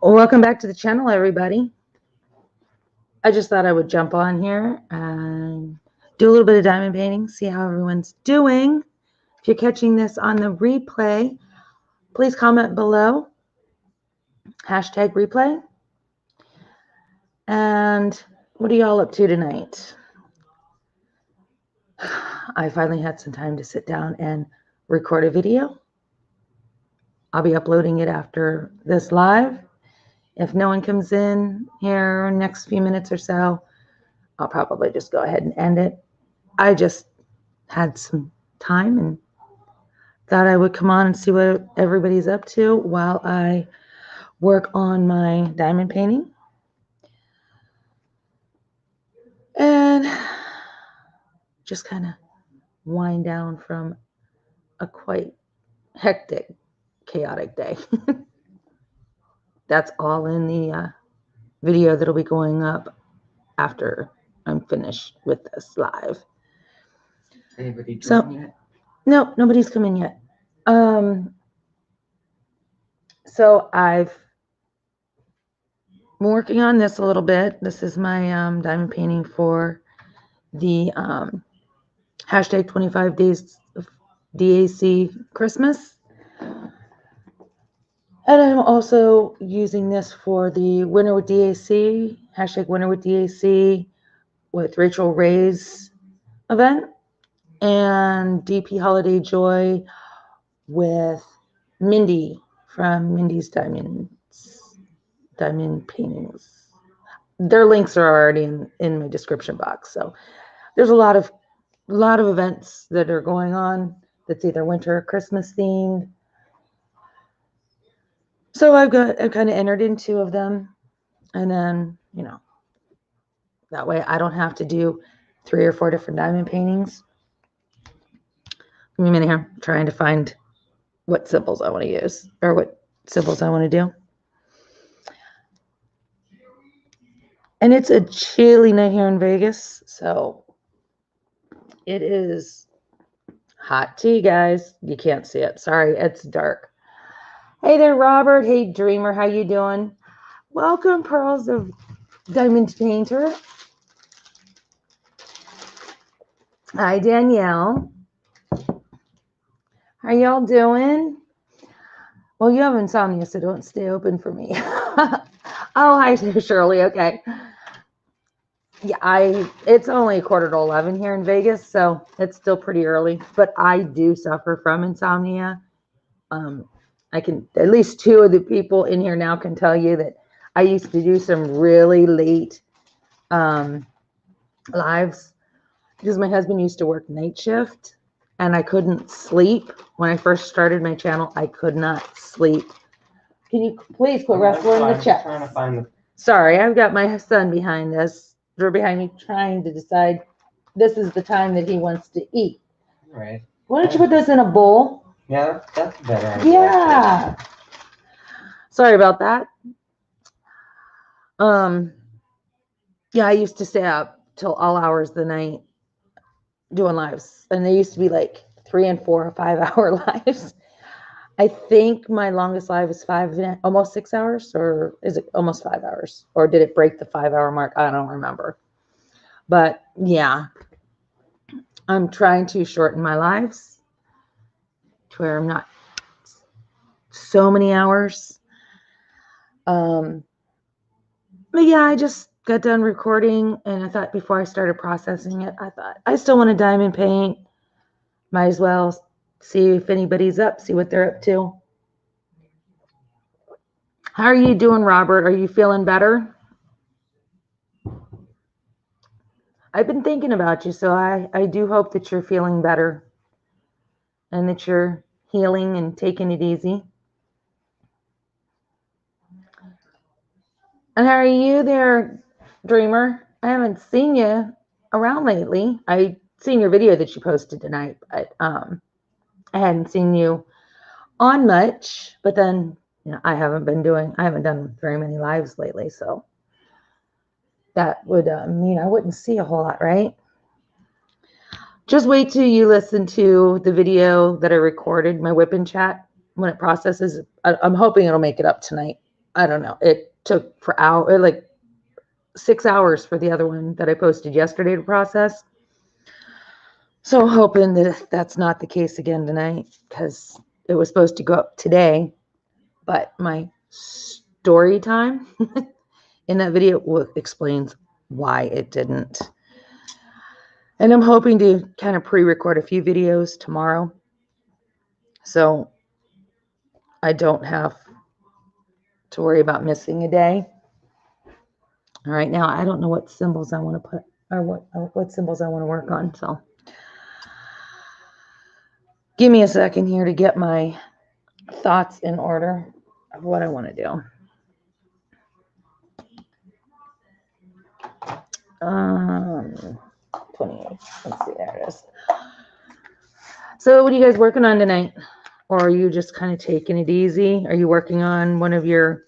Welcome back to the channel, everybody. I just thought I would jump on here and do a little bit of diamond painting, see how everyone's doing. If you're catching this on the replay, please comment below, hashtag replay. And what are y'all up to tonight? I finally had some time to sit down and record a video. I'll be uploading it after this live. If no one comes in here next few minutes or so, I'll probably just go ahead and end it. I just had some time and thought I would come on and see what everybody's up to while I work on my diamond painting. And just kind of wind down from a quite hectic, chaotic day. That's all in the video that'll be going up after I'm finished with this live. Anybody join yet? No, nobody's come in yet. So I've been working on this a little bit. This is my diamond painting for the hashtag 25 days of DAC Christmas. And I'm also using this for the Winter with DAC, hashtag Winter with DAC with Rachel Ray's event, and DP Holiday Joy with Mindy from Mindy's Diamond Paintings. Their links are already in my description box. So there's a lot of events that are going on that's either winter or Christmas themed. So I've kind of entered in 2 of them, and then, that way I don't have to do 3 or 4 different diamond paintings. Give me a minute here. I'm trying to find what symbols I want to use, or what symbols I want to do. And it's a chilly night here in Vegas, so it is hot tea, guys. You can't see it. Sorry, it's dark. Hey there, Robert. Hey, Dreamer. How you doing? Welcome, Pearls of Diamond Painter. Hi, Danielle. How y'all doing? Well, you have insomnia, so don't stay open for me. Oh, hi, Shirley. Okay. Yeah, it's only 10:45 here in Vegas, so it's still pretty early, but I do suffer from insomnia. I can, at least 2 of the people in here now can tell you that I used to do some really late lives because my husband used to work night shift and I couldn't sleep. When I first started my channel, I could not sleep. Can you please quit wrestling the chest? Trying to find the... Sorry, I've got my son behind us. They're behind me trying to decide this is the time that he wants to eat. Right. Why don't you put this in a bowl? Yeah, that's better. Yeah. Sorry about that. Yeah, I used to stay up till all hours of the night doing lives, and they used to be like 3 and 4 or 5 hour lives. I think my longest live is almost 6 hours, or is it almost 5 hours? Or did it break the 5 hour mark? I don't remember. But yeah, I'm trying to shorten my lives to where I'm not so many hours. But yeah, I just got done recording, and I thought before I started processing it, I thought I still want to diamond paint. Might as well see if anybody's up, see what they're up to. How are you doing, Robert? Are you feeling better? I've been thinking about you, so I do hope that you're feeling better and that you're healing and taking it easy. And how are you there, Dreamer? I haven't seen you around lately. I seen your video that you posted tonight, but I hadn't seen you on much. But then, I haven't done very many lives lately, so that would mean I wouldn't see a whole lot, right? Just wait till you listen to the video that I recorded, my whip and chat when it processes, I'm hoping it'll make it up tonight. I don't know. It took like 6 hours for the other one that I posted yesterday to process. So I'm hoping that that's not the case again tonight, because it was supposed to go up today, but my story time in that video explains why it didn't. And I'm hoping to kind of pre-record a few videos tomorrow, so I don't have to worry about missing a day. All right, now I don't know what symbols I want to put, or what symbols I want to work on. So give me a second here to get my thoughts in order of what I want to do. 28. Let's see, there it is. So what are you guys working on tonight? Or are you just kind of taking it easy? Are you working on one of your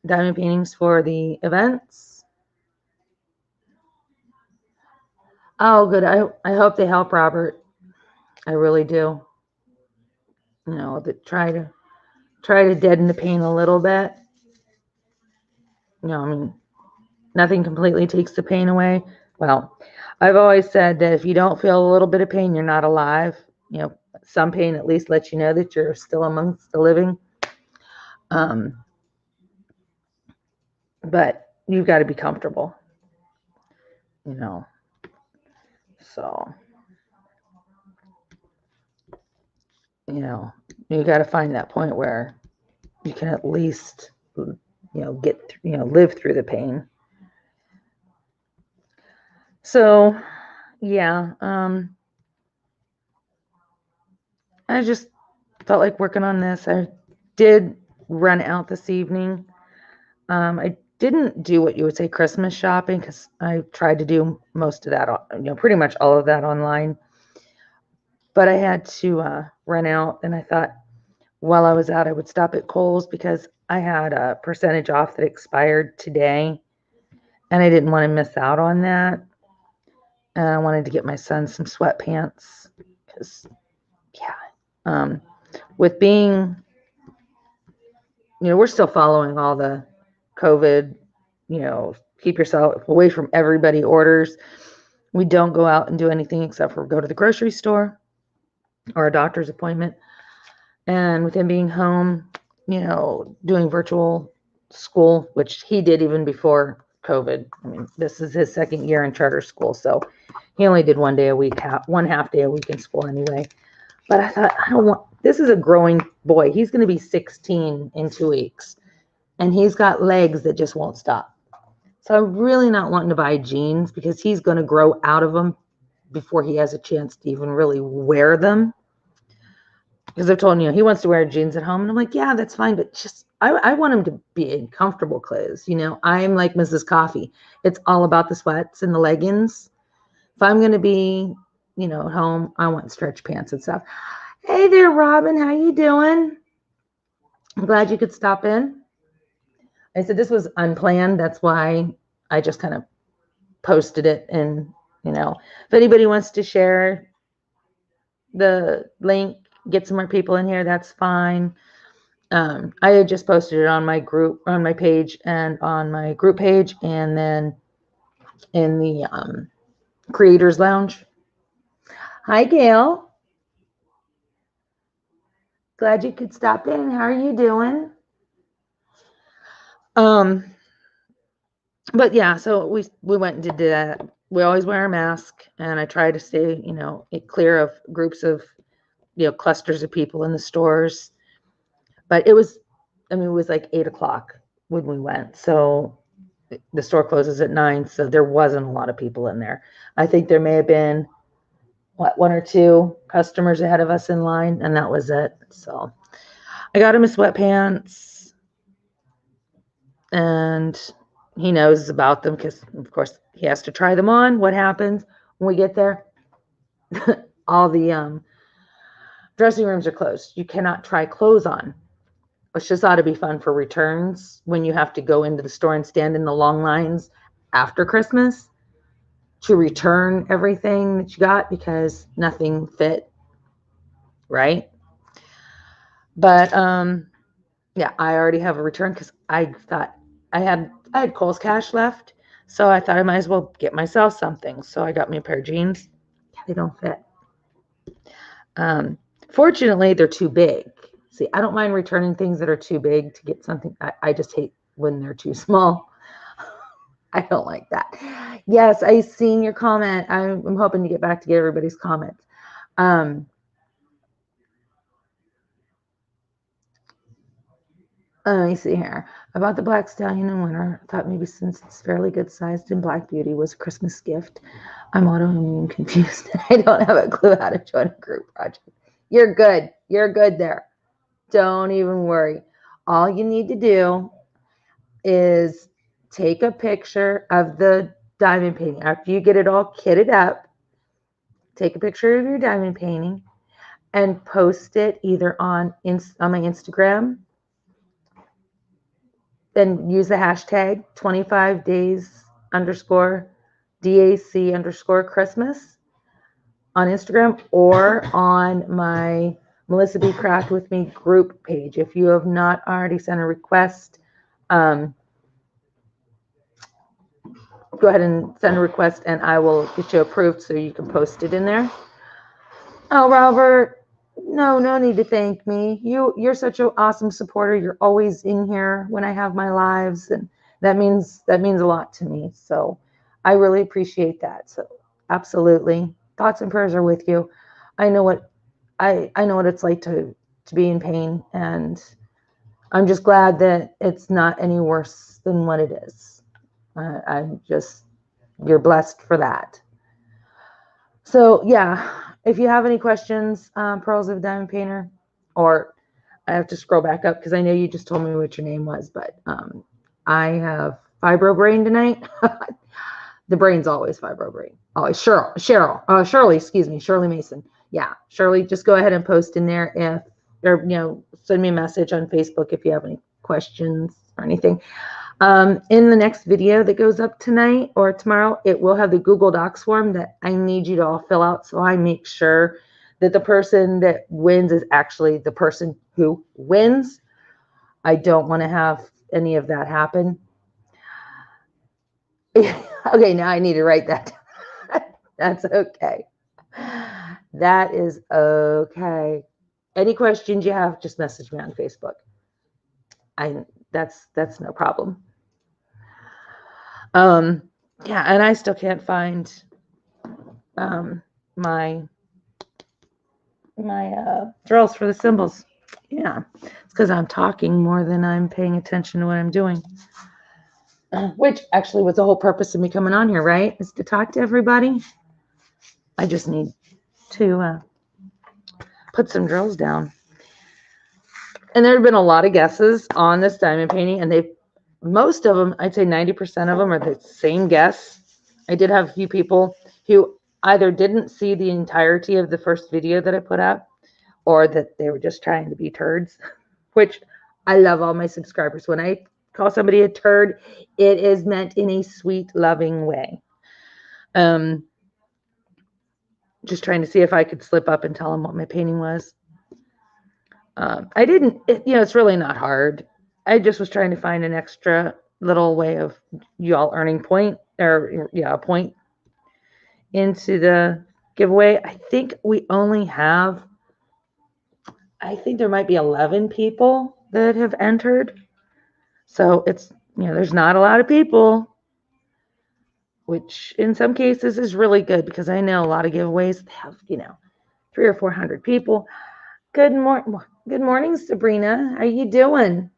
diamond paintings for the events? Oh, good. I hope they help, Robert. I really do. You know, that try to deaden the pain a little bit. You know, I mean, nothing completely takes the pain away. Well, I've always said that if you don't feel a little bit of pain, you're not alive. You know, some pain at least lets you know that you're still amongst the living. But you've got to be comfortable, you know. So, you know, you got to find that point where you can at least, you know, live through the pain. So, yeah, I just felt like working on this. I did run out this evening. I didn't do what you would say Christmas shopping, because I tried to do most of that, you know, pretty much all of that online. But I had to run out, and I thought while I was out, I would stop at Kohl's because I had a percentage off that expired today, and I didn't want to miss out on that. And I wanted to get my son some sweatpants because, yeah, with being, you know, we're still following all the COVID, you know, keep yourself away from everybody orders. We don't go out and do anything except for go to the grocery store or a doctor's appointment. And with him being home, you know, doing virtual school, which he did even before COVID. I mean, this is his second year in charter school, so he only did 1 day a week, one half day a week in school anyway. But I thought, this is a growing boy. He's going to be 16 in 2 weeks, and he's got legs that just won't stop. So I'm really not wanting to buy jeans because he's going to grow out of them before he has a chance to even really wear them. Because I've told him, you know, he wants to wear jeans at home. And I'm like, yeah, that's fine. But just, I want him to be in comfortable clothes. You know, I'm like Mrs. Coffee. It's all about the sweats and the leggings. If I'm going to be, you know, at home, I want stretch pants and stuff. Hey there, Robin. How you doing? I'm glad you could stop in. I said this was unplanned. That's why I just kind of posted it. And, you know, if anybody wants to share the link, get some more people in here, that's fine. I had just posted it on my group, on my page, and on my group page, and then in the creators lounge. Hi, Gail. Glad you could stop in. How are you doing? But yeah, so we went and did that. We always wear a mask, and I try to stay, you know, clear of groups of, you know, clusters of people in the stores. But it was, I mean, it was like 8 o'clock when we went. So the store closes at 9. So there wasn't a lot of people in there. I think there may have been, what, 1 or 2 customers ahead of us in line, and that was it. So I got him his sweatpants, and he knows about them because, of course, he has to try them on. What happens when we get there? All the dressing rooms are closed. You cannot try clothes on, which just ought to be fun for returns when you have to go into the store and stand in the long lines after Christmas to return everything that you got because nothing fit, right? But yeah, I already have a return because I thought I had Kohl's Cash left, so I thought I might as well get myself something. So I got me a pair of jeans. They don't fit. Fortunately, they're too big. See, I don't mind returning things that are too big to get something. I just hate when they're too small. I don't like that. Yes, I seen your comment. I'm hoping to get back to get everybody's comments. Let me see here. About the Black Stallion in winter. I thought maybe since it's fairly good sized and Black Beauty was a Christmas gift. I'm autoimmune confused. I don't have a clue how to join a group project. You're good. You're good there. Don't even worry. All you need to do is take a picture of the diamond painting. After you get it all kitted up, take a picture of your diamond painting and post it either on my Instagram. Then use the hashtag 25 days _ DAC _ Christmas on Instagram or on my Melissa B. Craft With Me group page. If you have not already sent a request, go ahead and send a request and I will get you approved so you can post it in there. Oh, Robert, no need to thank me. You're such an awesome supporter. You're always in here when I have my lives, and that means a lot to me. So I really appreciate that. So absolutely. Thoughts and prayers are with you. I know what it's like to be in pain, and I'm just glad that it's not any worse than what it is. You're blessed for that. So yeah, if you have any questions, Pearls of Diamond Painter, or I have to scroll back up because I know you just told me what your name was, but I have fibro brain tonight. The brain's always fibro brain. Always. Shirley, excuse me, Shirley Mason. Yeah, Shirley, just go ahead and post in there send me a message on Facebook if you have any questions or anything. In the next video that goes up tonight or tomorrow, it will have the Google Docs form that I need you to all fill out so I make sure that the person that wins is actually the person who wins. I don't want to have any of that happen. Okay, now I need to write that down. That's okay. That is okay. Any questions you have, just message me on Facebook. That's no problem. Yeah, and I still can't find my drills for the symbols. Yeah, it's because I'm talking more than I'm paying attention to what I'm doing. Which actually was the whole purpose of me coming on here, right? Is to talk to everybody. I just need to put some drills down. And there have been a lot of guesses on this diamond painting, and most of them, I'd say 90% of them are the same guess. I did have a few people who either didn't see the entirety of the first video that I put out, or that they were just trying to be turds, which I love all my subscribers. When I call somebody a turd, it is meant in a sweet, loving way. Just trying to see if I could slip up and tell them what my painting was. I didn't, it's really not hard. I just was trying to find an extra little way of you all earning a point into the giveaway. I think there might be 11 people that have entered. So it's, there's not a lot of people, which in some cases is really good because I know a lot of giveaways, they have, 300 or 400 people. Good morning, Sabrina. How you doing?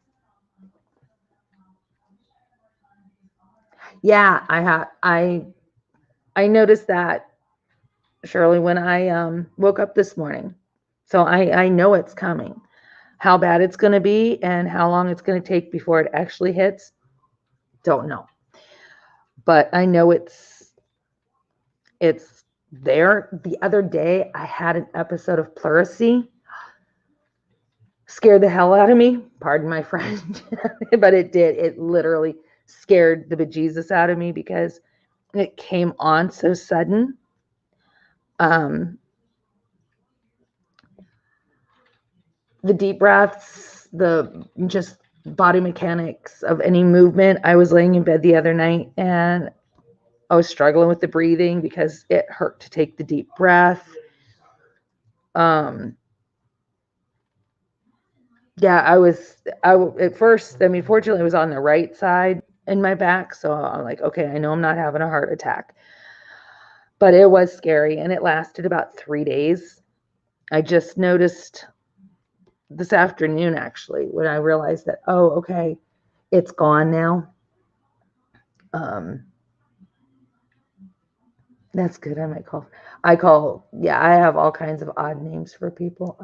Yeah, I noticed that, Shirley, when I woke up this morning. So I know it's coming. How bad it's going to be and how long it's going to take before it actually hits, don't know. But I know it's there. The other day, I had an episode of pleurisy. Scared the hell out of me. Pardon my French. But it did. It literally scared the bejesus out of me because it came on so sudden. the deep breaths, the just body mechanics of any movement. I was laying in bed the other night and I was struggling with the breathing because it hurt to take the deep breath. Yeah, at first, I mean, fortunately it was on the right side in my back. So I'm like, okay, I know I'm not having a heart attack, but it was scary and it lasted about 3 days. I just noticed this afternoon, actually, when I realized that, oh, okay, it's gone now. That's good. I have all kinds of odd names for people.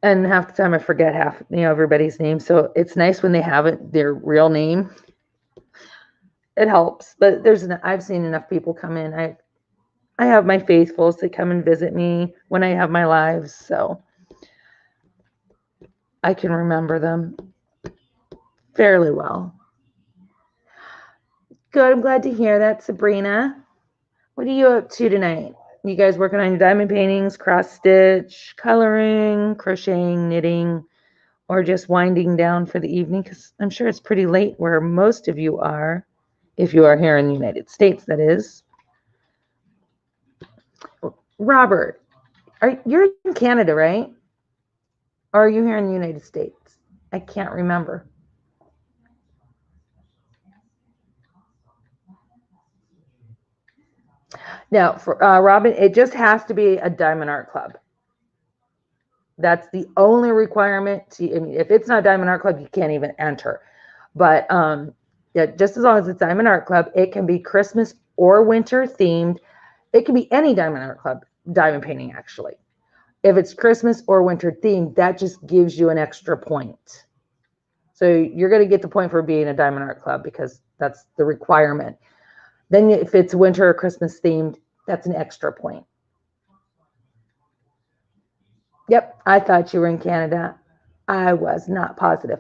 And half the time I forget everybody's name. So it's nice when they have their real name. It helps, but I've seen enough people come in. I have my faithfuls that come and visit me when I have my lives, so I can remember them fairly well. Good. I'm glad to hear that, Sabrina. What are you up to tonight? You guys working on your diamond paintings, cross stitch, coloring, crocheting, knitting, or just winding down for the evening? Because I'm sure it's pretty late where most of you are, if you are here in the United States, that is. Robert, you're in Canada, right? Or are you here in the United States? I can't remember. Now, for Robin, it just has to be a Diamond Art Club. That's the only requirement. If it's not Diamond Art Club, you can't even enter. But yeah, just as long as it's Diamond Art Club, it can be Christmas or winter themed. It can be any Diamond Art Club diamond painting, actually. If it's Christmas or winter themed, that just gives you an extra point. So you're going to get the point for being a Diamond Art Club because that's the requirement. Then if it's winter or Christmas themed, that's an extra point. Yep, I thought you were in Canada. I was not positive.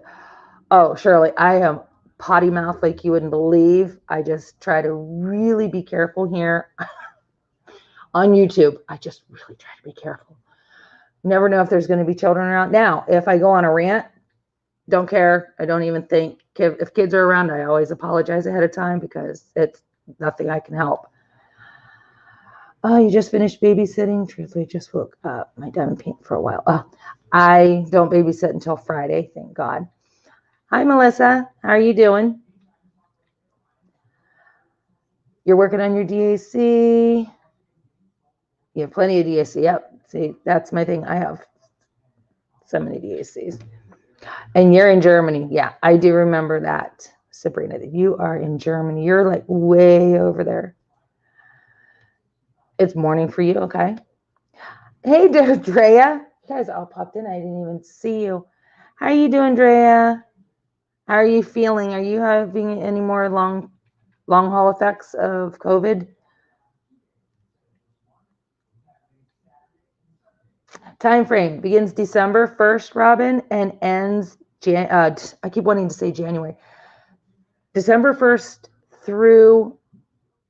Oh, Shirley, I am potty mouth like you wouldn't believe. I just try to really be careful here on YouTube. I just really try to be careful. Never know if there's going to be children around. Now, if I go on a rant, don't care. I don't even think. If kids are around, I always apologize ahead of time because it's nothing I can help. Oh, you just finished babysitting? Truthfully, just woke up. My diamond paint for a while. Oh, I don't babysit until Friday, thank God. Hi, Melissa. How are you doing? You're working on your DAC. You have plenty of DAC. Yep. See, that's my thing. I have so many DACs. And you're in Germany. Yeah, I do remember that, Sabrina, that you are in Germany. You're like way over there. It's morning for you, okay? Hey, Drea. You guys all popped in. I didn't even see you. How are you doing, Drea? How are you feeling? Are you having any more long haul effects of COVID? Time frame begins December 1st, Robin, and ends I keep wanting to say January. December 1st through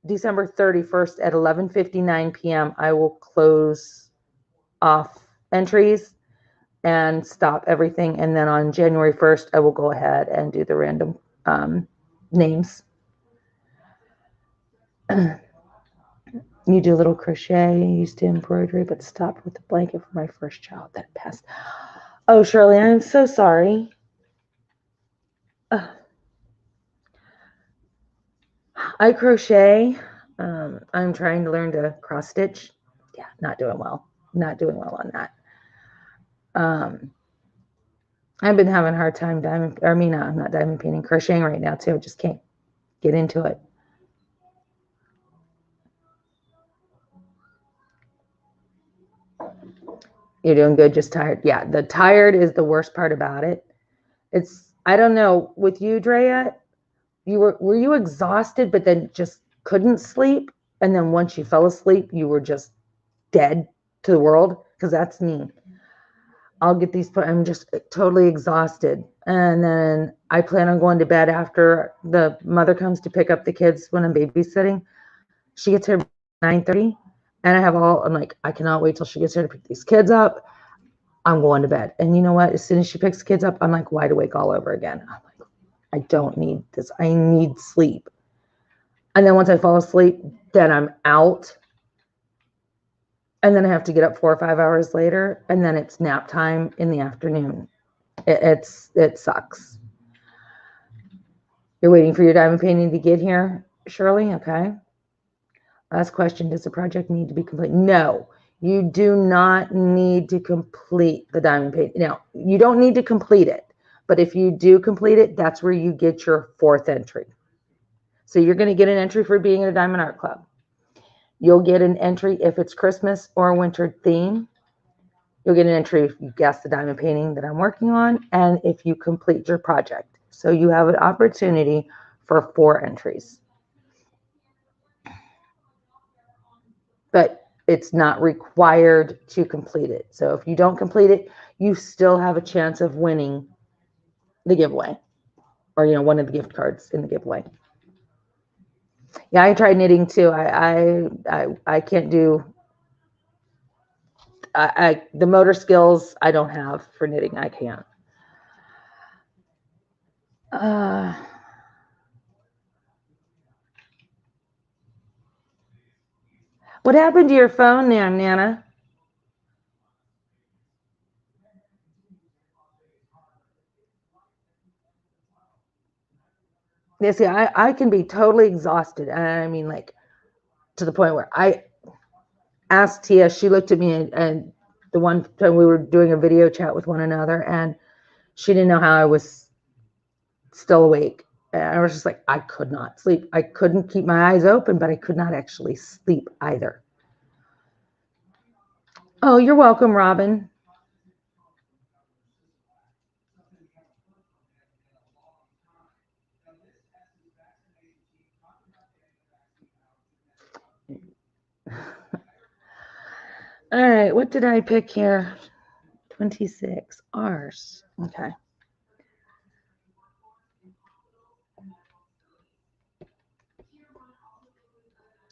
December 31st at 11:59 p.m. I will close off entries and stop everything, and then on January 1st I will go ahead and do the random names. You do a little crochet, used to embroidery, but stopped with the blanket for my first child that passed. Oh, Shirley, I'm so sorry. I crochet. I'm trying to learn to cross stitch. Yeah, not doing well. Not doing well on that. I've been having a hard time I'm not diamond painting, crocheting right now too. Just can't get into it. You're doing good, just tired. Yeah, the tired is the worst part about it. I don't know, with you, Drea, were you exhausted but then just couldn't sleep? And then once you fell asleep, you were just dead to the world? Because that's me. I'll get these put. I'm just totally exhausted. And then I plan on going to bed after the mother comes to pick up the kids when I'm babysitting. She gets here at 9:30. And I'm like, I cannot wait till she gets here to pick these kids up. I'm going to bed. And you know what? As soon as she picks the kids up, I'm like wide awake all over again. I'm like, I don't need this. I need sleep. And then once I fall asleep, then I'm out. And then I have to get up 4 or 5 hours later. And then it's nap time in the afternoon. It sucks. You're waiting for your diamond painting to get here, Shirley? Okay. Last question. Does the project need to be complete? No, you do not need to complete the diamond painting. Now, you don't need to complete it. But if you do complete it, that's where you get your 4th entry. So you're going to get an entry for being in a Diamond Art Club. You'll get an entry if it's Christmas or a winter theme. You'll get an entry if you guess the diamond painting that I'm working on and if you complete your project. So you have an opportunity for 4 entries. But it's not required to complete it. So if you don't complete it, you still have a chance of winning the giveaway or, one of the gift cards in the giveaway. Yeah, I tried knitting too. I can't do the motor skills I don't have for knitting. I can't. What happened to your phone now, Nana? Yeah, see, I can be totally exhausted. And I mean, like, to the point where I asked Tia, she looked at me and the one time we were doing a video chat with one another, and she didn't know how I was still awake. And I was just like, I could not sleep. I couldn't keep my eyes open, but I could not actually sleep either. Oh, you're welcome, Robin. All right, what did I pick here? 26 R's. Okay.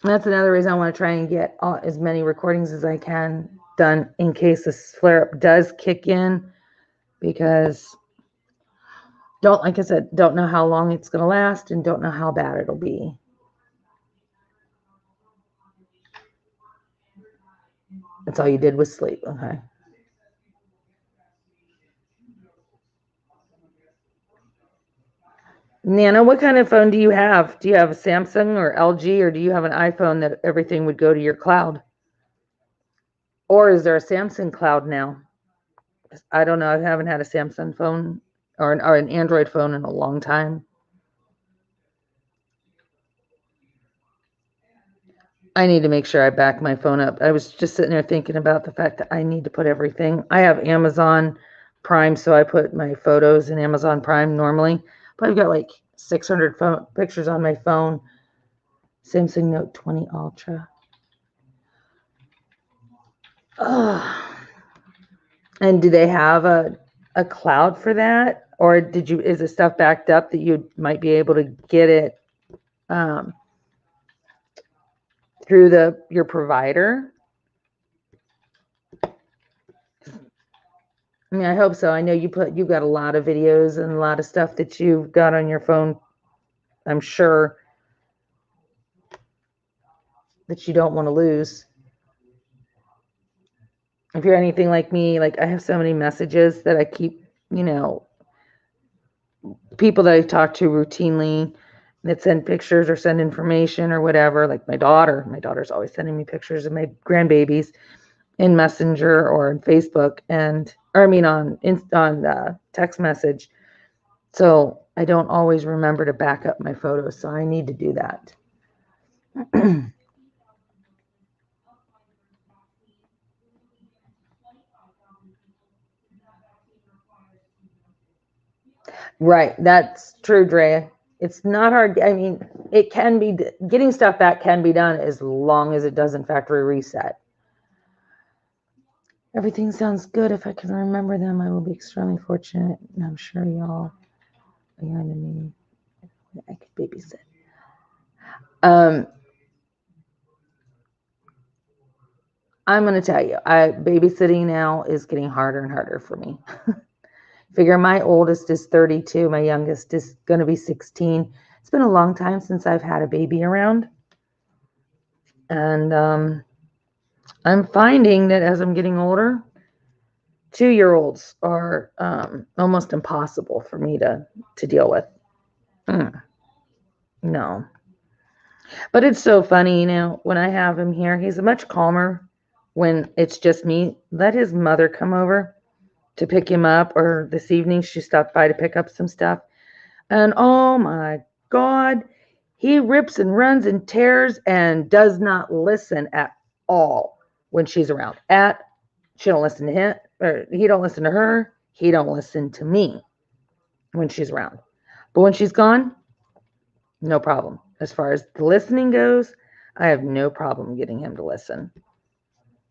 That's another reason I want to try and get as many recordings as I can done in case this flare-up does kick in, because like I said, don't know how long it's going to last and don't know how bad it'll be. That's all you did was sleep. Okay. Nana, what kind of phone do you have? Do you have a Samsung or LG, or do you have an iPhone that everything would go to your cloud? Or is there a Samsung cloud now? I don't know. I haven't had a Samsung phone or an Android phone in a long time. I need to make sure I back my phone up. I was just sitting there thinking about the fact that I need to put everything. I have Amazon Prime, so I put my photos in Amazon Prime normally. But I've got like 600 pictures on my phone. Samsung Note 20 Ultra. And do they have a cloud for that? Or is the stuff backed up that you might be able to get it through your provider? I mean, I hope so. I know you've got a lot of videos and a lot of stuff that you've got on your phone. I'm sure that you don't want to lose. If you're anything like me, like I have so many messages that I keep, people that I talk to routinely that send pictures or send information or whatever, like my daughter's always sending me pictures of my grandbabies in Messenger or in Facebook on text message. So I don't always remember to back up my photos. So I need to do that. Right. That's true, Drea. It's not hard. I mean, it can be, getting stuff back can be done as long as it doesn't factory reset. Everything sounds good. If I can remember them, I will be extremely fortunate. And I'm sure y'all are behind me. I could babysit. I'm going to tell you, babysitting now is getting harder and harder for me. Figure my oldest is 32. My youngest is going to be 16. It's been a long time since I've had a baby around. And I'm finding that as I'm getting older, 2-year-olds are almost impossible for me to deal with. No. But it's so funny, when I have him here, he's much calmer when it's just me. Let his mother come over to pick him up, or this evening she stopped by to pick up some stuff. And oh my God, he rips and runs and tears and does not listen at all when she's around. She don't listen to him, or he don't listen to her. He don't listen to me when she's around. But when she's gone, no problem. As far as the listening goes, I have no problem getting him to listen.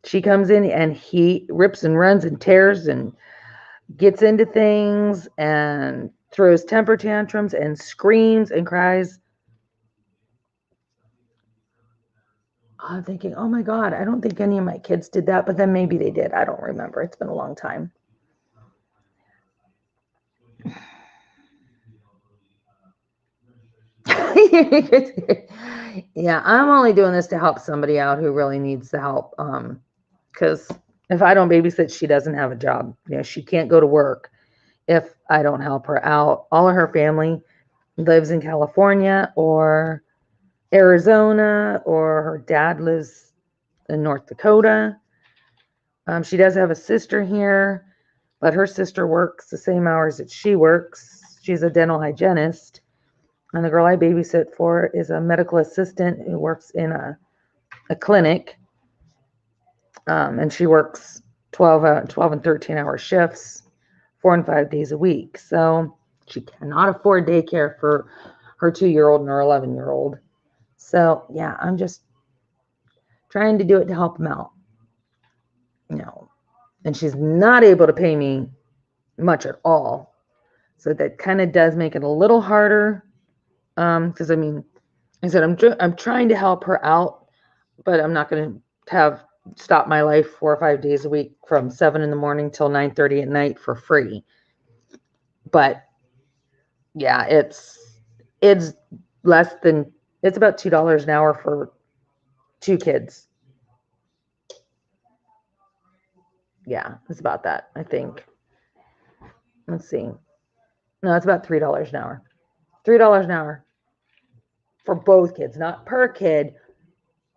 She comes in and he rips and runs and tears and gets into things and throws temper tantrums and screams and cries. I'm thinking, oh my God, I don't think any of my kids did that, but then maybe they did. I don't remember. It's been a long time. Yeah, I'm only doing this to help somebody out who really needs the help. Because if I don't babysit, she doesn't have a job. She can't go to work if I don't help her out. All of her family lives in California or Arizona, or her dad lives in North Dakota. She does have a sister here, but her sister works the same hours that she works. She's a dental hygienist. And the girl I babysit for is a medical assistant who works in a clinic. And she works 12 and 13-hour shifts, 4 and 5 days a week. So she cannot afford daycare for her 2-year-old and her 11-year-old. So yeah, I'm just trying to do it to help them out. And she's not able to pay me much at all. So that kind of does make it a little harder. Because I said, I'm trying to help her out, but I'm not going to stop my life 4 or 5 days a week from 7 in the morning till 9:30 at night for free. But yeah, it's about $2 an hour for 2 kids. Yeah, it's about that, I think. Let's see. No, it's about $3 an hour. $3 an hour for both kids, not per kid,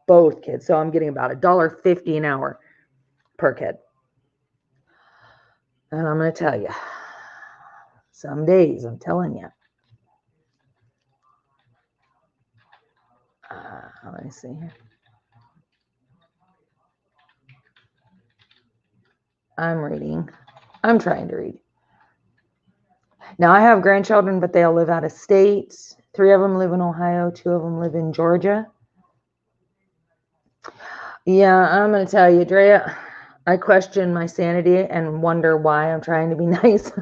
both kids. So I'm getting about $1.50 an hour per kid. And I'm going to tell you, some days, I'm telling you. Let me see here. I'm trying to read. Now, I have grandchildren, but they all live out of state. 3 of them live in Ohio. 2 of them live in Georgia. Yeah, I'm going to tell you, Drea, I question my sanity and wonder why I'm trying to be nice.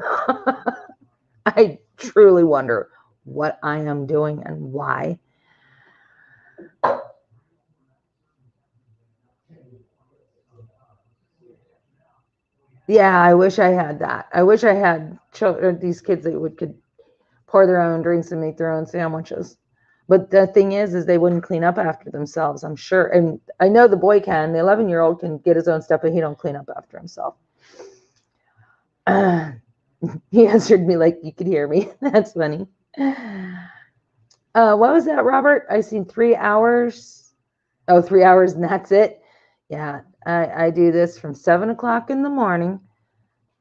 I truly wonder what I am doing and why. Yeah, I wish I had that. I wish I had these kids that could pour their own drinks and make their own sandwiches. But the thing is they wouldn't clean up after themselves, I'm sure. And I know the boy can. The 11-year-old can get his own stuff, but he don't clean up after himself. He answered me like you could hear me. That's funny. What was that, Robert? I seen 3 hours. Oh, 3 hours and that's it. Yeah, I do this from 7 o'clock in the morning.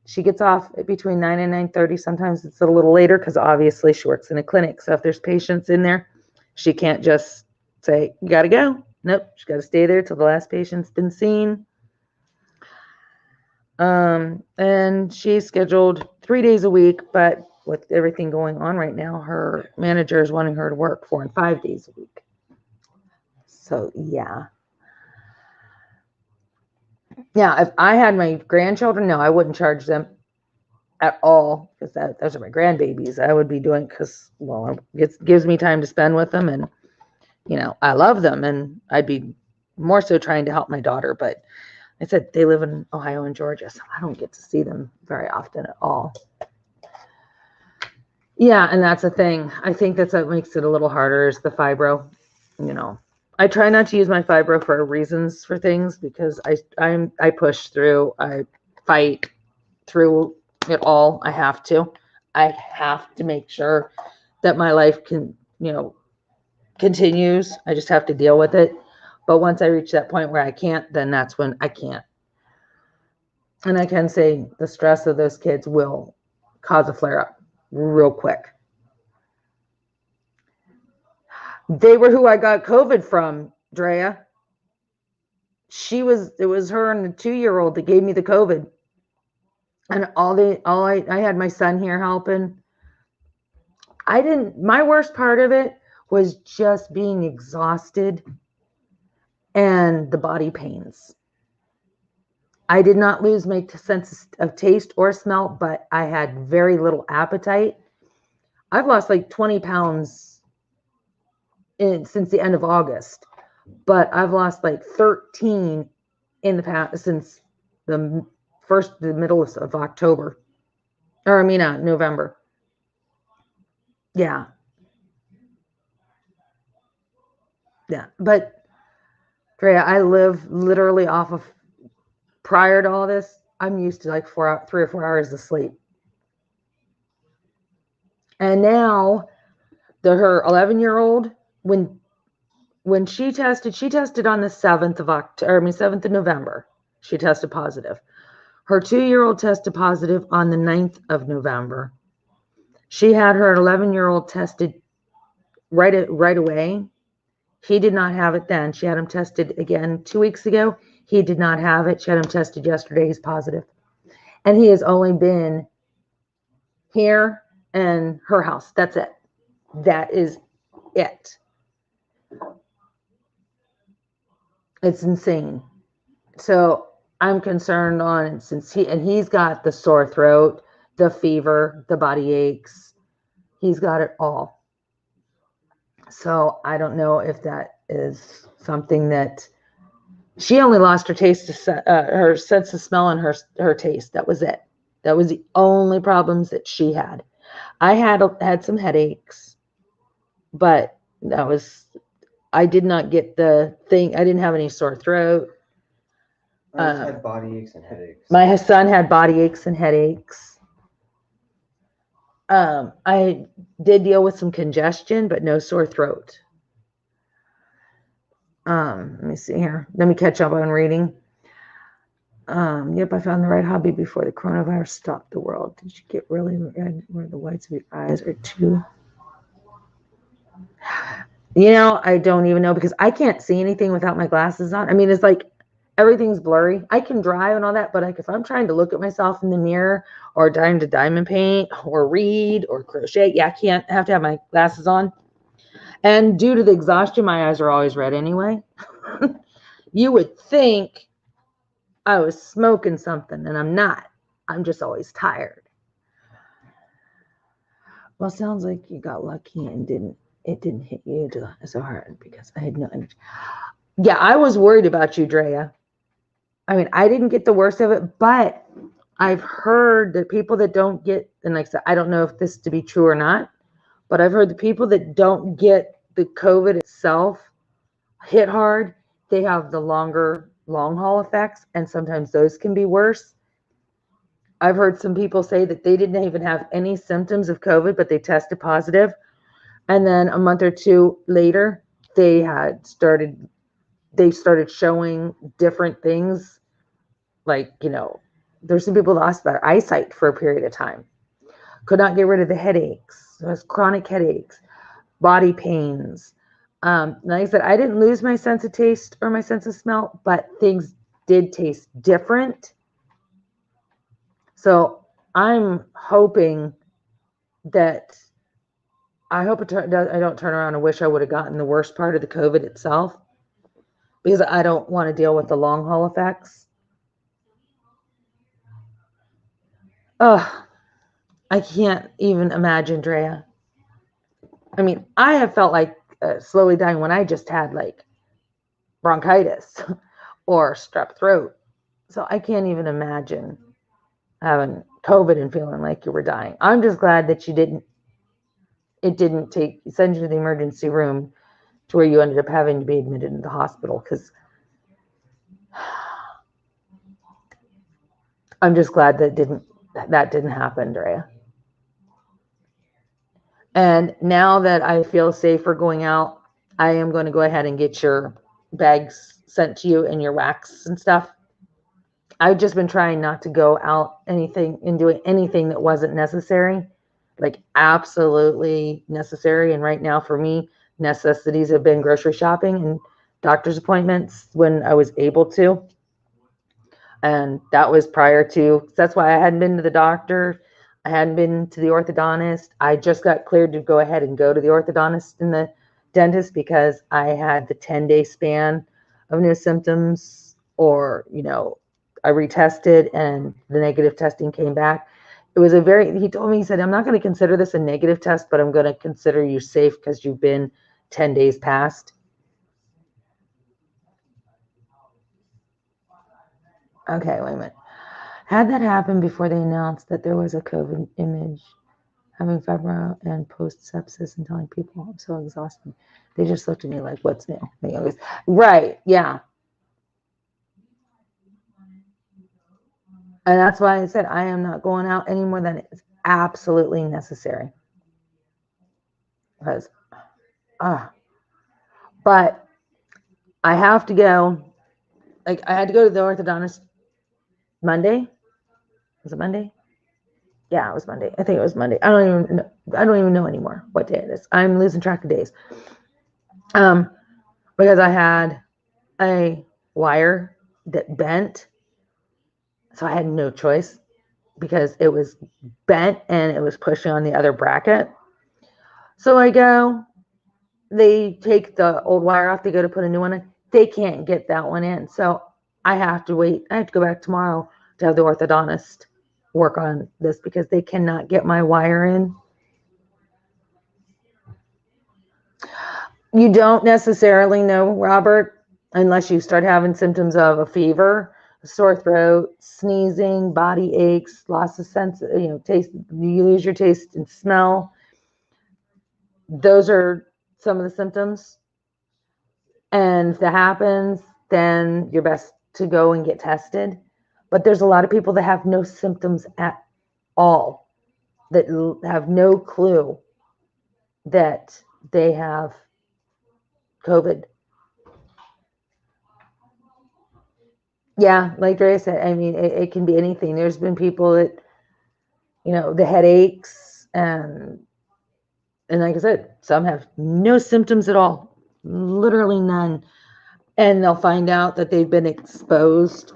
She gets off between 9 and 9:30. Sometimes it's a little later because obviously she works in a clinic. So if there's patients in there, she can't just say, you got to go. Nope, she's got to stay there till the last patient's been seen. And she's scheduled 3 days a week, but with everything going on right now, her manager is wanting her to work 4 and 5 days a week. So yeah. Yeah, if I had my grandchildren, no, I wouldn't charge them at all because those are my grandbabies. I would be doing because, well, it gives me time to spend with them, and I love them, and I'd be more so trying to help my daughter. But I said they live in Ohio and Georgia, so I don't get to see them very often at all. Yeah, and that's the thing. I think that's what makes it a little harder is the fibro. You know, I try not to use my fibro for reasons for things because I push through. I fight through it all. I have to. I have to make sure that my life can, continues. I just have to deal with it. But once I reach that point where I can't, then that's when I can't. And I can say the stress of those kids will cause a flare up real quick. They were who I got COVID from, Drea. It was her and the 2-year-old that gave me the COVID. And I had my son here helping. My worst part of it was just being exhausted and the body pains. I did not lose my sense of taste or smell, but I had very little appetite. I've lost like 20 pounds since the end of August, but I've lost like 13 in the past since the middle of October, November. Yeah. Yeah. But Drea, I live literally off of, prior to all this, I'm used to like 3 or 4 hours of sleep. And now her 11-year-old, when she tested on the 7th of November. She tested positive. Her 2-year-old tested positive on the 9th of November. She had her 11-year-old tested right away. He did not have it then. She had him tested again 2 weeks ago. He did not have it. She had him tested yesterday. He's positive. And he has only been here and her house. That's it. That is it. It's insane. So I'm concerned on, he's got the sore throat, the fever, the body aches. He's got it all. So I don't know if that is something that she only lost her taste, her sense of smell and her taste. That was it. That was the only problems that she had. I had some headaches, but I did not get the thing. I didn't have any sore throat. I just had body aches and headaches. My son had body aches and headaches. I did deal with some congestion, but no sore throat. Let me see here. Let me catch up on reading. Yep, I found the right hobby before the coronavirus stopped the world. Did you get really red where the whites of your eyes are too? I don't even know because I can't see anything without my glasses on. I mean, it's like everything's blurry. I can drive and all that, but like if I'm trying to look at myself in the mirror or trying to diamond paint or read or crochet, I have to have my glasses on. And due to the exhaustion, my eyes are always red anyway. You would think I was smoking something, and I'm not. I'm just always tired. Well, sounds like you got lucky and it didn't hit you so hard because I had no energy. Yeah, I was worried about you, Drea. I mean, I didn't get the worst of it, but I've heard that people that don't get, and like I said, I don't know if this to be true or not, but I've heard the people that don't get the COVID itself hit hard, they have the long haul effects, and sometimes those can be worse. I've heard some people say that they didn't even have any symptoms of COVID, but they tested positive. And then a month or two later, they started showing different things. Like, there's some people that lost their eyesight for a period of time. Could not get rid of the headaches. There was chronic headaches, body pains. Like I said, I didn't lose my sense of taste or my sense of smell, but things did taste different. So I'm hoping that I don't turn around and wish I would have gotten the worst part of the COVID itself, because I don't want to deal with the long haul effects. Oh, I can't even imagine, Drea. I mean, I have felt like slowly dying when I just had like bronchitis or strep throat. So I can't even imagine having COVID and feeling like you were dying. I'm just glad that it didn't send you to the emergency room to where you ended up having to be admitted into the hospital, because I'm just glad that didn't happen, Drea. And now that I feel safer going out, I am going to go ahead and get your bags sent to you and your wax and stuff. I've just been trying not to go out anything and doing anything that wasn't necessary, like absolutely necessary. And right now for me, necessities have been grocery shopping and doctor's appointments when I was able to. And that was prior to, that's why I hadn't been to the doctor. I hadn't been to the orthodontist. I just got cleared to go ahead and go to the orthodontist and the dentist because I had the 10-day span of new symptoms, or, I retested and the negative testing came back. It was he told me, he said, I'm not going to consider this a negative test, but I'm going to consider you safe because you've been 10 days past. Okay, wait a minute. Had that happened before they announced that there was a COVID image, having febrile and post-sepsis and telling people I'm so exhausted? They just looked at me like, what's new? Right, yeah. And that's why I said I am not going out any more than it's absolutely necessary. Because, but I have to go. Like, I had to go to the orthodontist Monday. Was it Monday? Yeah, it was Monday. I think it was Monday. I don't even know anymore what day it is. I'm losing track of days. Because I had a wire that bent. So I had no choice because it was bent and it was pushing on the other bracket. So I go, they take the old wire off, they go to put a new one in. They can't get that one in. So I have to wait. I have to go back tomorrow to have the orthodontist work on this because they cannot get my wire in. You don't necessarily know, Robert, unless you start having symptoms of a fever, sore throat, sneezing, body aches, loss of sense, taste, you lose your taste and smell. Those are some of the symptoms. And if that happens, then you're best to go and get tested. But there's a lot of people that have no symptoms at all, that have no clue that they have COVID. Yeah, like Drea said, I mean, it can be anything. There's been people that, the headaches and like I said, some have no symptoms at all, literally none. And they'll find out that they've been exposed.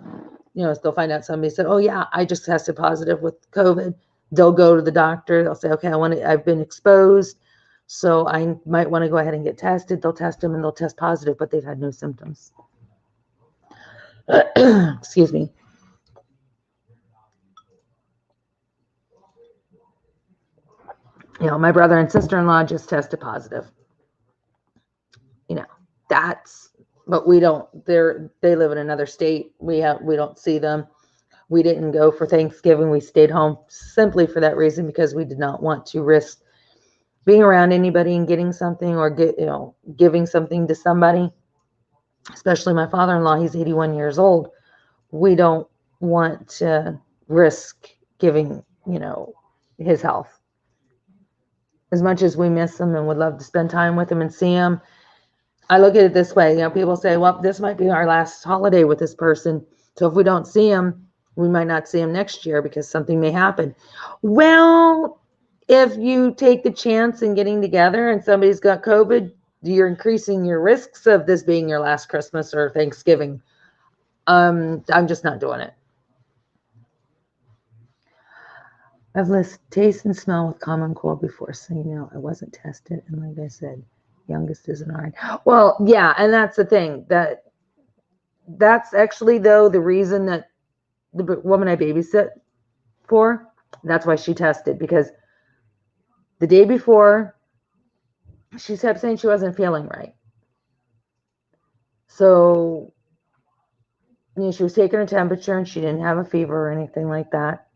They'll find out somebody said, oh yeah, I just tested positive with COVID. They'll go to the doctor. They'll say, okay, I've been exposed, so I might want to go ahead and get tested. They'll test them and they'll test positive, but they've had no symptoms. Excuse me. My brother and sister-in-law just tested positive. But we don't, they live in another state. We don't see them. We didn't go for Thanksgiving. We stayed home simply for that reason, because we did not want to risk being around anybody and getting something, or giving something to somebody, especially my father-in-law. He's 81 years old. We don't want to risk giving, his health. As much as we miss him and would love to spend time with him and see him, I look at it this way. People say, well, this might be our last holiday with this person. So if we don't see him, we might not see him next year because something may happen. Well, if you take the chance in getting together and somebody's got COVID, you're increasing your risks of this being your last Christmas or Thanksgiving. I'm just not doing it. I've lost taste and smell with common cold before, so I wasn't tested. And like I said, youngest is an RN. Well, yeah, and that's the thing. That's actually, though, the reason that the woman I babysit for, that's why she tested, because the day before, she kept saying she wasn't feeling right. So she was taking her temperature and she didn't have a fever or anything like that.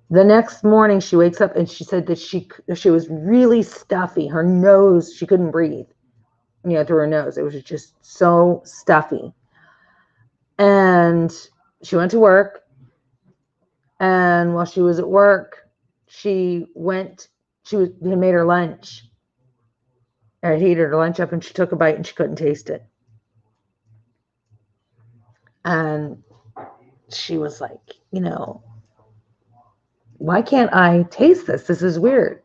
The next morning she wakes up and she said that she was really stuffy. Her nose, she couldn't breathe, through her nose. It was just so stuffy. And she went to work. And while she was at work, she had made her lunch. I heated her lunch up and she took a bite and she couldn't taste it. And she was like, why can't I taste this? This is weird.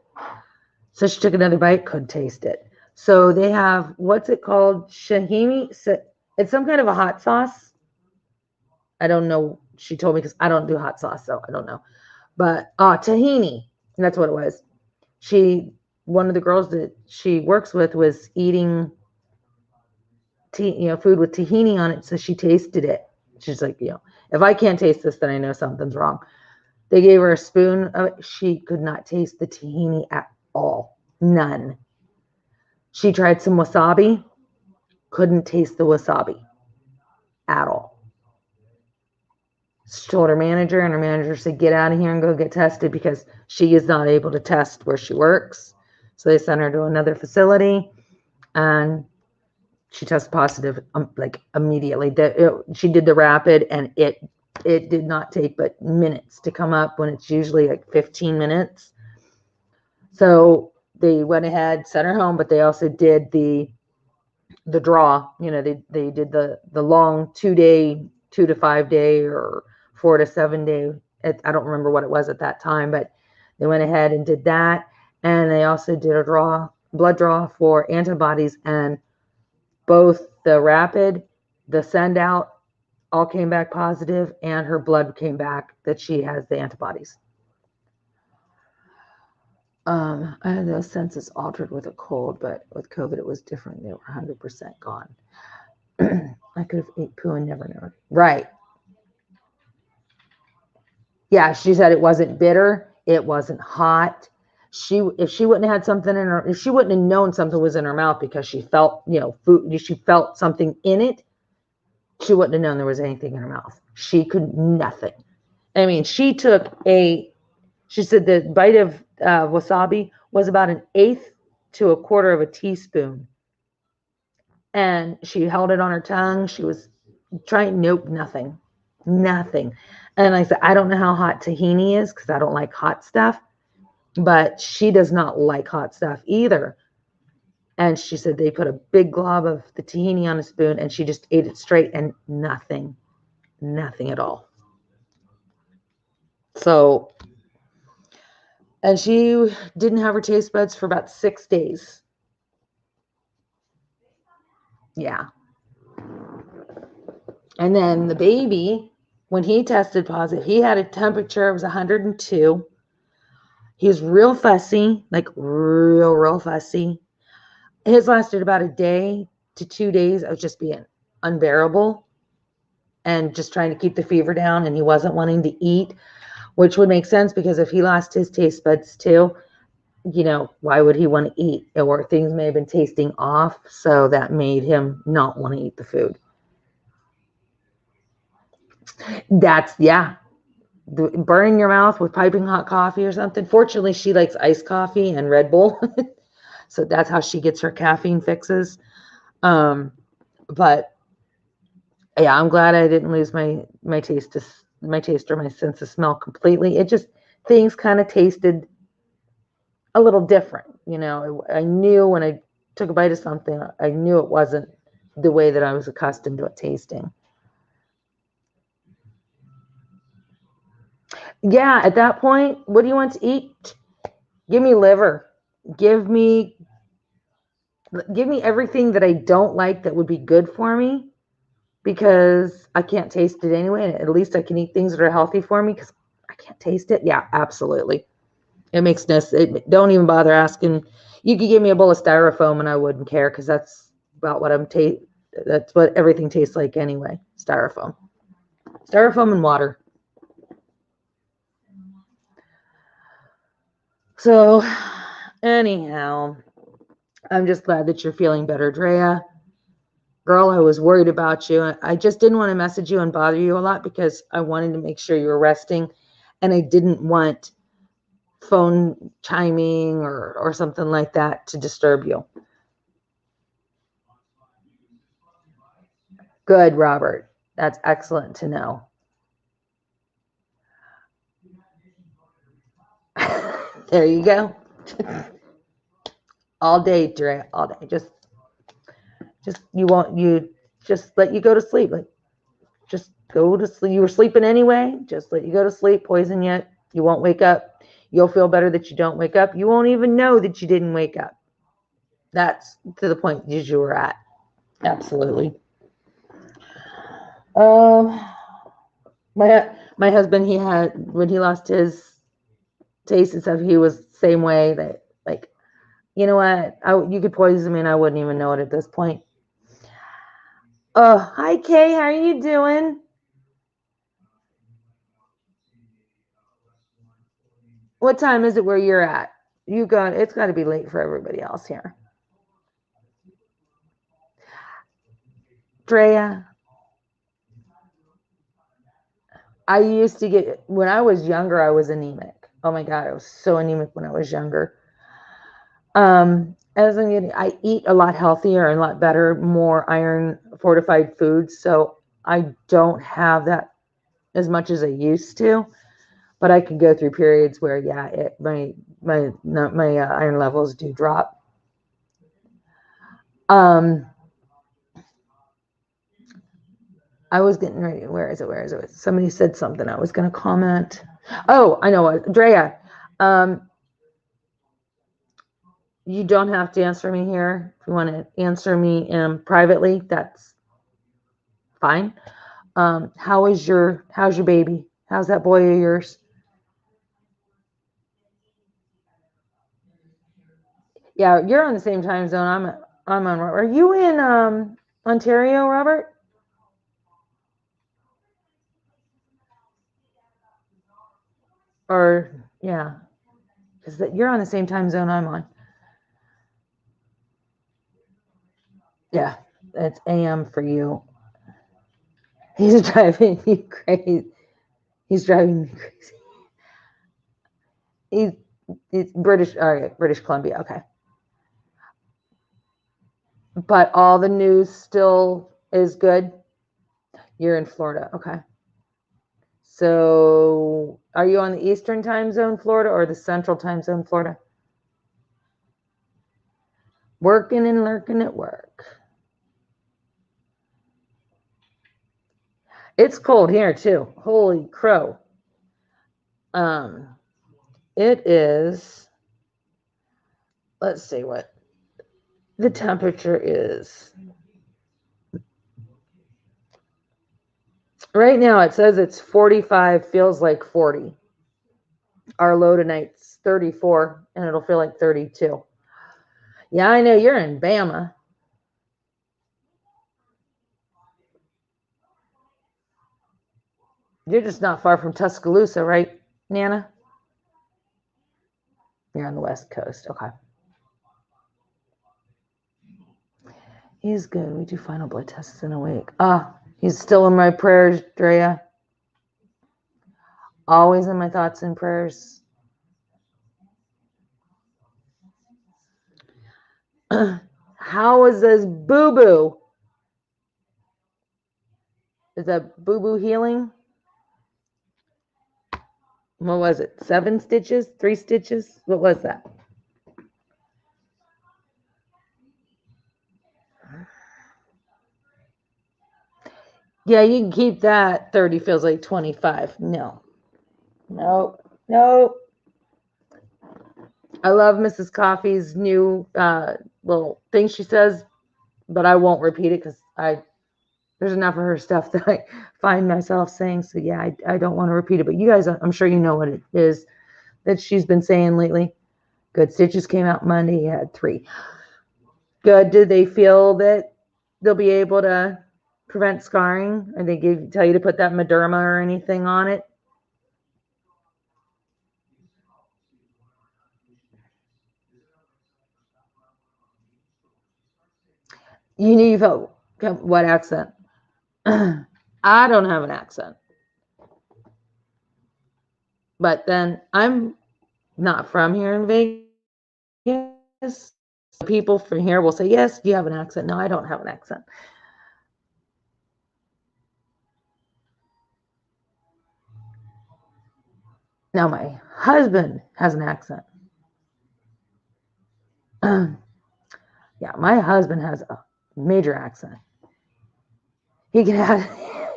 So she took another bite, couldn't taste it. So they have, what's it called? Tahini. It's some kind of a hot sauce. I don't know. She told me because I don't do hot sauce, so I don't know. But tahini, that's what it was. One of the girls that she works with was eating food with tahini on it, so she tasted it. She's like, if I can't taste this, then I know something's wrong. They gave her a spoon of it. She could not taste the tahini at all. None. She tried some wasabi. Couldn't taste the wasabi at all. She told her manager, and her manager said, get out of here and go get tested because she is not able to test where she works. So they sent her to another facility, and she tested positive like immediately. She did the rapid, and it did not take but minutes to come up when it's usually like 15 minutes. So they went ahead, sent her home, but they also did the draw. They did the long 2 to 5 day or 4 to 7 day. I don't remember what it was at that time, but they went ahead and did that. And they also did a blood draw for antibodies, and both the rapid, the send out all came back positive, and her blood came back that she has the antibodies. I had those senses altered with a cold, but with COVID, it was different. They were 100% gone. I could have ate poo and never known. Right. Yeah, she said it wasn't bitter. It wasn't hot. If she wouldn't have had something in her, if she wouldn't have known something was in her mouth because she felt, food, she felt something in it, she wouldn't have known there was anything in her mouth. She could nothing. I mean, she said the bite of wasabi was about 1/8 to 1/4 of a teaspoon. And she held it on her tongue. She was trying, nothing. And I said, I don't know how hot tahini is because I don't like hot stuff, but she does not like hot stuff either. And she said they put a big glob of the tahini on a spoon and she just ate it straight and nothing at all. So, and she didn't have her taste buds for about 6 days. Yeah. And then the baby, when he tested positive, he had a temperature, it was 102. He was real fussy, like real fussy. His lasted about a day to 2 days of just being unbearable and just trying to keep the fever down, and he wasn't wanting to eat, which would make sense because if he lost his taste buds too, why would he want to eat? Or things may have been tasting off, so that made him not want to eat the food. Burning your mouth with piping hot coffee or something. Fortunately, she likes iced coffee and Red Bull. So that's how she gets her caffeine fixes. But yeah, I'm glad I didn't lose my taste or my sense of smell completely. It just, things kind of tasted a little different. I knew when I took a bite of something, I knew it wasn't the way that I was accustomed to it tasting. Yeah, at that point, what do you want to eat? Give me liver. Give me everything that I don't like that would be good for me, because I can't taste it anyway. And at least I can eat things that are healthy for me because I can't taste it. Yeah, absolutely. It makes no sense. Don't even bother asking. You could give me a bowl of styrofoam and I wouldn't care because that's about what that's what everything tastes like anyway. Styrofoam and water. So anyhow, I'm just glad that you're feeling better, Drea. girl, I was worried about you. I just didn't want to message you and bother you a lot because I wanted to make sure you were resting, and I didn't want phone chiming or something like that to disturb you. Good, Robert. That's excellent to know. There you go. All day, Dre, all day. Just let you go to sleep. Like, just go to sleep. You were sleeping anyway. Just let you go to sleep. Poison yet. You won't wake up. You'll feel better that you don't wake up. You won't even know that you didn't wake up. That's to the point that you were at. Absolutely. My husband, he had, when he lost his taste and stuff, he was the same way. That, like, you know what? You could poison me and I wouldn't even know it at this point. Oh, hi Kay, how are you doing? What time is it where you're at? It's got to be late for everybody else here. Drea, I used to get, when I was younger, I was anemic. Oh my God, I was so anemic when I was younger. As I'm getting, I eat a lot healthier and a lot better, more iron fortified foods. So I don't have that as much as I used to, but I can go through periods where, yeah, my iron levels do drop. I was getting ready. Where is it? Somebody said something. I was going to comment. Oh, I know what. Drea, you don't have to answer me here. If you want to answer me privately, that's fine. How's your baby? How's that boy of yours? Yeah, you're on the same time zone. I'm on. Are you in Ontario, Robert? Or yeah, because you're on the same time zone I'm on. Yeah, it's AM for you. He's driving you crazy. He's driving me crazy. He's British. All right, British Columbia. Okay, but all the news still is good. You're in Florida. Okay. So, are you on the Eastern time zone, Florida, or the Central time zone, Florida? Working and lurking at work. It's cold here too. Holy crow. It is, let's see what the temperature is. Right now it says it's 45, feels like 40. Our low tonight's 34 and it'll feel like 32. Yeah, I know you're in Bama. You're just not far from Tuscaloosa, right, Nana? You're on the West Coast. Okay. He's good. We do final blood tests in a week. He's still in my prayers, Drea. Always in my thoughts and prayers. How is this boo-boo? Is that boo-boo healing? What was it? 7 stitches? 3 stitches? What was that? Yeah, you can keep that. 30 feels like 25. No. Nope. I love Mrs. Coffee's new little thing she says, but I won't repeat it because there's enough of her stuff that I find myself saying. So yeah, I don't want to repeat it. But you guys, I'm sure you know what it is that she's been saying lately. Good. Stitches came out Monday. He had 3. Good. Did they feel that they'll be able to prevent scarring? Or they tell you to put that Mederma or anything on it? You knew you felt What accent? I don't have an accent. But then I'm not from here in Vegas. People from here will say, yes, you have an accent. No, I don't have an accent. Now my husband has an accent. Yeah, my husband has a major accent. He can add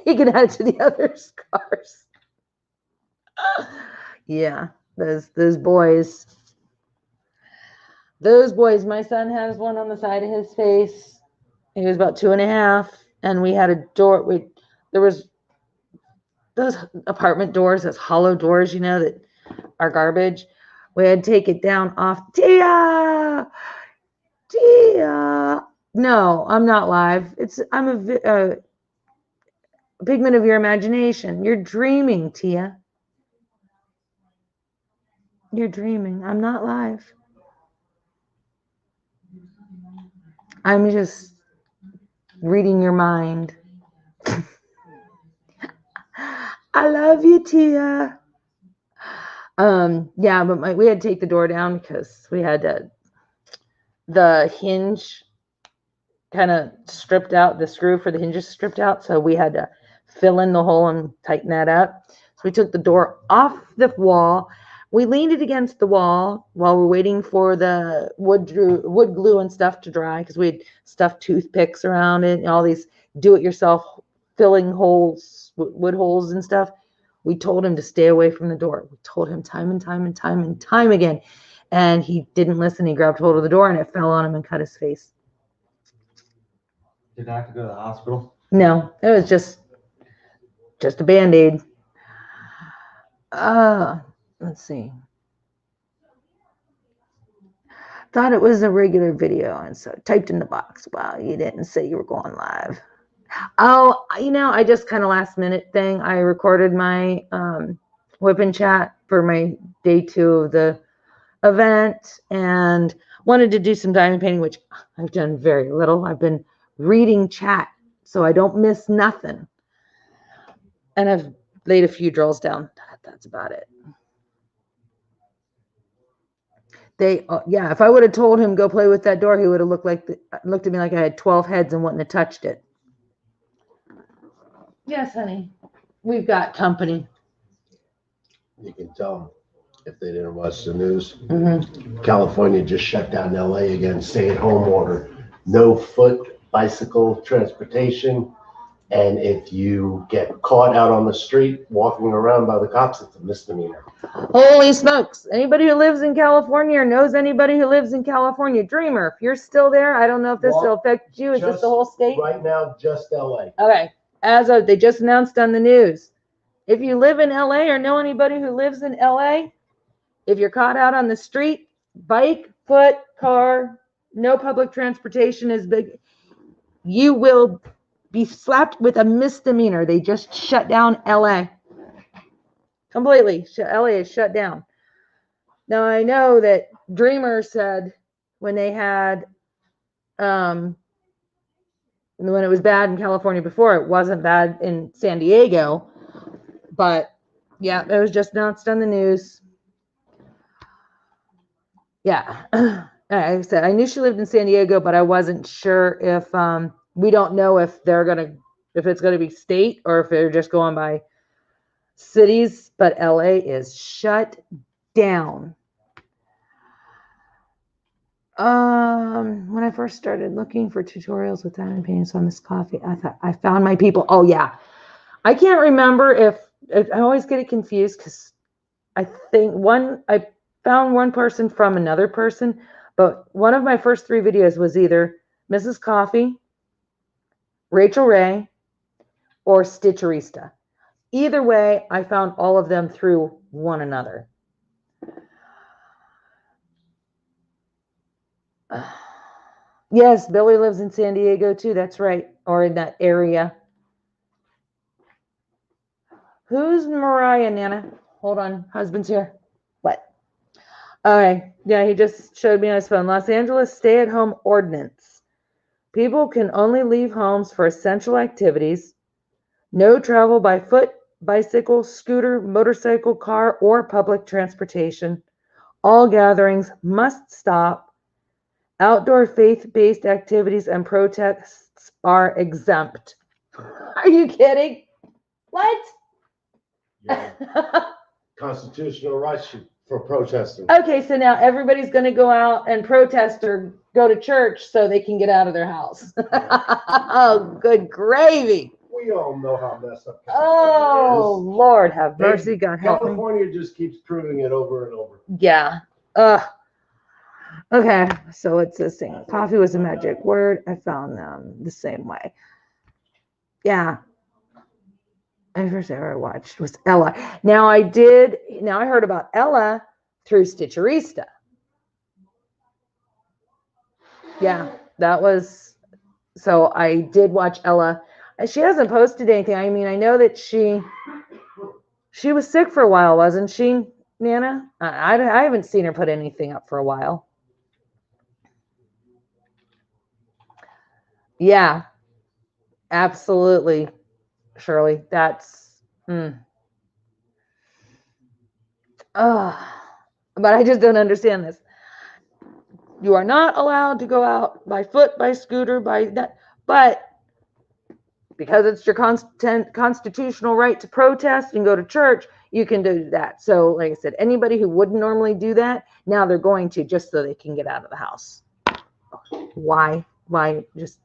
it to the other scars. Yeah, those boys. Those boys, my son has one on the side of his face. He was about 2.5, and we had a door. There was those apartment doors, those hollow doors, that are garbage. We had to take it down off. Tia. No, I'm not live. I'm a pigment of your imagination. You're dreaming, Tia. You're dreaming. I'm not live. I'm just reading your mind. I love you, Tia. Yeah, but we had to take the door down because we had the hinge kind of stripped out, the screw for the hinges stripped out, so we had to fill in the hole and tighten that up. So we took the door off the wall. We leaned it against the wall while we're waiting for the wood glue and stuff to dry, because we had stuffed toothpicks around it and all these do-it-yourself filling holes, wood holes and stuff. We told him to stay away from the door. We told him time and time again, and he didn't listen. He grabbed hold of the door and it fell on him and cut his face. Did I have to go to the hospital? No, it was just a Band-Aid. Let's see. Thought it was a regular video, and so typed in the box. Wow, you didn't say you were going live. Oh, I just kind of last minute thing. I recorded my whip and chat for my day 2 of the event and wanted to do some diamond painting, which I've done very little. I've been reading chat so I don't miss nothing. And I've laid a few drills down. That's about it. If I would have told him go play with that door, he would have looked at me like I had 12 heads and wouldn't have touched it. Yes, honey. We've got company. You can tell if they didn't watch the news. Mm-hmm. California just shut down LA again, stay-at-home order. No foot, bicycle transportation. And if you get caught out on the street walking around by the cops, it's a misdemeanor. Holy smokes. Anybody who lives in California or knows anybody who lives in California, dreamer, if you're still there, I don't know if this will affect you. Is this the whole state? Right now, just LA. Okay. They just announced on the news. If you live in LA or know anybody who lives in LA, if you're caught out on the street, bike, foot, car, no public transportation is big, you will be slapped with a misdemeanor. They just shut down LA. Completely. LA is shut down. Now, I know that Dreamer said when they had, when it was bad in California before, it wasn't bad in San Diego. But, yeah, it was just announced on the news. Yeah. Like I said, I knew she lived in San Diego, but I wasn't sure if, we don't know if it's going to be state or if they're just going by cities, but LA is shut down. When I first started looking for tutorials with diamond painting, so I Miss Coffee, I thought I found my people. Oh yeah, I can't remember if I always get it confused because I think I found one person from another person, but one of my first 3 videos was either Mrs. Coffee, Rachel Ray, or Stitcherista. Either way, I found all of them through one another. Yes, Billy lives in San Diego too. That's right. Or in that area. Who's Mariah, Nana? Hold on. Husband's here. What? All right. Yeah, he just showed me on his phone. Los Angeles stay-at-home ordinance. People can only leave homes for essential activities. No travel by foot, bicycle, scooter, motorcycle, car, or public transportation. All gatherings must stop. Outdoor faith-based activities and protests are exempt. Are you kidding? What? Yeah. Constitutional rights for protesting. Okay, so now everybody's going to go out and protest or go to church so they can get out of their house. Oh, good gravy. We all know how messed up Oh, California is. Lord have mercy. God help me. California just keeps proving it over and over. Yeah. Okay, so it's this thing. Coffee was a magic word. I found them the same way. Yeah. The first ever I watched was Ella. Now I heard about Ella through Stitcherista. Yeah, that was, so I did watch Ella. She hasn't posted anything. I mean, I know that she was sick for a while, wasn't she, Nana? I haven't seen her put anything up for a while. Yeah, absolutely, Shirley. That's, but I just don't understand this. You are not allowed to go out by foot, by scooter, by that, but because it's your constitutional right to protest and go to church, you can do that. So, like I said, anybody who wouldn't normally do that, now they're going to just so they can get out of the house. Why? Just,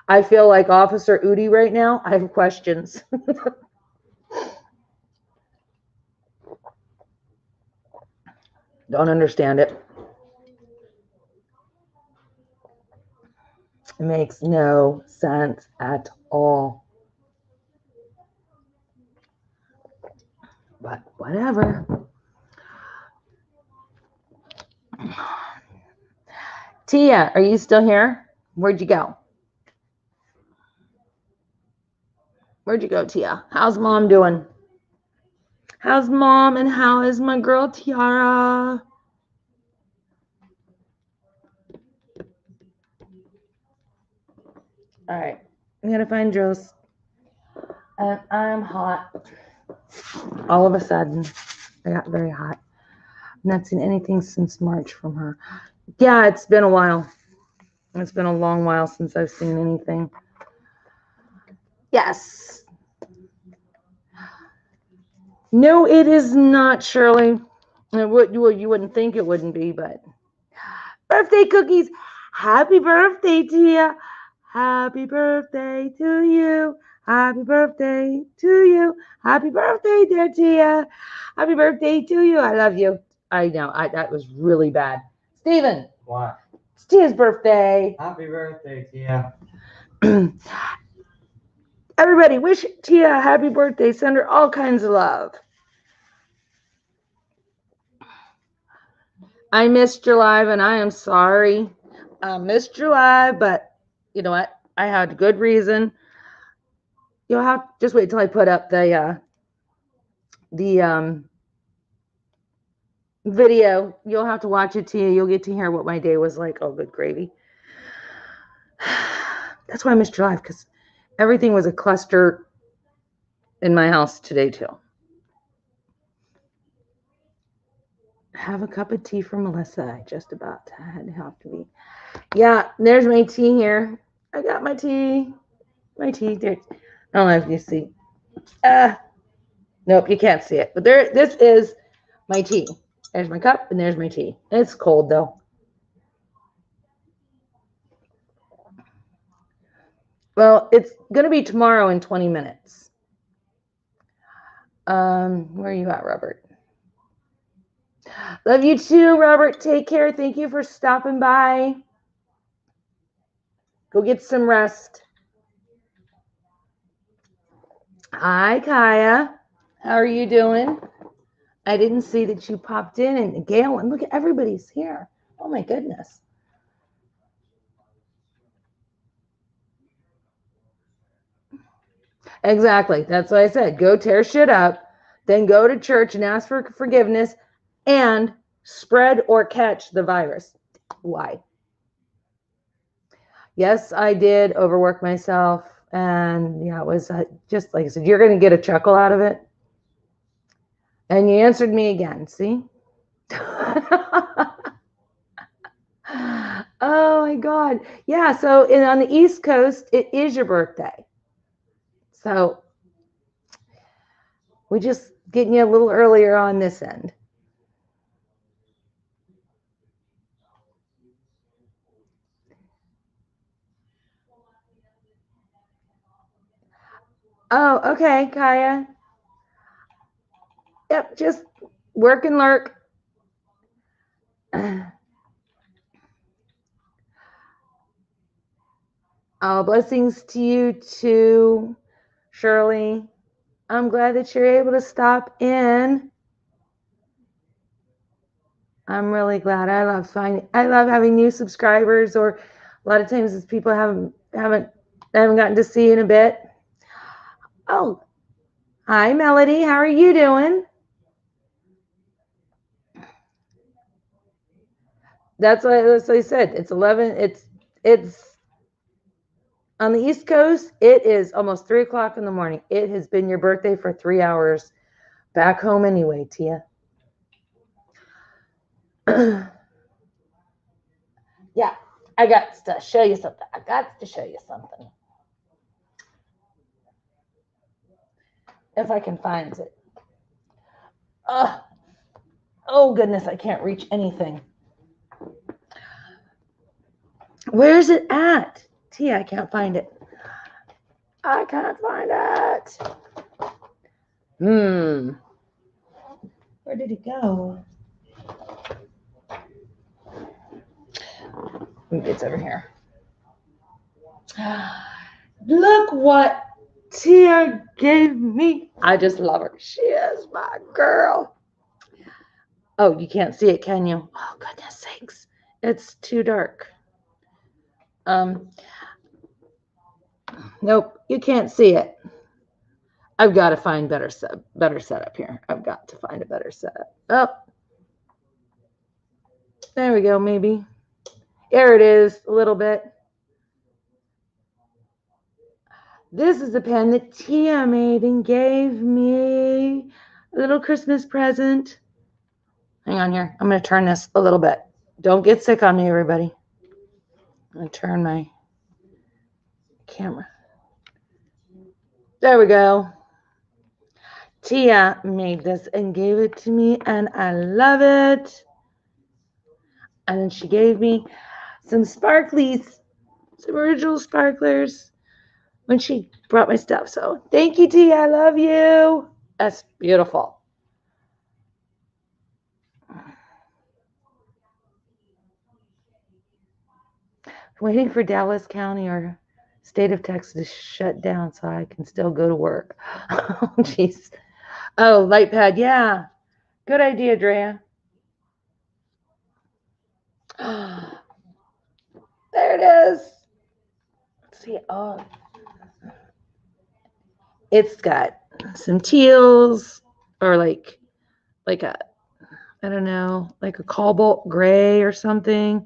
I feel like Officer Udi right now. I have questions. Don't understand it. It makes no sense at all. But whatever. Tia, are you still here? Where'd you go? Where'd you go, Tia? How's mom doing? How's mom and how is my girl Tiara? All right, I'm gonna find Joe's. And I'm hot. All of a sudden, I got very hot. I've not seen anything since March from her. Yeah, it's been a while. It's been a long while since I've seen anything. Yes. No, it is not, Shirley. You wouldn't think it wouldn't be, but birthday cookies. Happy birthday, Tia. Happy birthday to you. Happy birthday to you. Happy birthday, dear Tia. Happy birthday to you. I love you. I know. That was really bad. Steven. What? It's Tia's birthday. Happy birthday, Tia. Everybody, wish Tia a happy birthday. Send her all kinds of love. I missed your live, and I am sorry. I missed your live, but you know what? I had good reason. You'll have just wait till I put up the video. You'll have to watch it, Tia. You'll get to hear what my day was like. Oh, good gravy. That's why I missed your live, because everything was a cluster in my house today, too. Have a cup of tea for Melissa. I just about had to have to be. Yeah, there's my tea here. I got my tea. My tea. There. I don't know if you see. Nope, you can't see it. But this is my tea. There's my cup, and there's my tea. It's cold, though. Well, it's going to be tomorrow in 20 minutes. Where are you at, Robert? Love you too, Robert. Take care. Thank you for stopping by. Go get some rest. Hi, Kaya. How are you doing? I didn't see that you popped in. And Gail, and look at everybody's here. Oh, my goodness. Exactly. That's what I said. Go tear shit up, then go to church and ask for forgiveness and spread or catch the virus. Why? Yes, I did overwork myself. And yeah, it was just like I said, you're going to get a chuckle out of it. And you answered me again. See? Oh my God. Yeah. So on the East Coast, it is your birthday. So we're just getting you a little earlier on this end. Oh, okay, Kaya. Yep, just work and lurk. Oh, blessings to you too, Shirley. I'm glad that you're able to stop in. I'm really glad. I love having new subscribers, or a lot of times it's people I haven't gotten to see in a bit. Oh, hi Melody. How are you doing? That's what I said. It's 11. It's on the East Coast. It is almost 3 o'clock in the morning. It has been your birthday for 3 hours. Back home anyway, Tia. Yeah, I got to show you something. If I can find it. Oh goodness, I can't reach anything. Where's it at? Tia, I can't find it. I can't find it. Where did it go? It's over here. Look what Tia gave me. I just love her. She is my girl. Oh, you can't see it, can you? Oh, goodness sakes. It's too dark. Nope, you can't see it. I've got to find better setup here. I've got to find a better setup. Oh, there we go, maybe. There it is, a little bit. This is a pen that Tia made and gave me. A little Christmas present. Hang on here. I'm going to turn this a little bit. Don't get sick on me, everybody. I'm going to turn my camera. There we go. Tia made this and gave it to me, and I love it. And then she gave me some sparklies, some original sparklers when she brought my stuff. So thank you, Tia. I love you. That's beautiful. Waiting for Dallas County or state of Texas to shut down so I can still go to work. Oh, jeez. Oh, light pad. Yeah. Good idea, Drea. There it is. Let's see. Oh, it's got some teals or like a, I don't know, like a cobalt gray or something.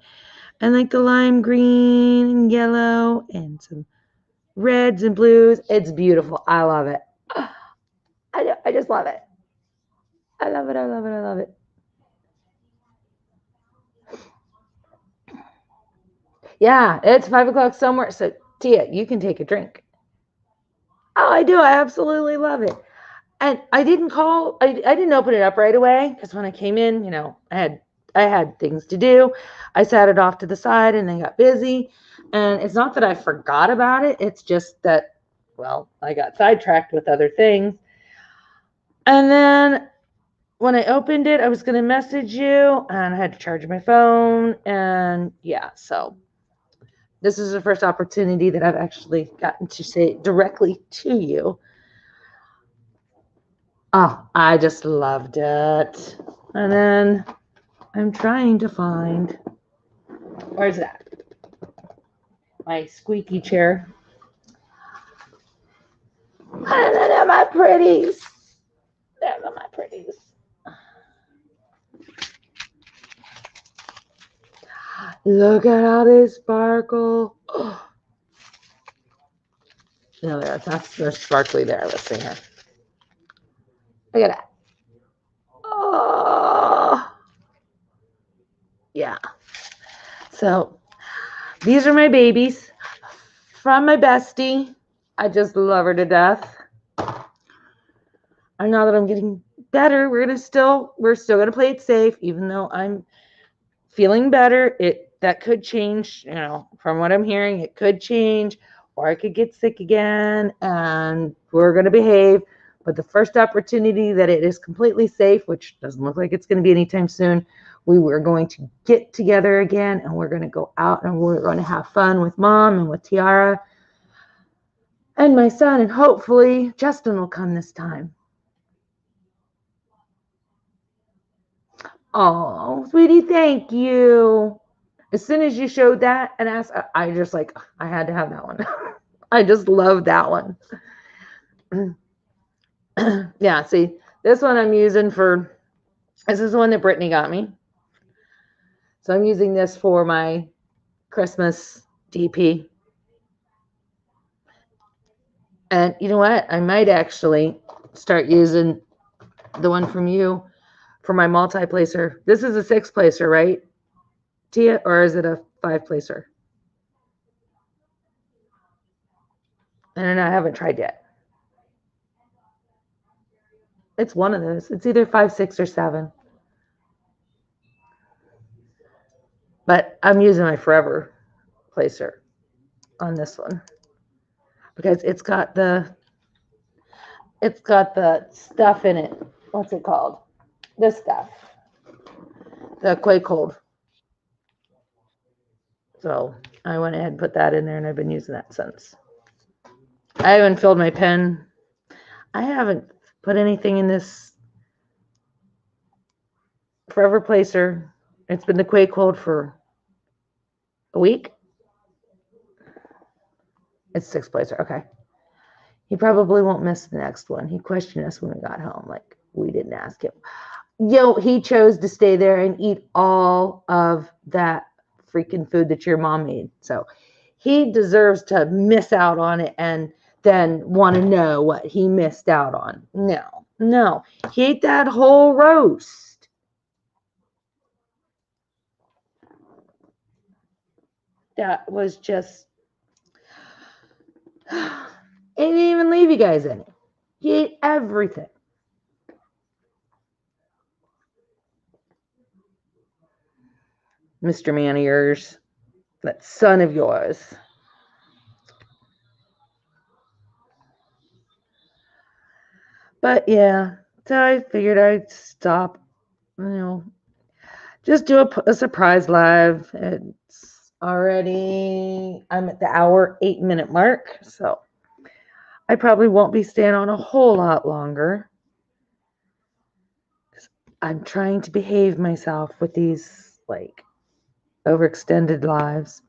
And like the lime green and yellow and some reds and blues. It's beautiful. I love it. I just love it. I love it. I love it. I love it. Yeah, it's 5 o'clock somewhere. So Tia, you can take a drink. Oh, I do. I absolutely love it. And I didn't open it up right away because when I came in, you know, I had things to do. I sat it off to the side and then got busy. And it's not that I forgot about it. It's just that, well, I got sidetracked with other things. And then when I opened it, I was going to message you and I had to charge my phone. And yeah, so this is the first opportunity that I've actually gotten to say it directly to you. Oh, I just loved it. And then I'm trying to find, where's that? My squeaky chair. And then my pretties. There are my pretties. Look at how they sparkle. Oh. No, they're sparkly there. Let's see here. Look at that. Oh. Yeah. So these are my babies from my bestie. I just love her to death. And now that I'm getting better, we're still gonna play it safe, even though I'm feeling better. That could change, from what I'm hearing, it could change, or I could get sick again, and we're gonna behave. But the first opportunity that it is completely safe, which doesn't look like it's gonna be anytime soon, we were going to get together again, and we're gonna go out and we're gonna have fun with Mom and with Tiara and my son, and hopefully Justin will come this time. Oh, sweetie, thank you. As soon as you showed that and asked, I just I had to have that one. I just love that one. Yeah, see, this one I'm using this is the one that Brittany got me. So I'm using this for my Christmas DP. And you know what? I might actually start using the one from you for my multi-placer. This is a 6-placer, right, Tia? Or is it a 5-placer? I don't know. I haven't tried yet. It's one of those. It's either 5, 6, or 7. But I'm using my Forever placer on this one because it's got the stuff in it. What's it called? This stuff. The Quake Cold. So I went ahead and put that in there, and I've been using that since. I haven't filled my pen. I haven't put anything in this Forever placer. It's been the Quake Cold for a week. It's 6-placer. Okay. He probably won't miss the next one. He questioned us when we got home. Like, we didn't ask him. He chose to stay there and eat all of that freaking food that your mom made. So he deserves to miss out on it and then want to know what he missed out on. No. He ate that whole roast. That was just... He didn't even leave you guys any. He ate everything. Mr. Man of yours, that son of yours. But yeah, so I figured I'd stop, just do a surprise live. It's already, I'm at the hour 8-minute mark, so I probably won't be staying on a whole lot longer. I'm trying to behave myself with these overextended lives.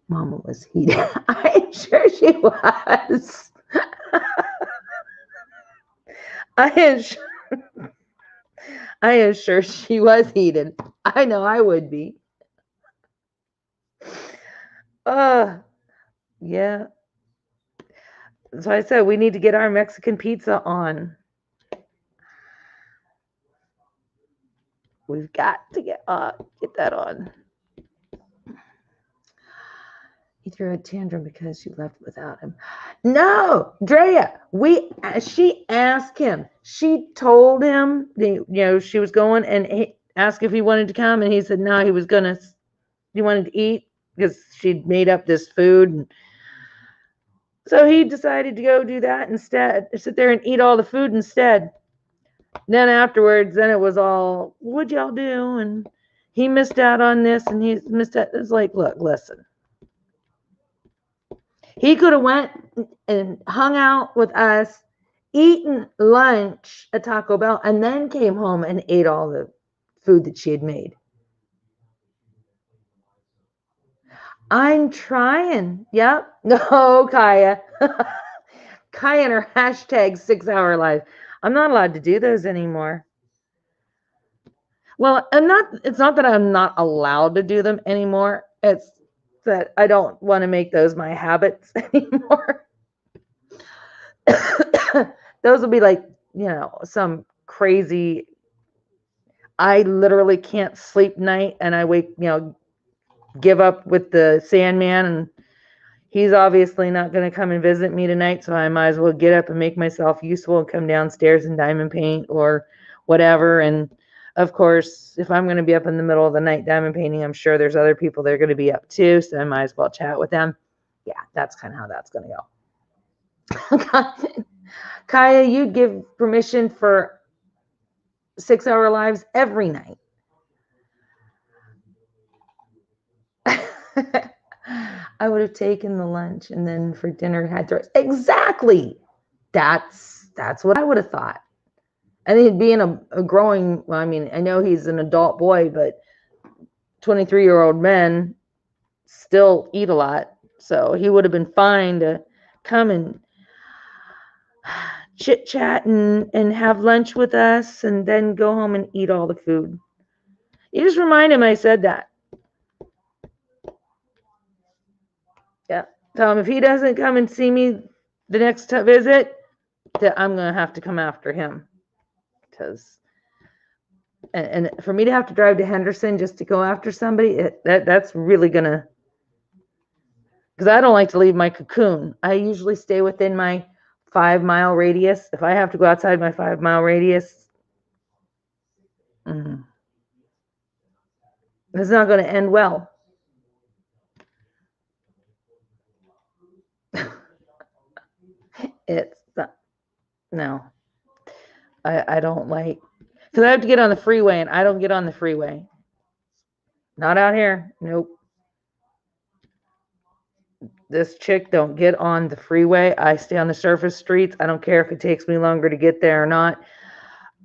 Mama was heated. I'm sure she was. I am sure she was heated. I know I would be. Yeah. So I said we need to get our Mexican pizza on. We've got to get that on. He threw a tantrum because you left without him. No, Drea, she asked him. She told him, she was going, and he asked if he wanted to come, and he said no, he wanted to eat because she'd made up this food. And so he decided to go do that instead, sit there and eat all the food instead. Then afterwards, it was all, what'd y'all do? And he missed out on this, and he missed out. It's like, look, listen. He could have went and hung out with us, eaten lunch at Taco Bell, and then came home and ate all the food that she had made. I'm trying. Yep. No, Kaya. Kaya and her hashtag 6-hour life. I'm not allowed to do those anymore. Well, it's not that I'm not allowed to do them anymore. It's that I don't want to make those my habits anymore. Those will be like, some crazy, I literally can't sleep night and I wake, give up with the Sandman, and he's obviously not going to come and visit me tonight, so I might as well get up and make myself useful and come downstairs and diamond paint or whatever. And of course, if I'm going to be up in the middle of the night diamond painting, I'm sure there's other people that are going to be up too, so I might as well chat with them. Yeah, that's kind of how that's going to go. Kaya, you'd give permission for 6-hour lives every night. I would have taken the lunch and then for dinner had to. Exactly. That's what I would have thought. I think being a growing, well, I mean, I know he's an adult boy, but 23-year-old men still eat a lot. So he would have been fine to come and chit chat and have lunch with us and then go home and eat all the food. You just remind him I said that. Yeah. Tell him if he doesn't come and see me the next visit, that I'm going to have to come after him. Because, and for me to have to drive to Henderson just to go after somebody, that's really going to, because I don't like to leave my cocoon. I usually stay within my 5-mile radius. If I have to go outside my 5-mile radius, it's not going to end well. It's no, I don't like, because I have to get on the freeway and I don't get on the freeway. Not out here. Nope. This chick don't get on the freeway. I stay on the surface streets. I don't care if it takes me longer to get there or not,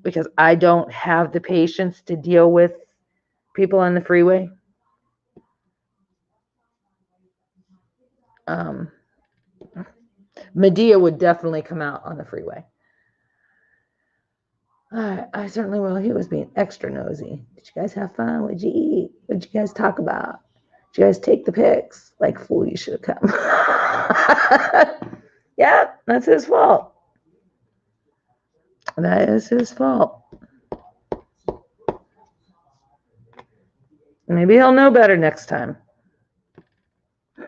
because I don't have the patience to deal with people on the freeway. Medea would definitely come out on the freeway. I certainly will. He was being extra nosy. Did you guys have fun? What'd you eat? What'd you guys talk about? Did you guys take the pics? Like, fool, you should have come. Yeah, that's his fault. That is his fault. Maybe he'll know better next time.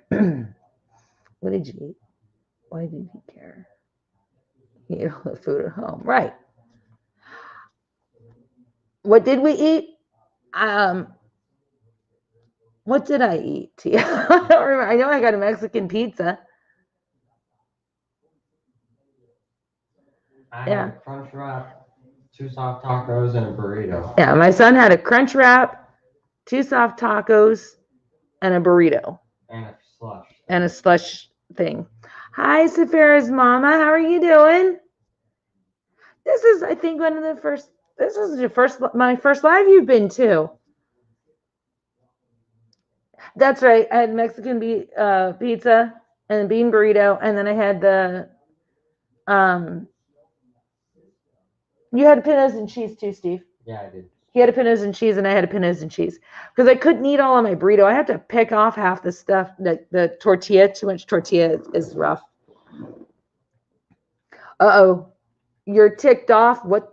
What did you eat? Why did he care? He ate all the food at home. Right. What did we eat? What did I eat? I don't remember. I know I got a Mexican pizza. I had a crunch wrap, 2 soft tacos, and a burrito. Yeah, my son had a crunch wrap, 2 soft tacos, and a burrito. And a slush. And a slush thing. Hi, Saphira's mama. How are you doing? This is, I think, one of the first. This is my first live you've been to. That's right. I had Mexican pizza and bean burrito, and then I had the you had a Pino's and cheese too, Steve. Yeah, I did. He had a Pino's and cheese, and I had a Pino's and cheese because I couldn't eat all of my burrito. I have to pick off half the stuff. The tortilla, too much tortilla is rough. Uh-oh, you're ticked off. What's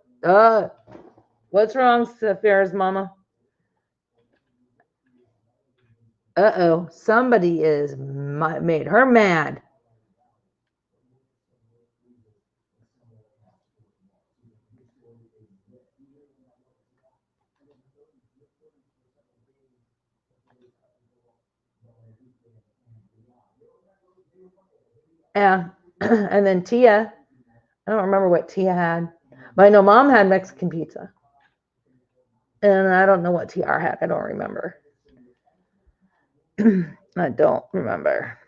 wrong, Saphira's mama? Uh-oh, somebody is made her mad. Yeah, and then Tia, I don't remember what Tia had, but I know Mom had Mexican pizza. And I don't know what TR had. I don't remember. I don't remember.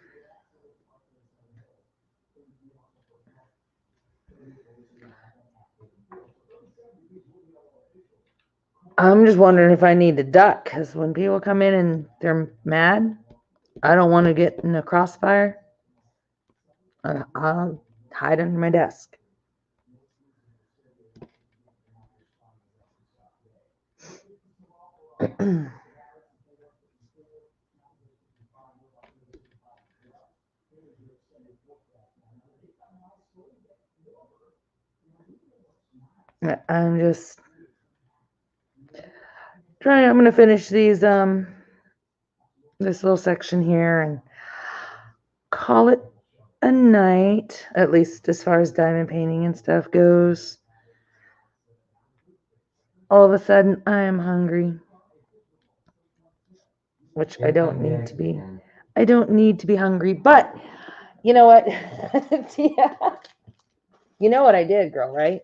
I'm just wondering if I need to duck, because when people come in and they're mad, I don't want to get in a crossfire. I'll hide under my desk. I'm just trying. I'm gonna finish these this little section here and call it a night, at least as far as diamond painting and stuff goes. All of a sudden, I am hungry, which I don't need to be. I don't need to be hungry, but you know what? Yeah. You know what I did, girl, right?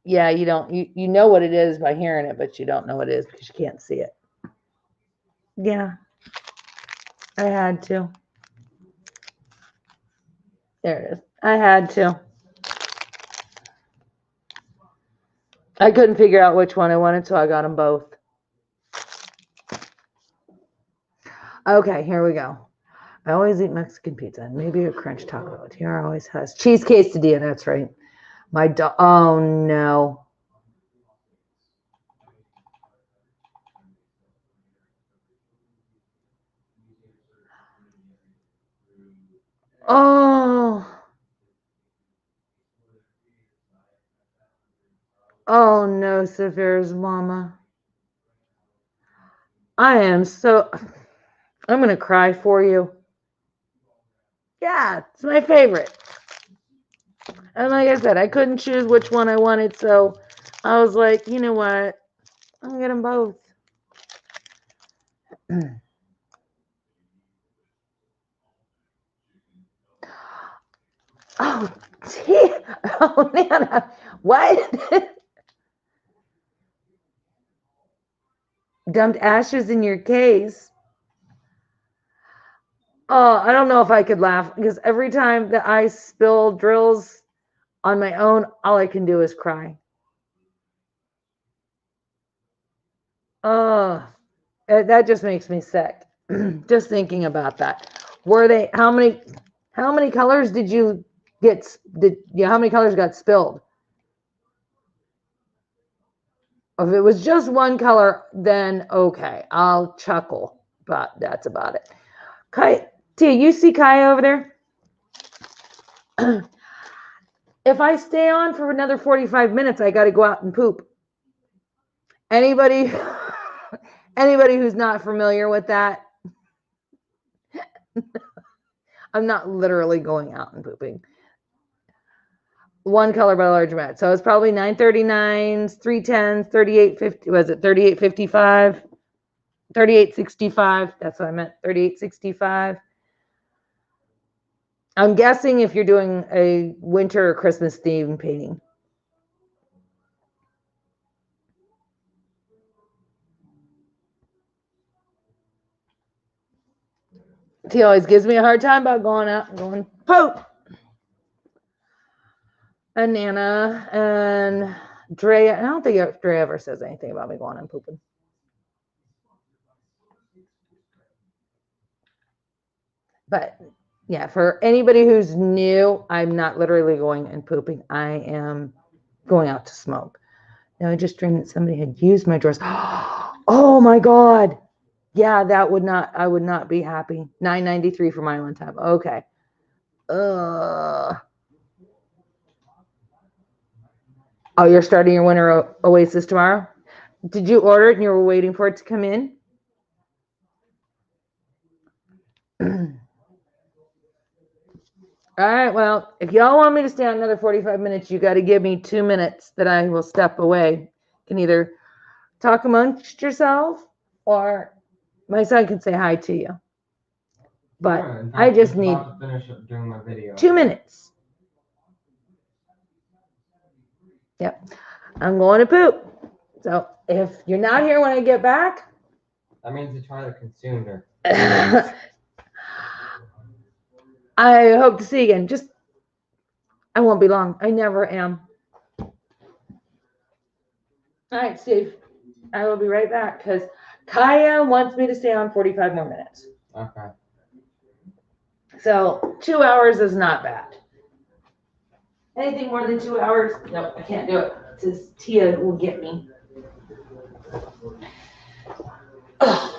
Yeah, you don't. You know what it is by hearing it, but you don't know what it is because you can't see it. Yeah, I had to. There it is. I had to. I couldn't figure out which one I wanted, so I got them both. Okay, here we go. I always eat Mexican pizza and maybe a crunch taco. Tiara always has cheese quesadilla. That's right. My dog. Oh no. Oh. Oh no, Saphira's mama. I am so. I'm gonna cry for you. Yeah, it's my favorite. And like I said, I couldn't choose which one I wanted, so I was like, you know what? I'm gonna get them both. Oh, gee. Oh, Nana, what? Dumped ashes in your case. Oh, I don't know if I could laugh because every time that I spill drills on my own, all I can do is cry. Oh, that just makes me sick. Just thinking about that. Were they, how many colors did you get, how many colors got spilled? If it was just one color, then okay, I'll chuckle, but that's about it. Kai, Tia, you see Kai over there? If I stay on for another 45 minutes, I got to go out and poop. Anybody who's not familiar with that, I'm not literally going out and pooping. One color by large amount. So it's probably 939s, 310s, 3850. Was it 3855? 3865. That's what I meant. 3865. I'm guessing if you're doing a winter or Christmas theme painting. He always gives me a hard time about going out and going poop. And Nana and Drea. I don't think Drea ever says anything about me going and pooping. But yeah, for anybody who's new, I'm not literally going and pooping. I am going out to smoke. Now I just dreamed that somebody had used my drawers. Oh my God. Yeah, I would not be happy. $9.93 for my one time. Okay. Oh, you're starting your winter oasis tomorrow? Did you order it and you were waiting for it to come in? All right, well, if y'all want me to stay on another 45 minutes, you got to give me 2 minutes that I will step away. You can either talk amongst yourself or my son can say hi to you. But Yeah, I just need about to finish up doing my video. 2 minutes. Yep. I'm going to poop. So if you're not here when I get back, that means the toilet consumed her. I hope to see you again. Just, I won't be long. I never am. All right, Steve. I will be right back because Kaya wants me to stay on 45 more minutes. Okay. So 2 hours is not bad. Anything more than 2 hours? Nope, I can't do it. Says Tia will get me. Ugh.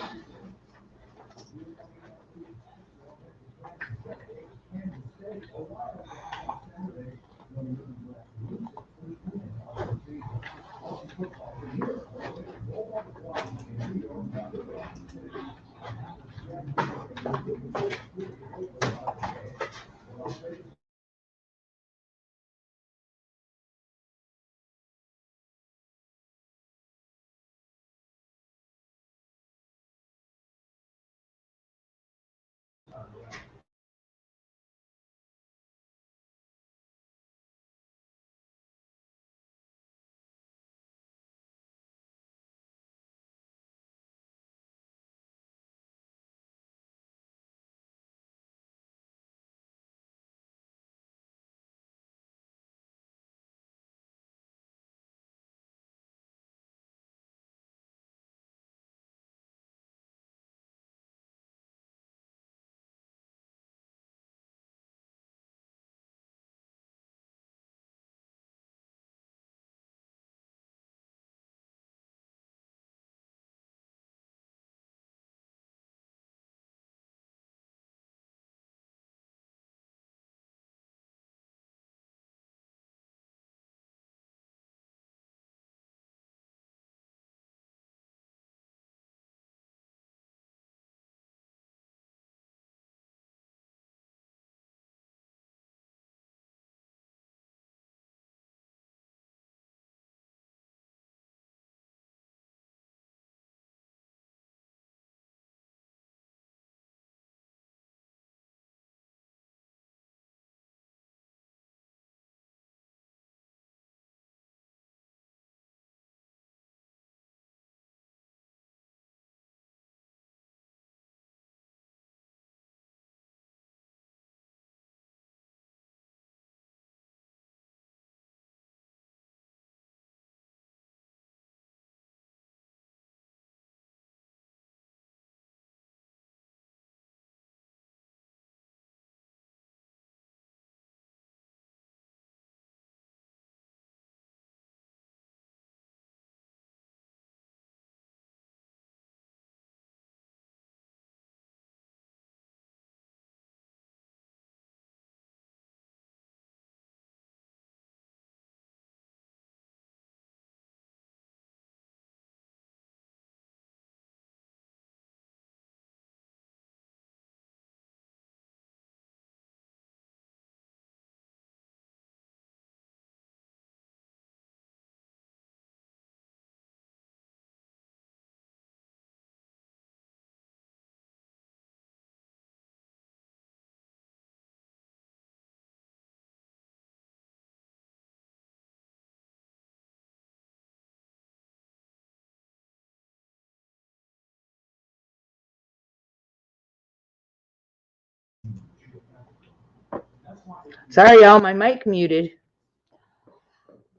Sorry, y'all, my mic muted.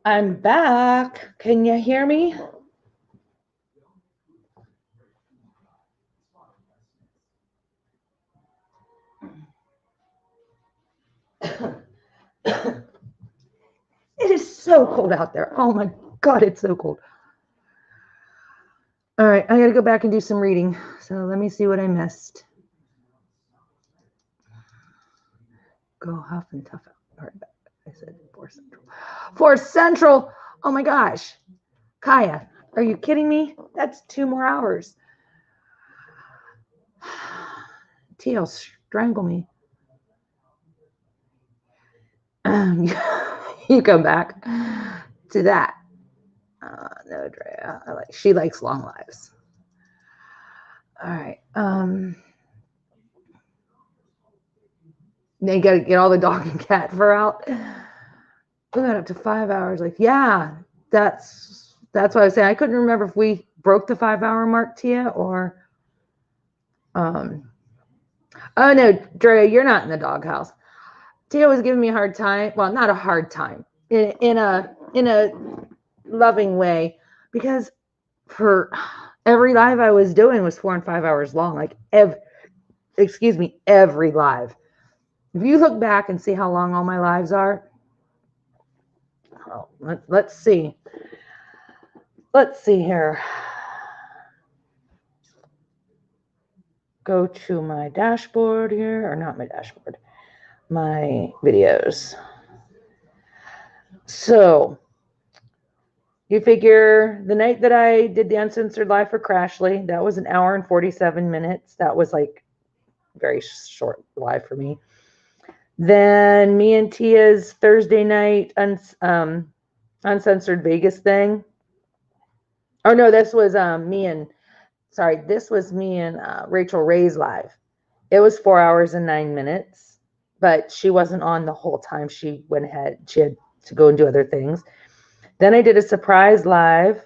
I'm back. Can you hear me? It is so cold out there. Oh my God, it's so cold. All right, I got to go back and do some reading. So let me see what I missed. Go huff and tough out. All right, I said 4 Central. 4 Central. Oh my gosh. Kaya, are you kidding me? That's 2 more hours. Teal, strangle me. You come back to that. No, Drea. She likes long lives. All right. They got to get all the dog and cat fur out. We got up to 5 hours. Like, yeah, that's what I was saying. I couldn't remember if we broke the 5-hour mark, Tia, or oh no, Drea, you're not in the doghouse. Tia was giving me a hard time. Well, not a hard time, in a loving way, because for every live I was doing was 4 and 5 hours long. Like every live. If you look back and see how long all my lives are, Oh, let's see. Let's see here. Go to my dashboard here, or not my dashboard, my videos. So you figure the night that I did the Uncensored Live for Crashly, that was an hour and 47 minutes. That was like very short live for me. Then me and Tia's Thursday night Uncensored Vegas thing. Oh no, this was this was me and Rachel Ray's live. It was 4 hours and 9 minutes, but she wasn't on the whole time. She went ahead. She had to go and do other things. Then I did a surprise live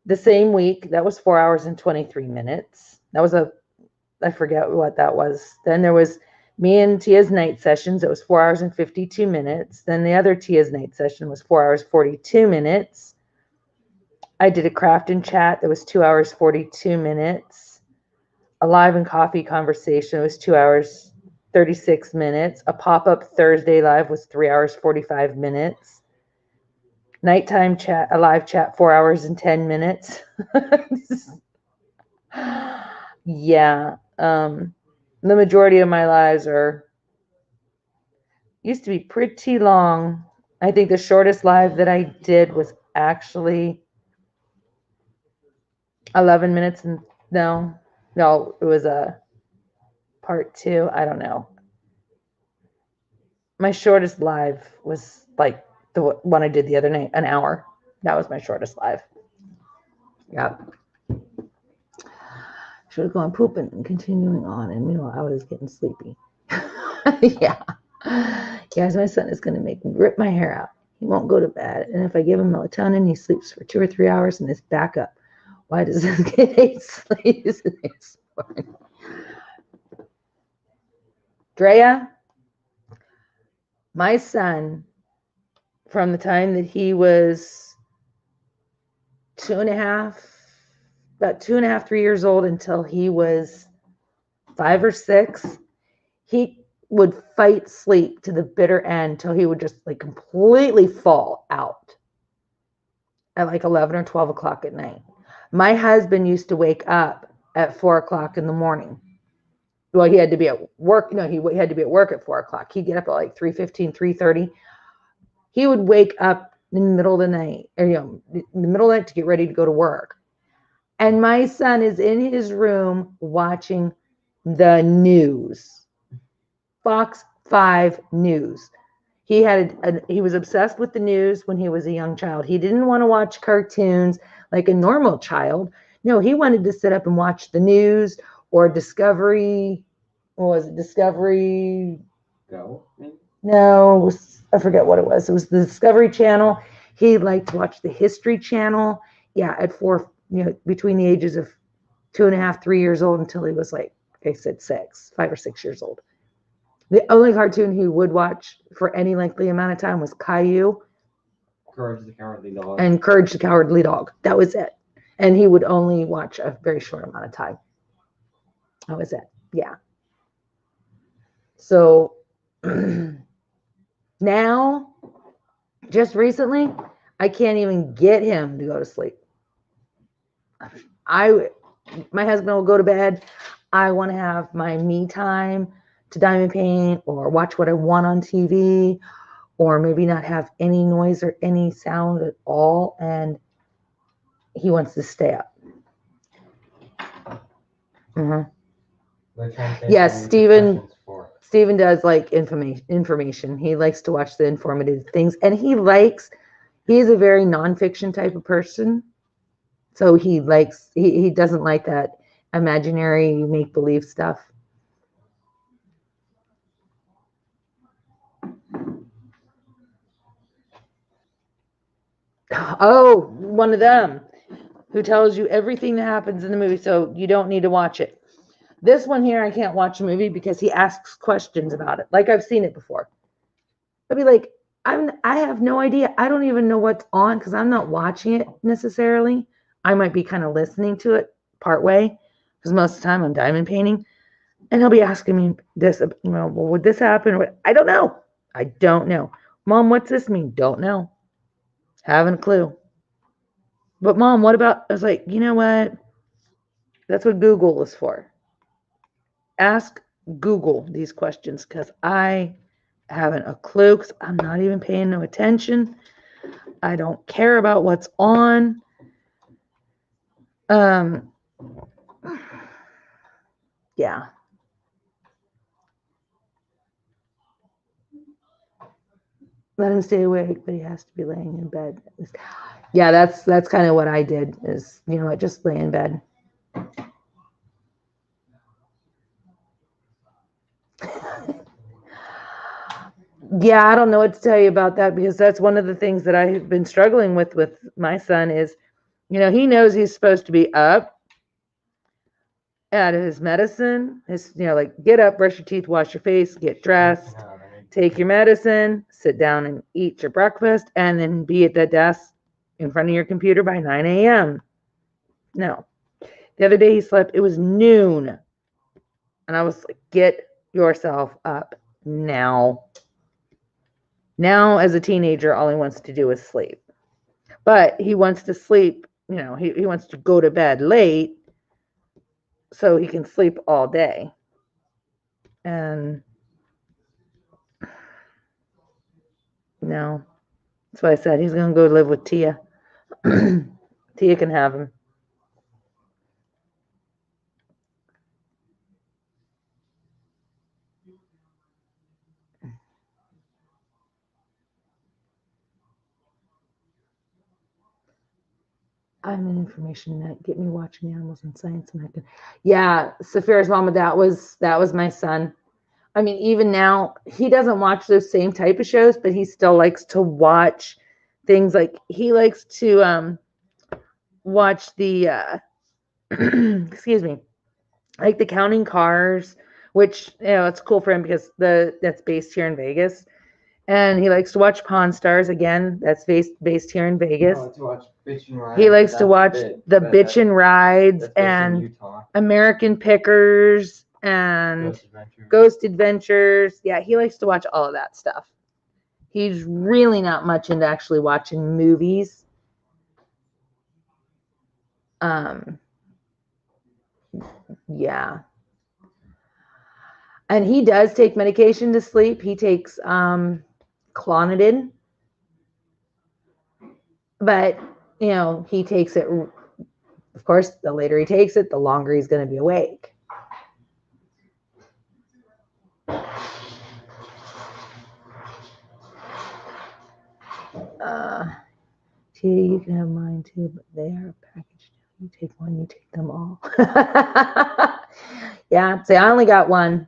the same week. That was 4 hours and 23 minutes. That was I forget what that was. Then there was me and Tia's night sessions. It was 4 hours and 52 minutes. Then the other Tia's night session was 4 hours, 42 minutes. I did a craft and chat that was 2 hours, 42 minutes. A live and coffee conversation was 2 hours, 36 minutes. A pop-up Thursday live was 3 hours, 45 minutes. Nighttime chat, a live chat, 4 hours and 10 minutes. Yeah. The majority of my lives used to be pretty long. I think the shortest live that I did was actually 11 minutes. And no, it was a part 2. I don't know. My shortest live was like the one I did the other night, an hour. That was my shortest live. Yep. Should have gone pooping and continuing on. And meanwhile, I was getting sleepy. Yeah. Guys, my son is going to make me rip my hair out. He won't go to bed. And if I give him melatonin, he sleeps for 2 or 3 hours and is back up. Why does this kid hate sleep? Drea, my son, from the time that he was about 2.5, 3 years old until he was 5 or 6, he would fight sleep to the bitter end till he would just like completely fall out at like 11 or 12 o'clock at night. My husband used to wake up at 4 o'clock in the morning. Well, he had to be at work. No, he had to be at work at 4 o'clock. He'd get up at like 3:15, 3:30. He would wake up in the middle of the night, or in the middle of the night to get ready to go to work. And my son is in his room watching the news, Fox 5 News. He was obsessed with the news when he was a young child. He didn't want to watch cartoons like a normal child. No, he wanted to sit up and watch the news or Discovery. What was it? Discovery Go. No, I forget what it was. It was the Discovery Channel. He liked to watch the History Channel. Yeah, at 4, between the ages of 2.5, 3 years old until he was like I said 5 or 6 years old. The only cartoon he would watch for any lengthy amount of time was Caillou. Courage the Cowardly Dog. And Courage the Cowardly Dog. That was it. And he would only watch a very short amount of time. That was it. Yeah. So now, just recently, I can't even get him to go to sleep. My husband will go to bed. I want to have my me time to diamond paint or watch what I want on TV, or maybe not have any noise or any sound at all. And he wants to stay up. Mm-hmm. Yes, Steven does like information. He likes to watch the informative things, and he's a very nonfiction type of person. So he doesn't like that imaginary make-believe stuff. Oh, one of them who tells you everything that happens in the movie, so you don't need to watch it. This one here, I can't watch a movie because he asks questions about it. Like I've seen it before. I'd be like, I have no idea. I don't even know what's on because I'm not watching it necessarily. I might be kind of listening to it part way because most of the time I'm diamond painting. And he'll be asking me this, well, would this happen? I don't know. Mom, what's this mean? Don't know. Haven't a clue. But Mom, what about, I was like, you know what? That's what Google is for. Ask Google these questions because I haven't a clue because I'm not even paying no attention. I don't care about what's on. Yeah. Let him stay awake, but he has to be laying in bed. Yeah, that's kind of what I did is, you know what, just lay in bed. Yeah, I don't know what to tell you about that because that's one of the things that I've been struggling with my son is, you know, he knows he's supposed to be up at his medicine, his, you know, like get up, brush your teeth, wash your face, get dressed, take your medicine, sit down and eat your breakfast, and then be at the desk in front of your computer by 9 a.m. No. The other day he slept, it was noon. And I was like, get yourself up now. Now, as a teenager, all he wants to do is sleep. But he wants to sleep, you know, he wants to go to bed late so he can sleep all day. And no, that's why I said he's going to go live with Tia. Tia can have him. I'm an information net. Get me watching Animals and Science American. Yeah, Saphira's mama, that was my son. I mean, even now, he doesn't watch those same type of shows, but he still likes to watch things like he likes to watch the excuse me, like the Counting Cars, which, you know, it's cool for him because that's based here in Vegas. And he likes to watch Pawn Stars again. That's based here in Vegas. He likes to watch the Bitchin' Rides and American Pickers and Ghost Adventures. Yeah, he likes to watch all of that stuff. He's really not much into actually watching movies. Yeah. And he does take medication to sleep. He takes Clonidine. But, you know, he takes it, of course, the later he takes it, the longer he's going to be awake. Tia, you can have mine too, but they are packaged. You take one, you take them all. Yeah, say I only got one.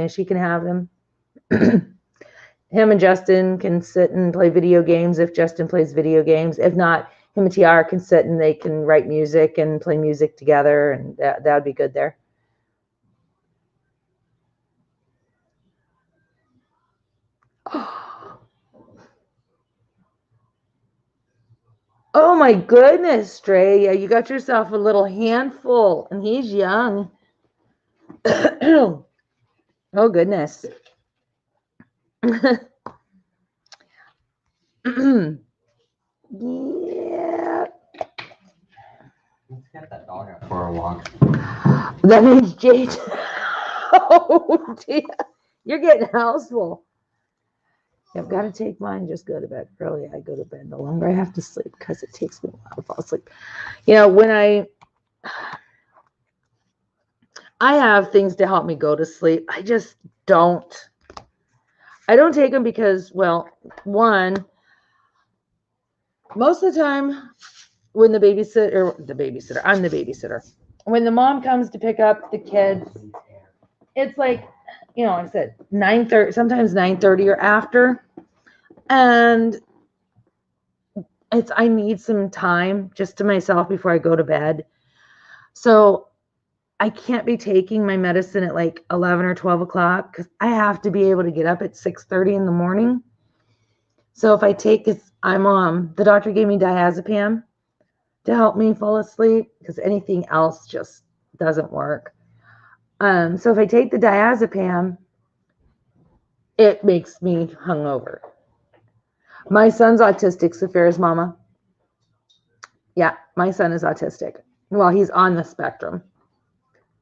She can have them. Him and Justin can sit and play video games if Justin plays video games. If not, him and Tiara can sit and they can write music and play music together, and that would be good there. Oh my goodness, Stray. Yeah, you got yourself a little handful, and he's young. Oh goodness. Yeah. Let's get that dog out for a walk. That means Jade. Oh dear. You're getting houseful. I've got to take mine, just go to bed early. I go to bed. The longer I have to sleep because it takes me a while to fall asleep. You know, when I have things to help me go to sleep, I just don't. I don't take them because, well, one, most of the time when I'm the babysitter. When the mom comes to pick up the kids, it's like, you know, I said 9:30, sometimes 9:30 or after. And I need some time just to myself before I go to bed. So I can't be taking my medicine at like 11 or 12 o'clock because I have to be able to get up at 6:30 in the morning. So if I take this, the doctor gave me diazepam to help me fall asleep because anything else just doesn't work. So if I take the diazepam, it makes me hungover. My son's autistic, Saphira's mama. Yeah, my son is autistic. Well, he's on the spectrum.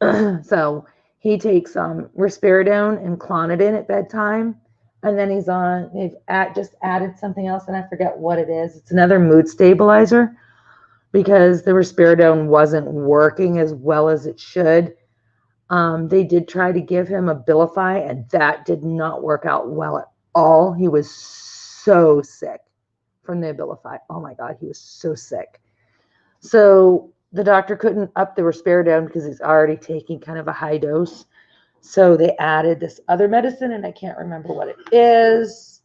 So he takes risperidone and Clonidine at bedtime, and then they've just added something else, and I forget what it is. It's another mood stabilizer because the risperidone wasn't working as well as it should. They did try to give him Abilify, and that did not work out well at all. He was so sick from the Abilify. Oh my God, he was so sick. So the doctor couldn't up the risperidone because he's already taking kind of a high dose. So they added this other medicine, and I can't remember what it is.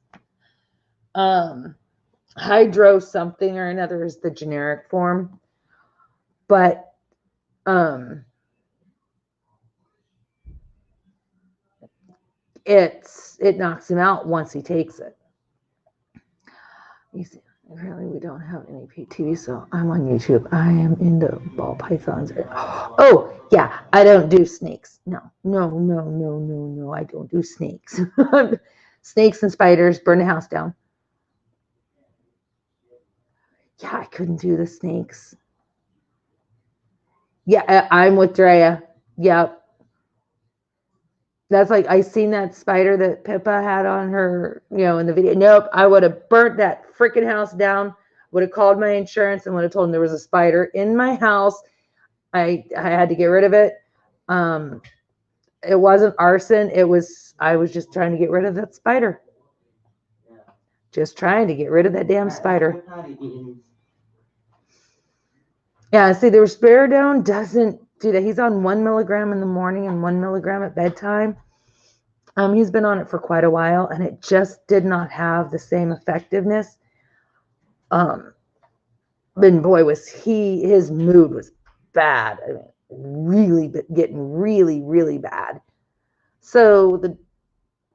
Hydro something or another is the generic form. But it knocks him out once he takes it. You see, apparently we don't have any TV, so I'm on YouTube. I am into ball pythons. Oh, yeah, I don't do snakes. No, I don't do snakes. Snakes and spiders, burn the house down. Yeah, I couldn't do the snakes. Yeah, I'm with Drea. Yep. That's like, I seen that spider that Pippa had on her, in the video. Nope, I would have burnt that freaking house down, would have called my insurance and would have told them there was a spider in my house. I had to get rid of it. It wasn't arson. I was just trying to get rid of that spider. Just trying to get rid of that damn spider. Yeah, see, the risperidone doesn't do that. He's on 1 milligram in the morning and 1 milligram at bedtime. He's been on it for quite a while, and it just did not have the same effectiveness. And boy, his mood was bad. I mean, really getting really, really bad. So the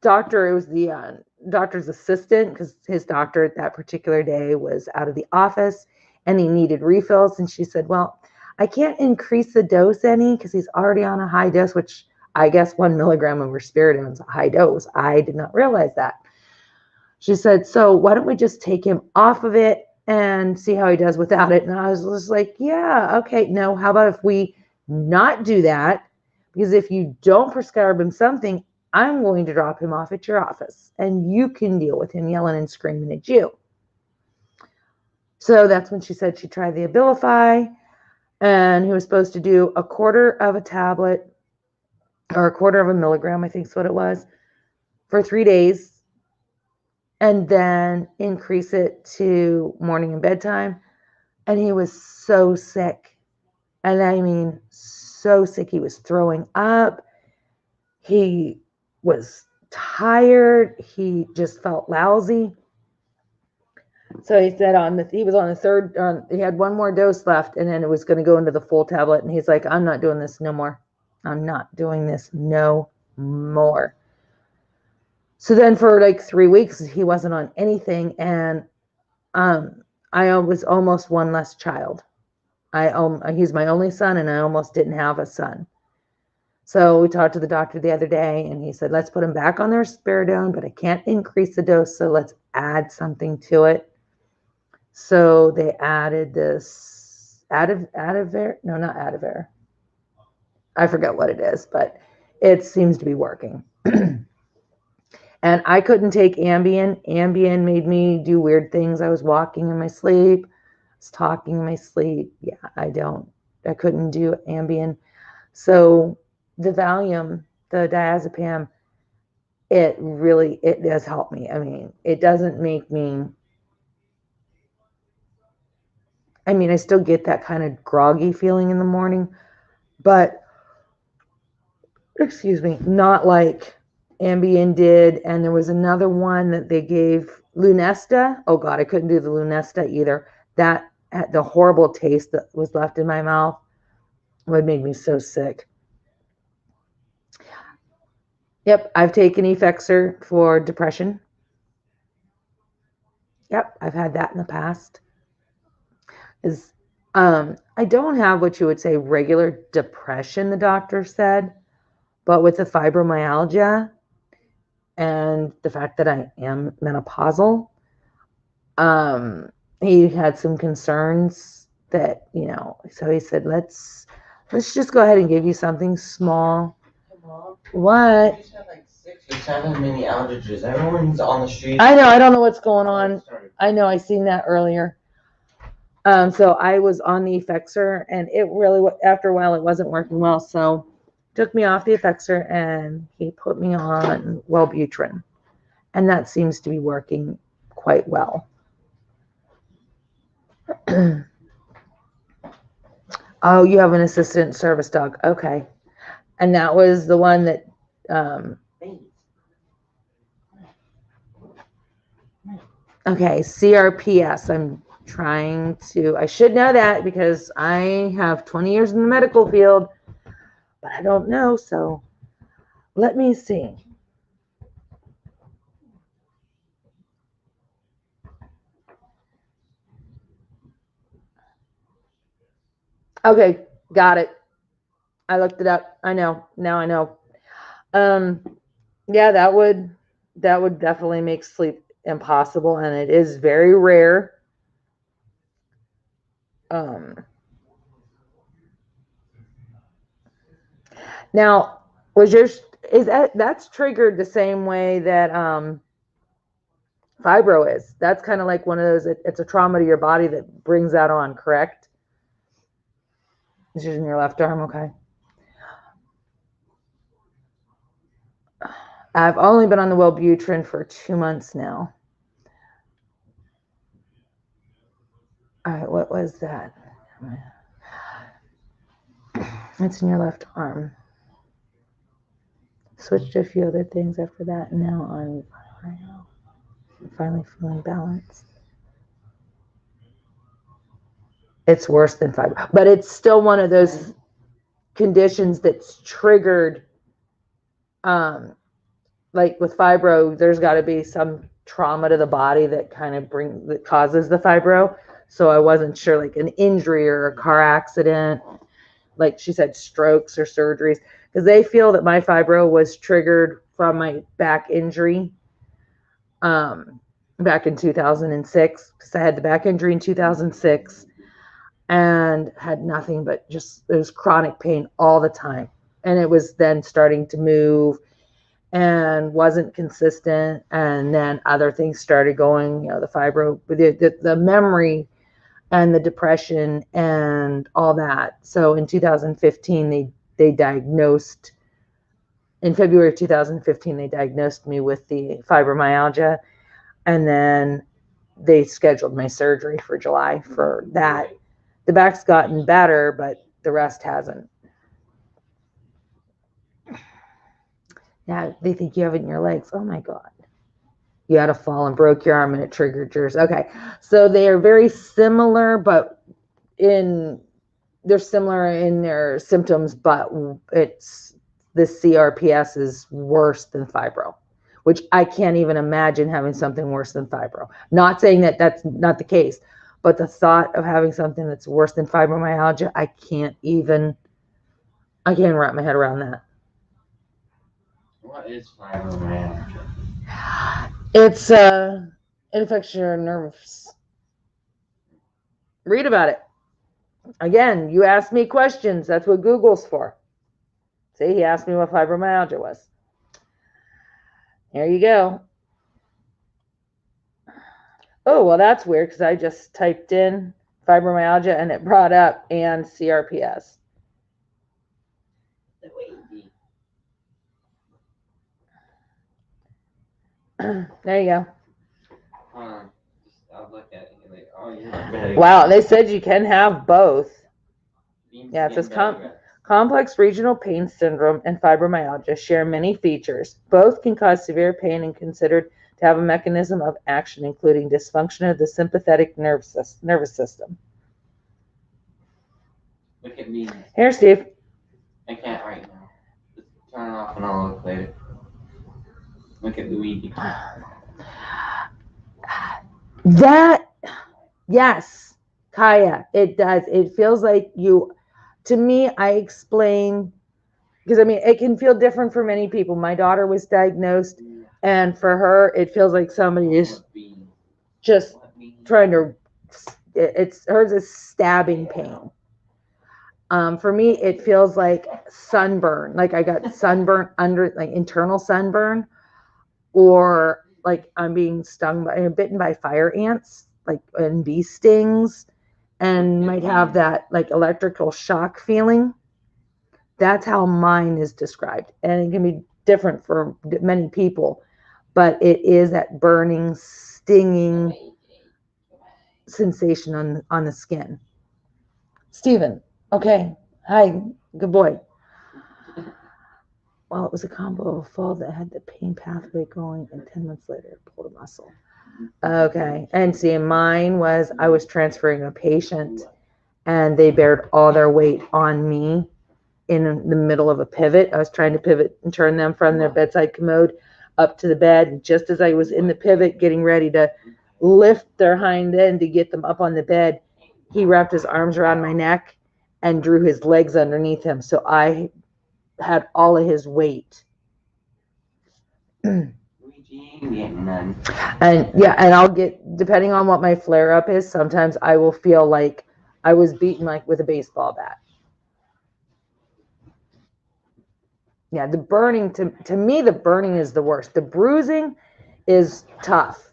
doctor, it was the doctor's assistant, because his doctor at that particular day was out of the office and he needed refills. And she said, well, I can't increase the dose any because he's already on a high dose, which I guess 1 milligram of risperidone is a high dose. I did not realize that. She said, so why don't we just take him off of it and see how he does without it? And I was just like, yeah, okay. No, how about if we not do that? Because if you don't prescribe him something, I'm going to drop him off at your office and you can deal with him yelling and screaming at you. So that's when she said she tried the Abilify, and he was supposed to do 1/4 of a tablet or 1/4 of a milligram, I think is what it was, for 3 days, and then increase it to morning and bedtime. And he was so sick. And I mean, so sick. He was throwing up. He was tired. He just felt lousy. So he said he was on the third, he had 1 more dose left, and then it was going to go into the full tablet. And he's like, I'm not doing this no more. I'm not doing this no more. So then for like 3 weeks, he wasn't on anything. And I was almost one less child. He's my only son, and I almost didn't have a son. So we talked to the doctor the other day, and he said, let's put him back on their risperidone, but I can't increase the dose, so let's add something to it. So they added this Adavir. No, not Adavir. I forget what it is, but it seems to be working. And I couldn't take Ambien. Ambien made me do weird things. I was walking in my sleep. I was talking in my sleep. Yeah, I couldn't do Ambien. So the Valium, the diazepam, it does help me. I mean, it doesn't make me, I still get that kind of groggy feeling in the morning, but, excuse me, not like Ambien did. And there was another one that they gave, Lunesta. Oh God, I couldn't do the Lunesta either. That had the horrible taste that was left in my mouth. It made me so sick. Yep, I've taken Effexor for depression. Yep, I've had that in the past. I don't have what you would say regular depression, the doctor said, but with the fibromyalgia and the fact that I am menopausal, He had some concerns that, so he said, let's just go ahead and give you something small. Hey, Mom, What? we just had like 6 or 7 mini outages. Everyone's on the street. I know, I don't know what's going on. I know, I seen that earlier. So I was on the Effexor, and it really, after a while, it wasn't working well. So took me off the Effexor, and he put me on Wellbutrin, and that seems to be working quite well. Oh, you have an assistant service dog. Okay. And that was the one that, okay, CRPS. I should know that because I have 20 years in the medical field, but I don't know. So let me see. Okay, got it. I looked it up. I know. Now I know. Yeah, that would definitely make sleep impossible, and it is very rare. Now, that's triggered the same way that fibro is? That's kind of like one of those. It's a trauma to your body that brings that on, correct? This is in your left arm, okay. I've only been on the Wellbutrin for 2 months now. All right, what was that? It's in your left arm. Switched to a few other things after that, and now I'm finally feeling balanced. It's worse than fibro, but it's still one of those conditions that's triggered. Like with fibro, there's got to be some trauma to the body that causes the fibro. So I wasn't sure, like an injury or a car accident, like she said, strokes or surgeries, because they feel that my fibro was triggered from my back injury back in 2006, because I had the back injury in 2006 and had nothing but just, it was chronic pain all the time. And it was then starting to move and wasn't consistent. And then other things started going, the fibro, the memory and the depression and all that. So in 2015, they diagnosed, in February of 2015, they diagnosed me with the fibromyalgia. And then they scheduled my surgery for July for that. The back's gotten better, but the rest hasn't. Yeah, they think you have it in your legs. Oh my God. You had a fall and broke your arm and it triggered yours. Okay. So they are very similar, but they're similar in their symptoms, but it's the CRPS is worse than fibro, which I can't even imagine having something worse than fibro. Not saying that that's not the case, but the thought of having something that's worse than fibromyalgia, I can't wrap my head around that. What is fibromyalgia? It affects your nerves. Read about it. Again, you ask me questions. That's what Google's for. See, he asked me what fibromyalgia was. There you go. Oh, well, that's weird because I just typed in fibromyalgia and it brought up and CRPS. There you go. I'll look at it. Like, oh, you're wow, they said you can have both. Yeah, it says complex regional pain syndrome and fibromyalgia share many features. Both can cause severe pain and considered to have a mechanism of action, including dysfunction of the sympathetic nervous system. Look at me. Here, Steve. I can't right now. Just turn it off and I'll look later. Look at Luigi. That, yes, Kaya, it does. It feels like to me, I explain, because I mean, it can feel different for many people. My daughter was diagnosed, and for her, it feels like somebody is just trying to, it's hers is stabbing pain. For me, it feels like sunburn, like I got sunburn under, like internal sunburn, or like I'm being stung by, bitten by fire ants, like, and bee stings, and might have that like electrical shock feeling. That's how mine is described, and it can be different for many people, but it is that burning, stinging sensation on the skin. Steven, okay, hi, good boy. Well, it was a combo of a fall that had the pain pathway going, and 10 months later, it pulled a muscle. Okay, and see, mine was I was transferring a patient, and they bared all their weight on me in the middle of a pivot. I was trying to pivot and turn them from their bedside commode up to the bed. And just as I was in the pivot, getting ready to lift their hind end to get them up on the bed, he wrapped his arms around my neck and drew his legs underneath him. So I had all of his weight. And yeah, and I'll get, depending on what my flare up is, sometimes I will feel like I was beaten like with a baseball bat. Yeah, the burning, to me, the burning is the worst. The bruising is tough,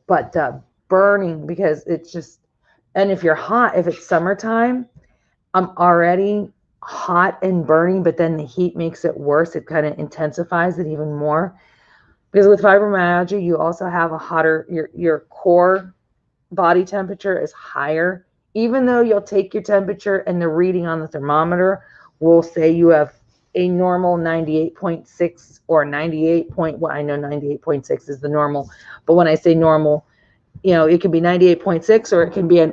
but the burning, because it's just, and if you're hot, if it's summertime, I'm already hot and burning, but then the heat makes it worse. It kind of intensifies it even more. Because with fibromyalgia, you also have a hotter, your core body temperature is higher. Even though you'll take your temperature and the reading on the thermometer will say you have a normal 98.6 or 98.1. I know 98.6 is the normal, but when I say normal, it can be 98.6 or it can be in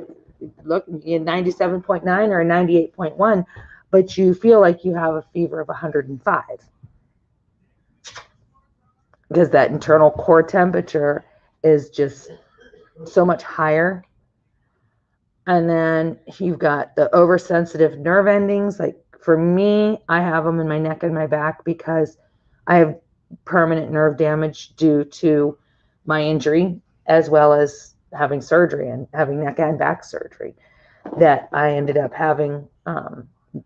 97.9 or a 98.1, but you feel like you have a fever of 105 because that internal core temperature is just so much higher. And then you've got the oversensitive nerve endings. Like for me, I have them in my neck and my back because I have permanent nerve damage due to my injury, as well as having surgery and having neck and back surgery, that I ended up having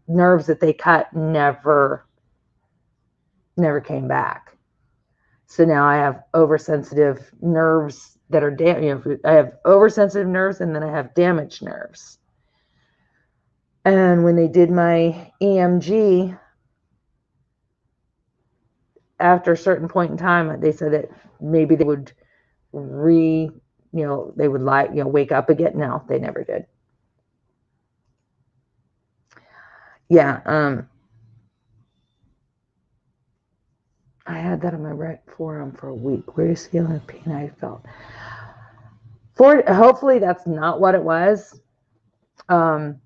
nerves that they cut never came back. So now I have oversensitive nerves that are I have oversensitive nerves, and then I have damaged nerves. And when they did my EMG, after a certain point in time, they said that maybe they would they would wake up again. No, they never did. Yeah. I had that on my right forearm for a week. Greatest feeling of pain I felt. Hopefully that's not what it was. But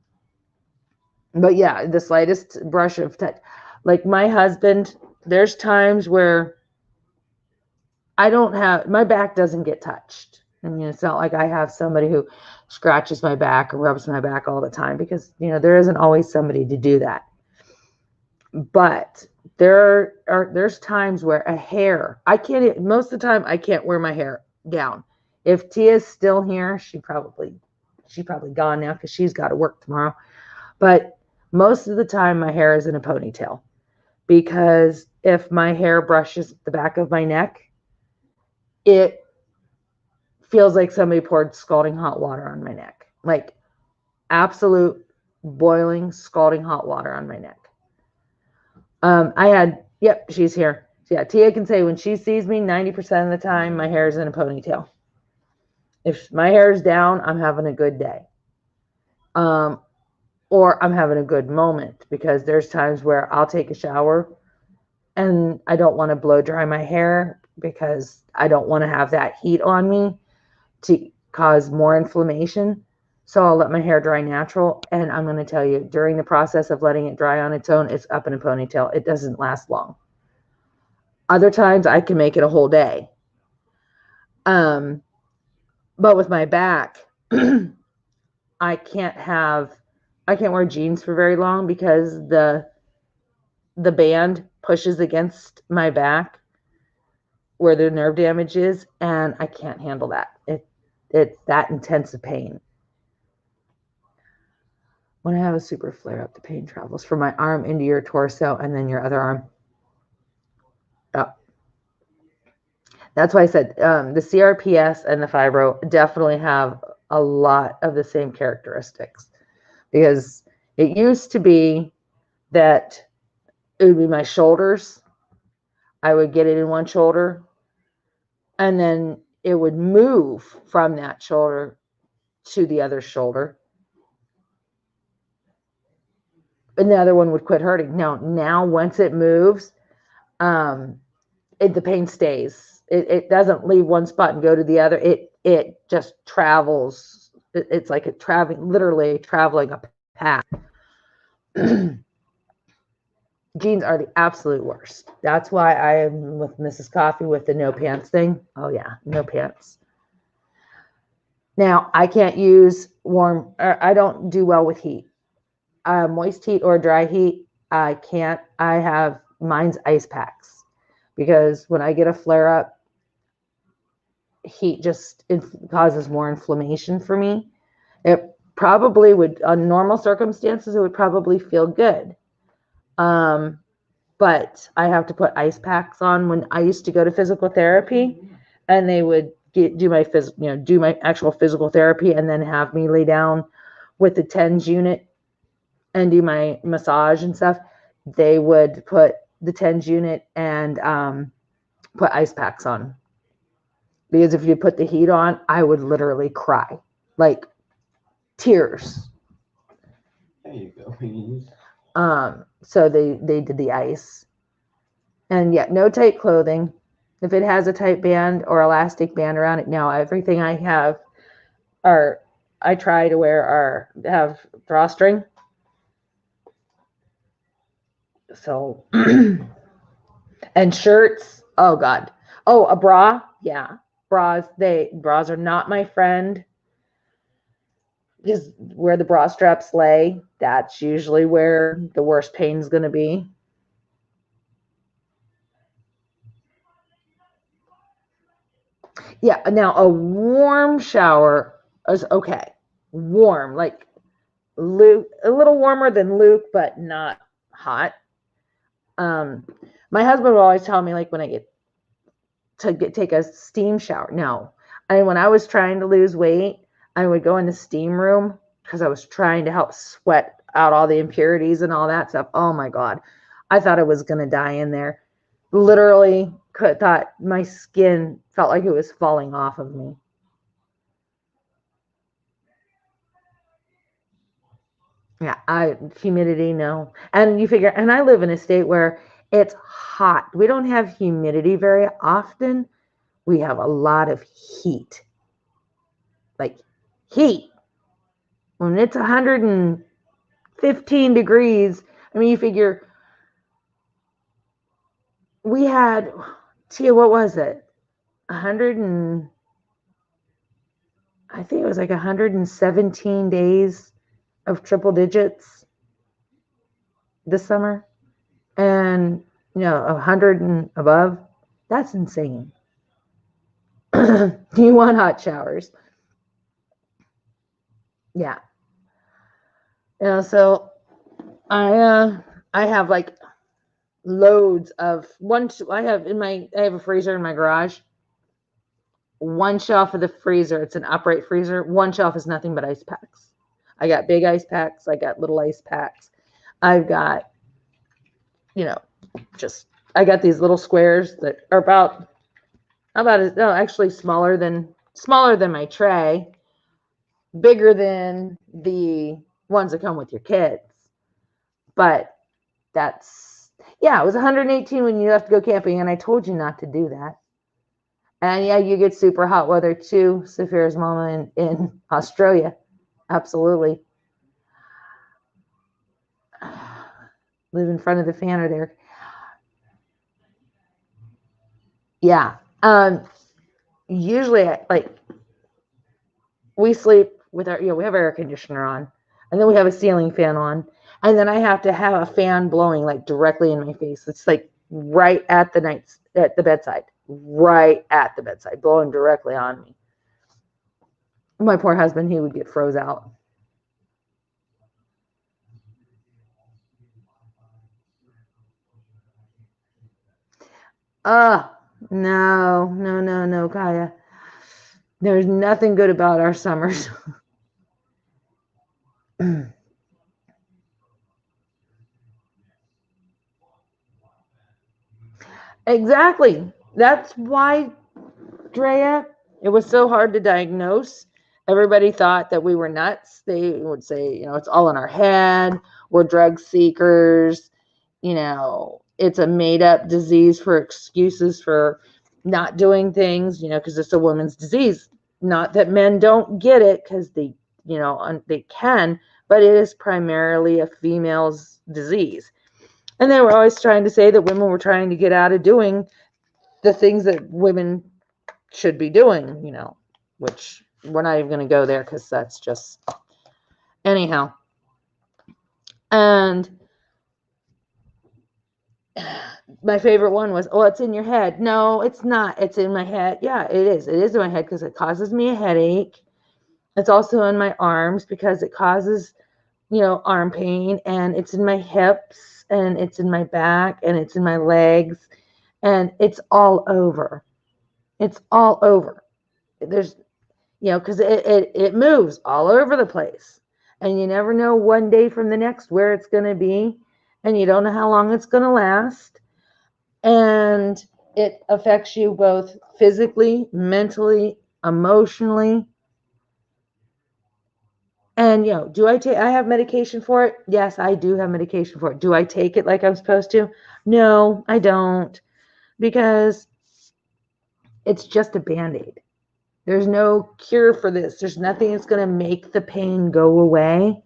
yeah, the slightest brush of touch. Like my husband, there's times where my back doesn't get touched. I mean, it's not like I have somebody who scratches my back or rubs my back all the time, because, there isn't always somebody to do that. But there's times where a hair, most of the time I can't wear my hair down. If Tia's still here, she probably gone now because she's got to work tomorrow. But most of the time my hair is in a ponytail, because if my hair brushes the back of my neck, it feels like somebody poured scalding hot water on my neck, like absolute boiling, scalding hot water on my neck. She's here. So yeah, Tia can say when she sees me, 90% of the time, my hair is in a ponytail. If my hair is down, I'm having a good day. Or I'm having a good moment, because there's times where I'll take a shower and I don't want to blow dry my hair because I don't want to have that heat on me to cause more inflammation. So I'll let my hair dry natural. And I'm going to tell you, during the process of letting it dry on its own, it's up in a ponytail. It doesn't last long. Other times I can make it a whole day. But with my back, I can't wear jeans for very long because the band pushes against my back where the nerve damage is, and I can't handle that. it's that intense of pain. When I have a super flare up, the pain travels from my arm into your torso and then your other arm. Oh. That's why I said the CRPS and the fibro definitely have a lot of the same characteristics, because it used to be that it would be my shoulders. I would get it in one shoulder, and then it would move from that shoulder to the other shoulder, and the other one would quit hurting. Now once it moves, the pain stays. It doesn't leave one spot and go to the other. It just travels. It's like literally traveling a path. Jeans are the absolute worst. That's why I am with Mrs. Coffee with the no pants thing. Oh yeah, no pants. Now I can't use warm, I don't do well with heat. Moist heat or dry heat, I can't. I have mine's ice packs, because when I get a flare up, heat just causes more inflammation for me. It probably would, on normal circumstances, it would probably feel good. But I have to put ice packs on. When I used to go to physical therapy, and they would do my actual physical therapy, and then have me lay down with the TENS unit and do my massage and stuff, they would put the TENS unit and put ice packs on. Because if you put the heat on, I would literally cry, like tears. There you go. So they did the ice. And yeah, no tight clothing. If it has a tight band or elastic band around it, now everything I have I try to have drawstring. So, and shirts, oh God. Oh, a bra, yeah. Bras are not my friend. Because where the bra straps lay, that's usually where the worst pain's going to be. Yeah, now a warm shower is okay. Warm, like Luke, a little warmer than Luke, but not hot. My husband will always tell me, like, when I take a steam shower. No. And when I was trying to lose weight, I would go in the steam room because I was trying to help sweat out all the impurities and all that stuff. Oh my God. I thought I was going to die in there. Literally thought my skin felt like it was falling off of me. Yeah, humidity, no. And you figure, and I live in a state where it's hot. We don't have humidity very often. We have a lot of heat. Like heat. When it's 115 degrees, I mean, you figure we had, Tia, what was it? I think it was like 117 days of triple digits this summer. And, 100 and above. That's insane. You want hot showers. Yeah. So I have like loads of I have a freezer in my garage. One shelf of the freezer, it's an upright freezer. One shelf is nothing but ice packs. I got big ice packs. I got little ice packs. I've got, I got these little squares that are actually smaller than my tray, bigger than the ones that come with your kids. But it was 118 when you have to go camping, and I told you not to do that. And yeah, you get super hot weather too, Saphira's mama in Australia. Absolutely. Live in front of the fan or there. Yeah. Usually, we sleep with we have our air conditioner on, and then we have a ceiling fan on, and then I have to have a fan blowing like directly in my face. It's like right at the bedside, blowing directly on me. My poor husband, he would get froze out. No, Kaya. There's nothing good about our summers. Exactly. That's why, Drea, it was so hard to diagnose. Everybody thought that we were nuts. They would say, it's all in our head. We're drug seekers. It's a made up disease for excuses for not doing things, because it's a woman's disease. Not that men don't get it, because they can, but it is primarily a female's disease. And they were always trying to say that women were trying to get out of doing the things that women should be doing, which we're not even going to go there, because that's just anyhow. And my favorite one was, oh, it's in your head. No, it's not. It's in my head. Yeah, it is. It is in my head because it causes me a headache. It's also in my arms because it causes, arm pain, and it's in my hips, and it's in my back, and it's in my legs, and it's all over. It's all over. There's, because it moves all over the place, and you never know one day from the next where it's going to be, and you don't know how long it's going to last. And it affects you both physically, mentally, emotionally. And, do I have medication for it? Yes, I do have medication for it. Do I take it like I'm supposed to? No, I don't, because it's just a Band-Aid. There's no cure for this. There's nothing that's going to make the pain go away.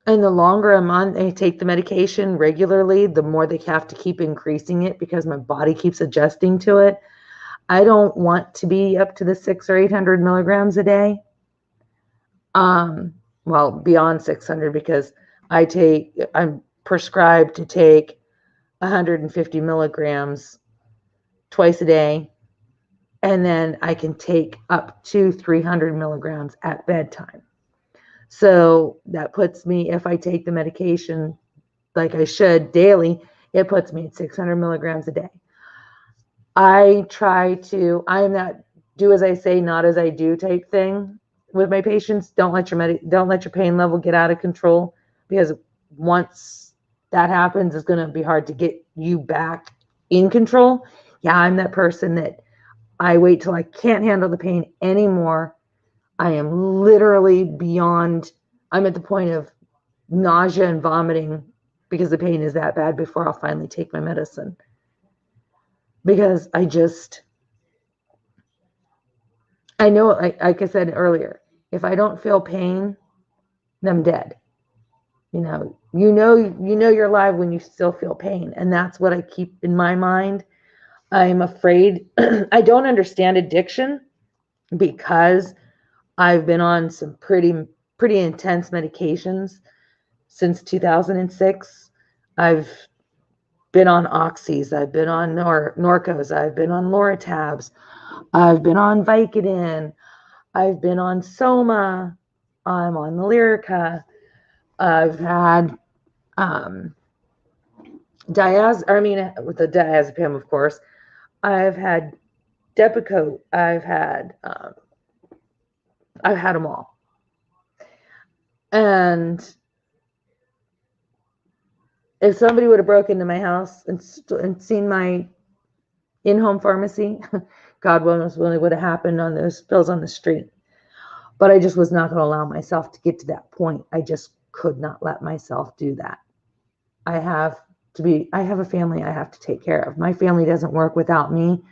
And the longer I take the medication regularly, the more they have to keep increasing it because my body keeps adjusting to it. I don't want to be up to the 600 or 800 milligrams a day. Well, beyond 600, because I'm prescribed to take 150 milligrams twice a day. And then I can take up to 300 milligrams at bedtime. So that puts me, if I take the medication like I should daily, it puts me at 600 milligrams a day. I am that do as I say, not as I do type thing with my patients. Don't let your pain level get out of control, because once that happens, it's going to be hard to get you back in control. Yeah, I'm that person that I wait till I can't handle the pain anymore. I am literally I'm at the point of nausea and vomiting because the pain is that bad before I'll finally take my medicine. Because I know, like I said earlier, if I don't feel pain, then I'm dead. You know you're alive when you still feel pain. And that's what I keep in my mind. I'm afraid. I don't understand addiction because I've been on some pretty intense medications since 2006. I've been on oxys, I've been on Norcos, I've been on Loratabs, I've been on Vicodin, I've been on Soma, I'm on Lyrica, I've had with the diazepam, of course. I've had Depakote, I've had them all. And if somebody would have broken into my house and seen my in-home pharmacy, God knows what would have happened on those pills on the street. But I just was not going to allow myself to get to that point. I just could not let myself do that. I have a family I have to take care of. My family doesn't work without me,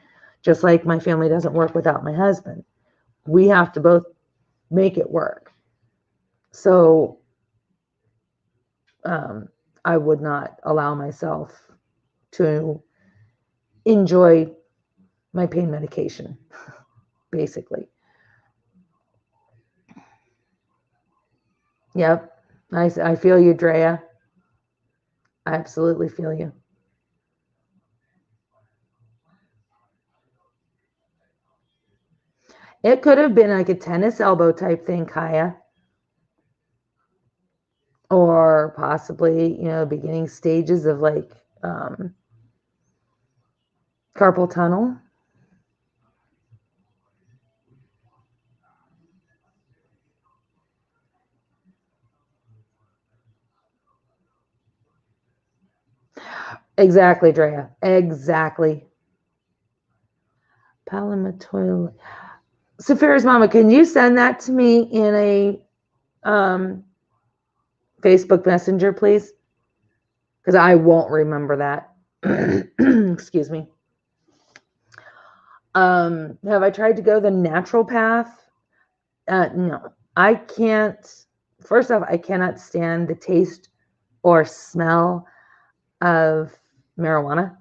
just like my family doesn't work without my husband. We have to both make it work. So I would not allow myself to enjoy my pain medication, basically. Yep. I feel you, Drea. I absolutely feel you. It could have been like a tennis elbow type thing, Kaya. Or possibly, beginning stages of like carpal tunnel. Exactly, Drea. Exactly. Palmatoil. Saphira's mama, can you send that to me in a Facebook Messenger, please? Because I won't remember that. Excuse me. Have I tried to go the natural path? No, I can't. First off, I cannot stand the taste or smell of marijuana.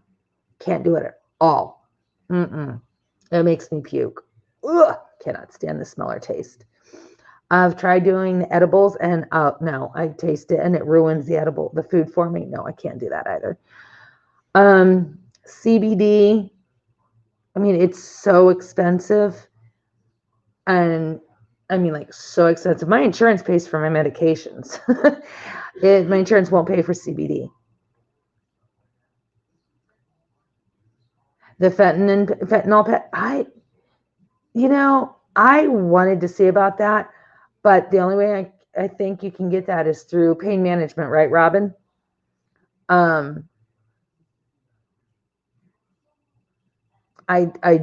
Can't do it at all. It makes me puke. Ugh, cannot stand the smell or taste. I've tried doing the edibles and no, I taste it and it ruins the food for me. No, I can't do that either. CBD, I mean, it's so expensive. And I mean, like, so expensive. My insurance pays for my medications. My insurance won't pay for CBD. The fentanyl, I wanted to see about that, but the only way I think you can get that is through pain management, right, Robin? I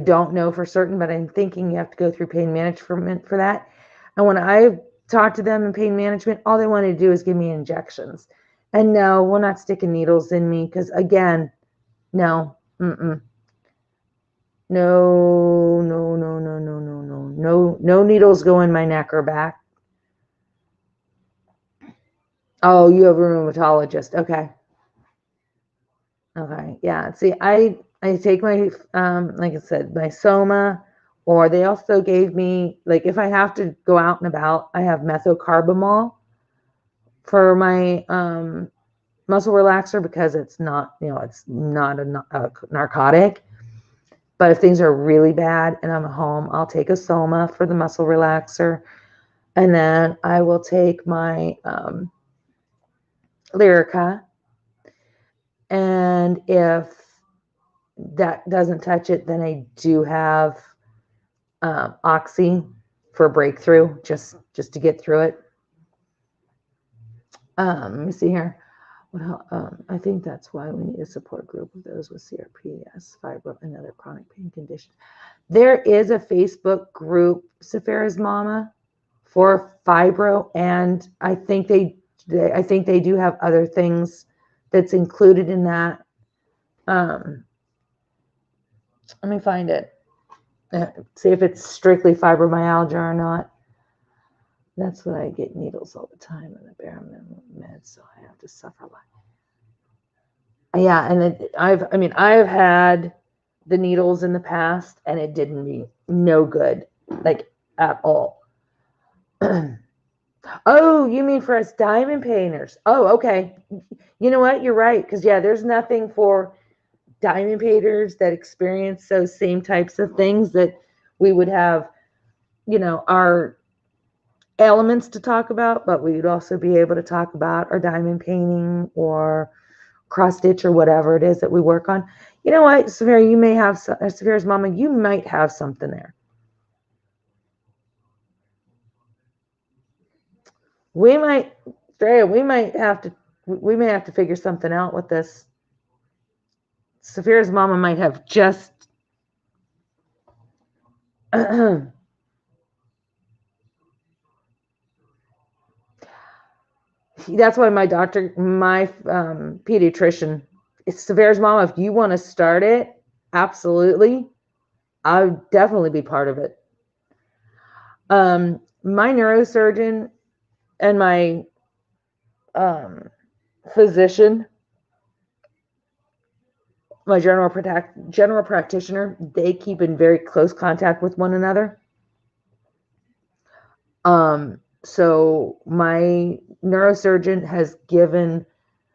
don't know for certain, but I'm thinking you have to go through pain management for that. And when I talked to them in pain management, all they wanted to do is give me injections. And no, we're not sticking needles in me because, again, no, no, no, no, no, no, no, no, no needles go in my neck or back. Oh, you have a rheumatologist. Okay. Okay. Yeah. See, I take my, like I said, my Soma, or they also gave me, like, if I have to go out and about, I have methocarbamol for my muscle relaxer because it's not, it's not a narcotic. But if things are really bad and I'm at home, I'll take a Soma for the muscle relaxer. And then I will take my Lyrica. And if that doesn't touch it, then I do have Oxy for breakthrough, just to get through it. Let me see here. Well, I think that's why we need a support group of those with CRPS, fibro, and other chronic pain conditions. There is a Facebook group, Saphira's Mama, for fibro, and I think they do have other things that's included in that. Let me find it. See if it's strictly fibromyalgia or not. That's what I get needles all the time in the bare minimum meds, so I have to suffer a lot. Yeah, and I've had the needles in the past, and it didn't be no good, like at all. Oh, you mean for us diamond painters? Oh, okay. You know what? You're right, because yeah, there's nothing for diamond painters that experience those same types of things that we would have, our elements to talk about, but we would also be able to talk about our diamond painting or cross stitch or whatever it is that we work on. You know what, Saphira, you may have, Saphira's Mama, you might have something there. We may have to figure something out with this. Saphira's Mama might have just that's why my pediatrician, it's Saphira's Mama. If you want to start it, absolutely, I would definitely be part of it. My neurosurgeon and my physician, my general practitioner, they keep in very close contact with one another. So my neurosurgeon has given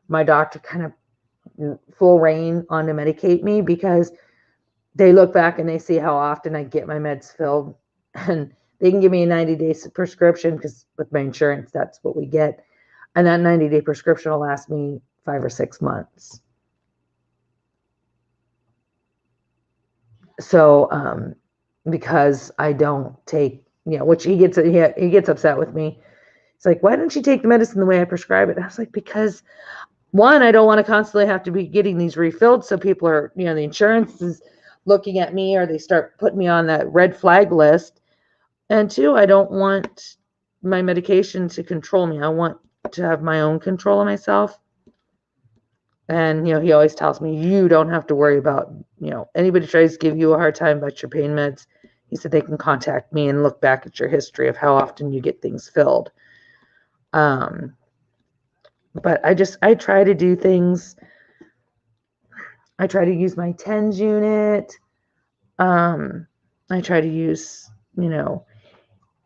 my doctor kind of full reign on to medicate me, because they look back and they see how often I get my meds filled, and they can give me a 90-day prescription because with my insurance, that's what we get. And that 90-day prescription will last me 5 or 6 months. So, because I don't take, which he gets upset with me. It's like, why don't you take the medicine the way I prescribe it? I was like, because one, I don't want to constantly have to be getting these refilled. So people are, the insurance is looking at me, or they start putting me on that red flag list. And two, I don't want my medication to control me. I want to have my own control of myself. And, he always tells me, you don't have to worry about, anybody tries to give you a hard time about your pain meds. He said they can contact me and look back at your history of how often you get things filled. But I try to do things. I try to use my TENS unit. I try to use,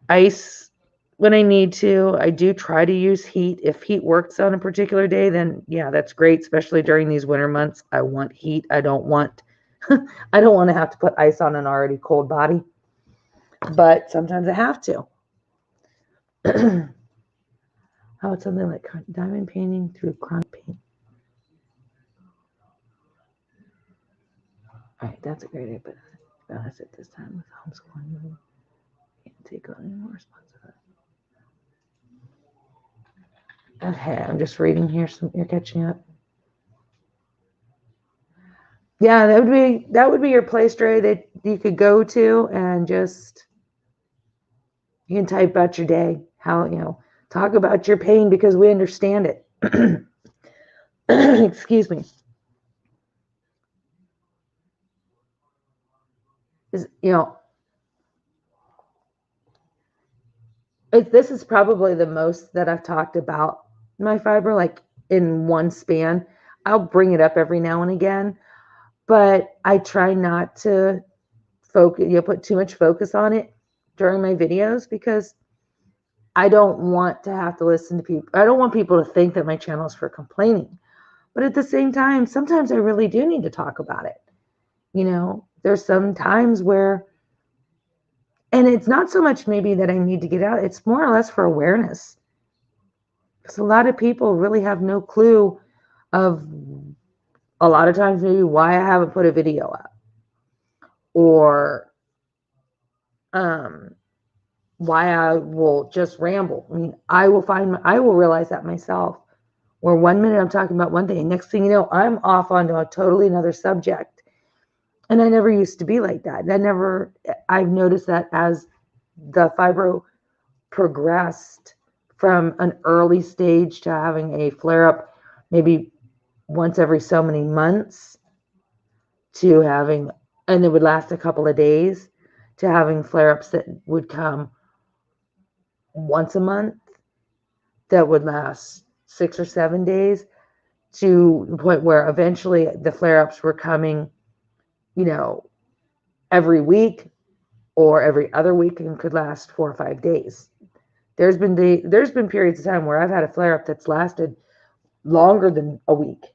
ice when I need to. I do try to use heat. If heat works on a particular day, then yeah, that's great. Especially during these winter months, I want heat. I don't want to have to put ice on an already cold body, but sometimes I have to. How about something like diamond painting through chronic pain? All right, that's a great idea, but balance at this time with homeschooling. Can't take on any more responsibility. Okay, I'm just reading here. So you're catching up. Yeah, that would be your place, Dre, that you could go to and just, you can type about your day, how, talk about your pain because we understand it. Excuse me. This is probably the most that I've talked about my fiber, like in one span. I'll bring it up every now and again, but I try not to put too much focus on it during my videos because I don't want to have to listen to people. I don't want people to think that my channel is for complaining. But at the same time, sometimes I really do need to talk about it. There's some times where, and it's not so much maybe that I need to get out, it's more or less for awareness. Because a lot of people really have no clue of, a lot of times maybe, why I haven't put a video up. Or why I will just ramble. I mean, I will realize that myself. Where 1 minute I'm talking about one thing, and next thing you know, I'm off onto a totally another subject. And I never used to be like that. I've noticed that as the fibro progressed from an early stage to having a flare-up maybe once every so many months, to having, and it would last a couple of days, to having flare-ups that would come once a month, that would last 6 or 7 days, to the point where eventually the flare-ups were coming, every week or every other week, and could last 4 or 5 days. There's been periods of time where I've had a flare-up that's lasted longer than a week.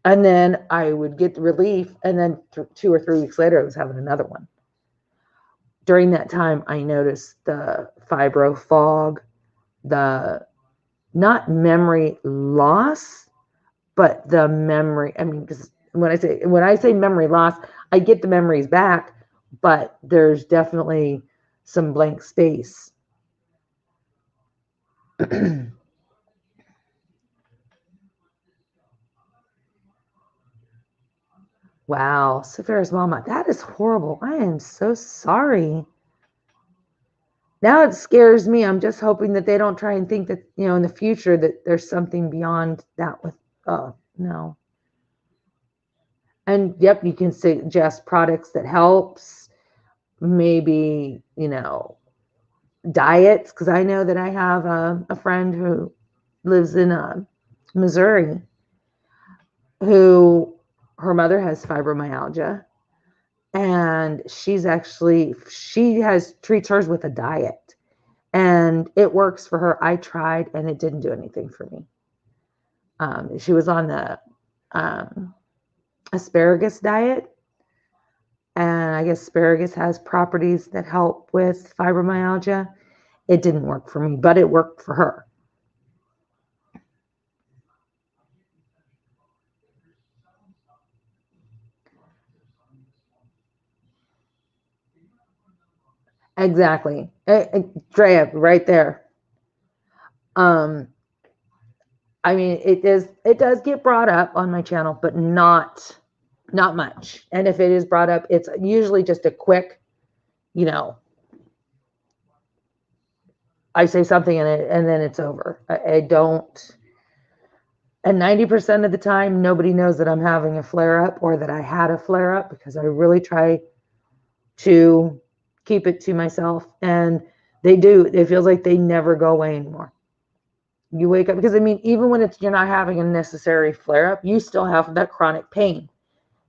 And then I would get the relief, and then 2 or 3 weeks later, I was having another one. During that time, I noticed the fibro fog, the not memory loss, but the memory. I mean, because when I say memory loss, I get the memories back, but there's definitely some blank space. Wow, Safira's mama, that is horrible. I am so sorry. Now it scares me. I'm just hoping that they don't try and think that, in the future that there's something beyond that with, no. And yep, you can suggest products that helps, maybe, diets. Because I know that I have a friend who lives in Missouri, who, her mother has fibromyalgia, and treats hers with a diet, and it works for her. I tried, and it didn't do anything for me. She was on the asparagus diet, And I guess asparagus has properties that help with fibromyalgia. It didn't work for me, but it worked for her. Exactly. Drea, right there. I mean, it does get brought up on my channel, but not much. And if it is brought up, it's usually just a quick, you know, I say something in it and then it's over. I don't, and 90% of the time, nobody knows that I'm having a flare up or that I had a flare up, because I really try to keep it to myself. And they do. It feels like they never go away anymore. You wake up, because I mean, even when you're not having a necessary flare up, you still have that chronic pain,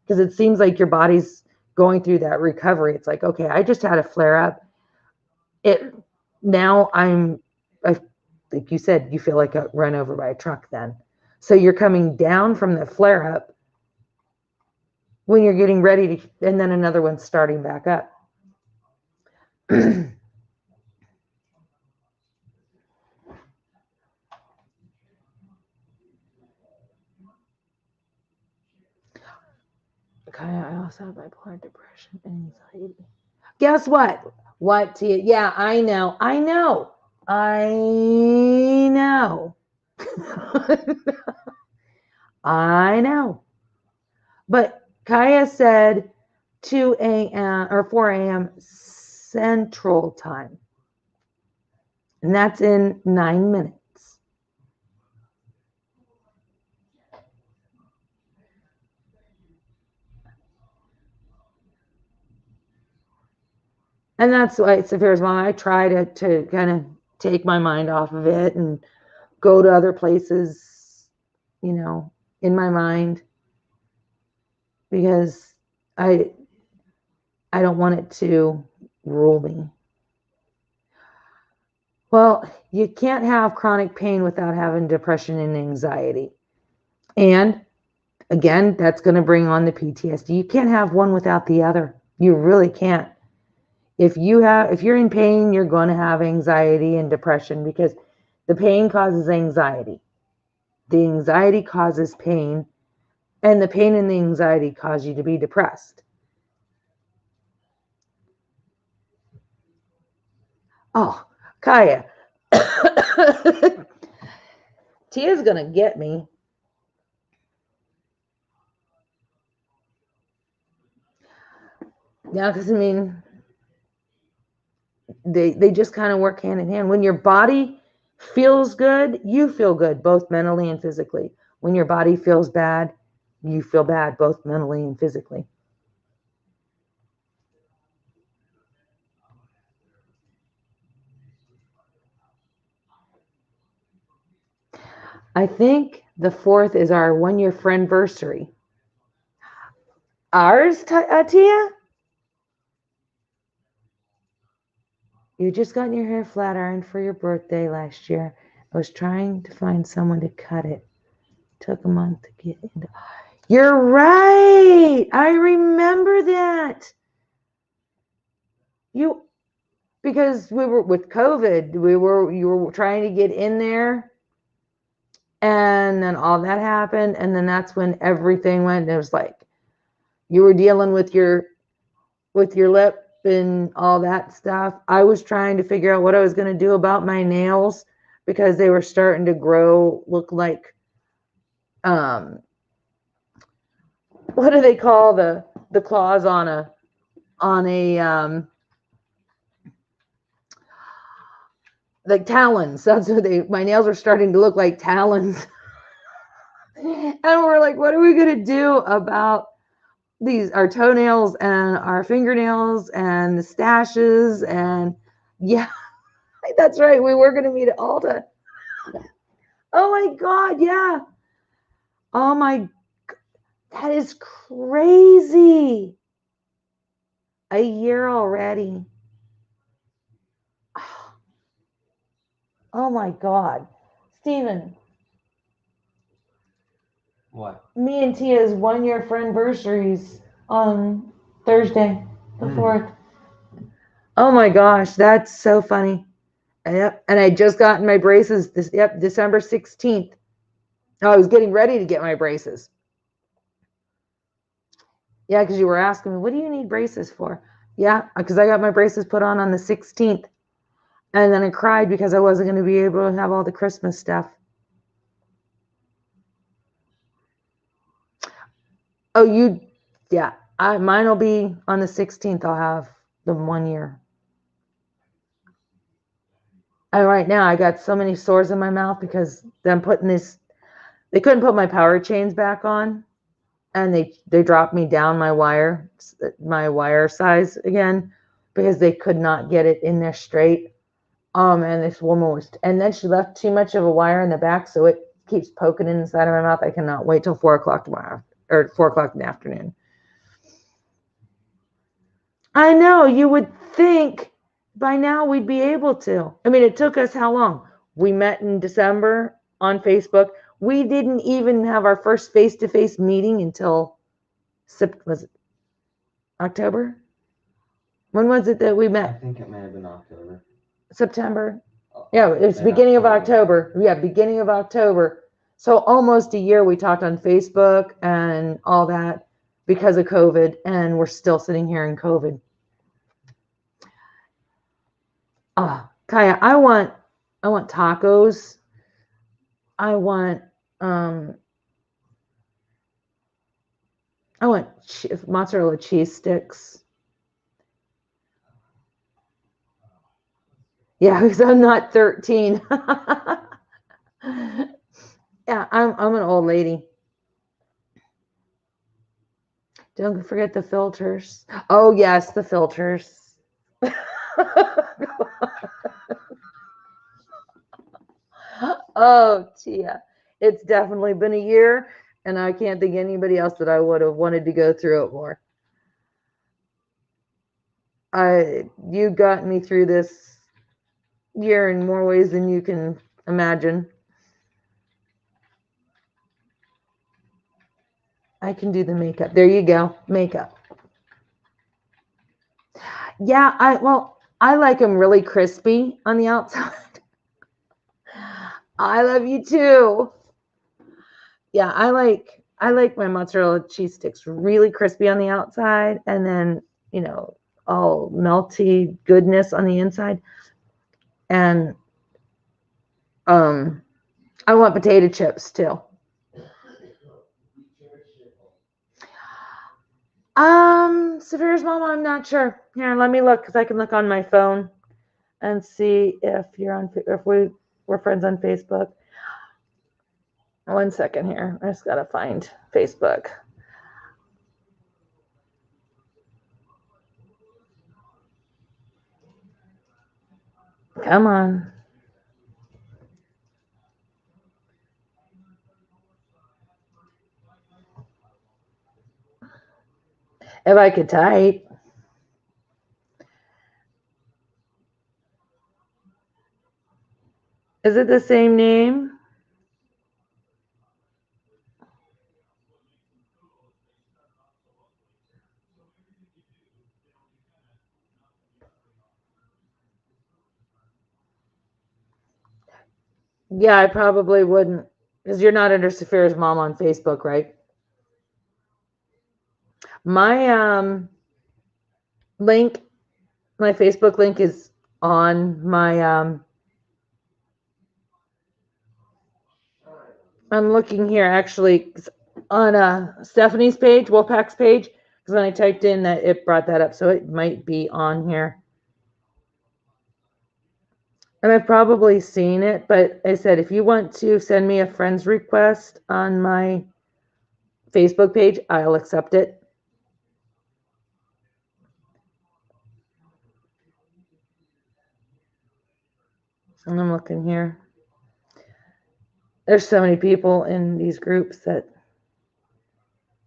because it seems like your body's going through that recovery. It's like, okay, I just had a flare up. Now like you said, you feel like run over by a truck then. So you're coming down from the flare up when you're getting ready to, and then another one's starting back up. Okay, I also have bipolar depression and anxiety. Guess what? What, Tia? Yeah, I know. I know. But Kaya said 2 a.m. or 4 a.m. Central Time. And that's in 9 minutes. And that's why it's Saphira's mom. I try to kind of take my mind off of it and go to other places, you know, in my mind, because I don't want it to rule me. Well, you can't have chronic pain without having depression and anxiety. And again, that's going to bring on the PTSD. You can't have one without the other. You really can't. If you're in pain, you're going to have anxiety and depression, because the pain causes anxiety. The anxiety causes pain, and the pain and the anxiety cause you to be depressed. Oh, Kaya. Tia's going to get me. Yeah, because I mean, they just kind of work hand in hand. When your body feels good, you feel good, both mentally and physically. When your body feels bad, you feel bad, both mentally and physically. I think the 4th is our 1-year friendversary. Ours, Tia? You just got your hair flat ironed for your birthday last year. I was trying to find someone to cut it. Took a month to get into. You're right. I remember that. Because we were with COVID, you were trying to get in there, and then all that happened, and then that's when everything went. It was like you were dealing with your lip and all that stuff. I was trying to figure out what I was going to do about my nails, because they were starting to look like what do they call the claws on a like talons. That's what my nails are starting to look like talons. And we're like, what are we going to do about our toenails and our fingernails and the stashes? And yeah, that's right. We were going to meet at Alta. Oh my God. Yeah. Oh my, that is crazy. A year already. Oh my God. Steven. What? Me and Tia's 1-year friendversaries on Thursday, the Mm. 4th. Oh my gosh, that's so funny. Yep. And I just gotten my braces December 16th. I was getting ready to get my braces. Yeah, because you were asking me, what do you need braces for? Yeah, because I got my braces put on the 16th. And then I cried because I wasn't going to be able to have all the Christmas stuff. Oh, yeah. Mine will be on the 16th. I'll have the 1 year. And right now I got so many sores in my mouth because them putting this, they couldn't put my power chains back on. And they dropped me down my wire size again because they could not get it in there straight. And this woman and then she left too much of a wire in the back, so it keeps poking inside of my mouth. I cannot wait till 4 o'clock tomorrow, or 4 o'clock in the afternoon. I know, you would think by now we'd be able to. I mean, it took us how long? We met in December on Facebook. We didn't even have our first face-to-face meeting until was it October? When was it that we I met? think it may have been October. September. Yeah, it's beginning of October. Yeah, beginning of October. So almost a year we talked on Facebook and all that because of COVID, and we're still sitting here in COVID. Kaya, I want tacos. I want mozzarella cheese sticks. Yeah, because I'm not 13. Yeah, I'm an old lady. Don't forget the filters. Oh yes, the filters. Oh, Tia, it's definitely been a year, and I can't think of anybody else that I would have wanted to go through it more. You got me through this year in more ways than you can imagine. I can do the makeup. There you go, makeup. Yeah, I like them really crispy on the outside. I love you too. Yeah, I like my mozzarella cheese sticks really crispy on the outside, and then all melty goodness on the inside. And I want potato chips too. Severa's mama, I'm not sure. Here, let me look because I can look on my phone and see if we're friends on Facebook. 1 second here. I just gotta find Facebook. Come on. If I could type. Is it the same name? Yeah, I probably wouldn't, because you're not under Saphira's mom on Facebook, right? My link, my Facebook link is on my I'm looking here actually on Stephanie's page, Wolfpack's page, because when I typed in that, it brought that up, so it might be on here. And I've probably seen it, but I said if you want to send me a friend's request on my Facebook page, I'll accept it. And I'm looking here. There's so many people in these groups that,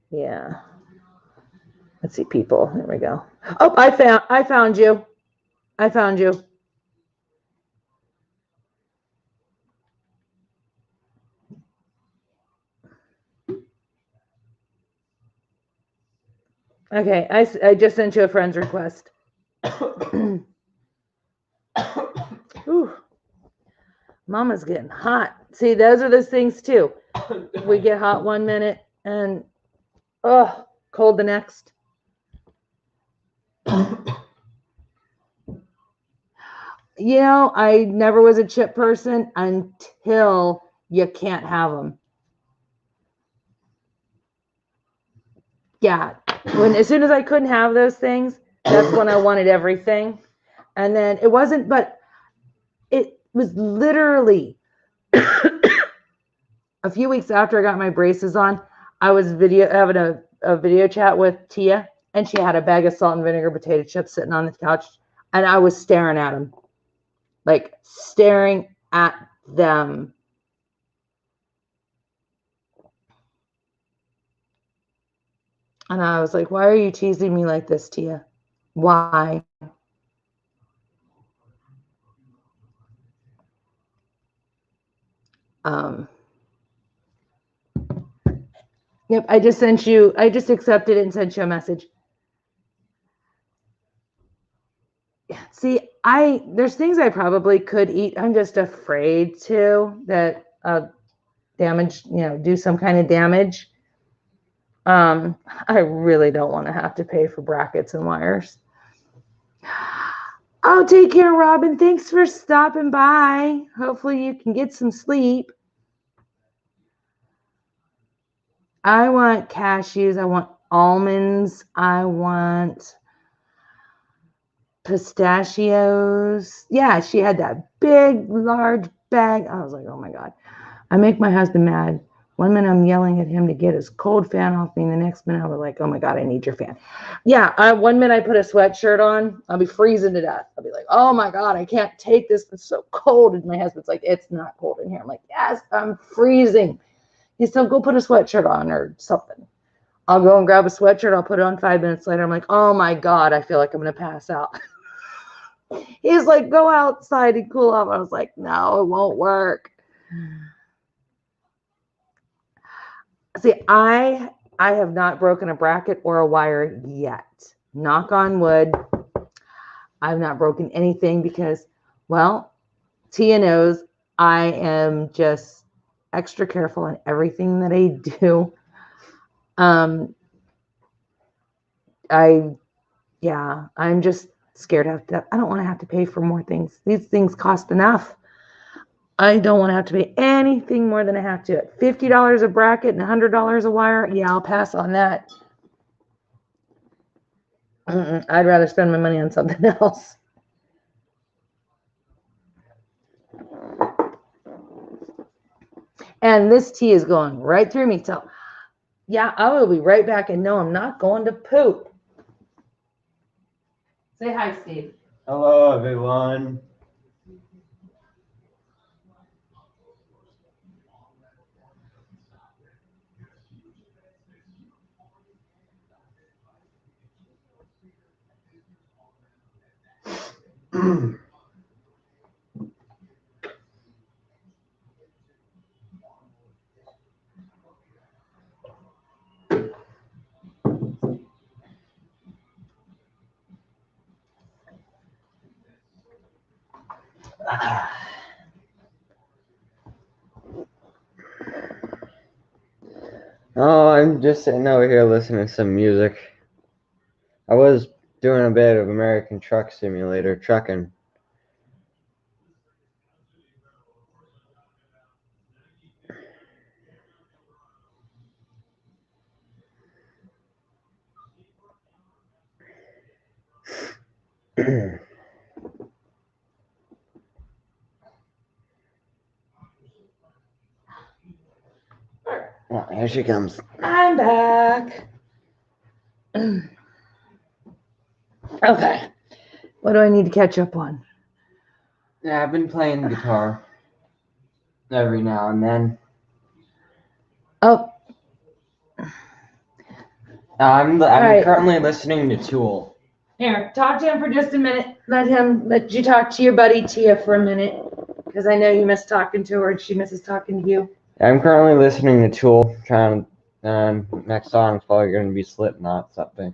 yeah. Let's see, people. There we go. Oh, I found you. I found you. Okay, I just sent you a friend's request. Ooh, Mama's getting hot. See, those are those things too. We get hot 1 minute and cold the next. You know, I never was a chip person until you can't have them. Yeah, as soon as I couldn't have those things, that's when I wanted everything. And then it wasn't, but it was literally a few weeks after I got my braces on. I was having a video chat with Tia, and she had a bag of salt and vinegar potato chips sitting on the couch, and I was staring at them, like staring at them. And I was like, why are you teasing me like this, Tia? Why? Yep, I just accepted it and sent you a message. See, there's things I probably could eat. I'm just afraid to that damage, do some kind of damage. I really don't want to have to pay for brackets and wires. Oh, take care, Robin. Thanks for stopping by. Hopefully you can get some sleep. I want cashews. I want almonds. I want pistachios. Yeah, she had that big, large bag. I was like, oh my God. I make my husband mad. 1 minute I'm yelling at him to get his cold fan off me. And the next minute I was like, oh my God, I need your fan. Yeah, 1 minute I put a sweatshirt on. I'll be freezing to death. I'll be like, oh my God, I can't take this. It's so cold. And my husband's like, it's not cold in here. I'm like, yes, I'm freezing. He said, go put a sweatshirt on or something. I'll go and grab a sweatshirt. I'll put it on 5 minutes later. I'm like, oh my God, I feel like I'm going to pass out. He's like, go outside and cool off. I was like, no, it won't work. See, I have not broken a bracket or a wire yet. Knock on wood. I've not broken anything because, well, Tia knows I am just extra careful in everything that I do. I'm just scared I don't want to have to pay for more things. These things cost enough. I don't want to have to pay anything more than I have to. $50 a bracket and $100 a wire. Yeah, I'll pass on that. I'd rather spend my money on something else. And this tea is going right through me. So, yeah, I will be right back. And no, I'm not going to poop. Say hi, Steve. Hello, everyone. Oh, I'm just sitting over here listening to some music. I was doing a bit of American Truck Simulator, trucking. Oh, here she comes. I'm back. Okay. What do I need to catch up on? Yeah, I've been playing guitar every now and then. Oh. I'm right. currently listening to Tool. Here, talk to him for just a minute. Let you talk to your buddy Tia for a minute. Because I know you miss talking to her and she misses talking to you. I'm currently listening to Tool. Next song's probably going to be Slipknot something.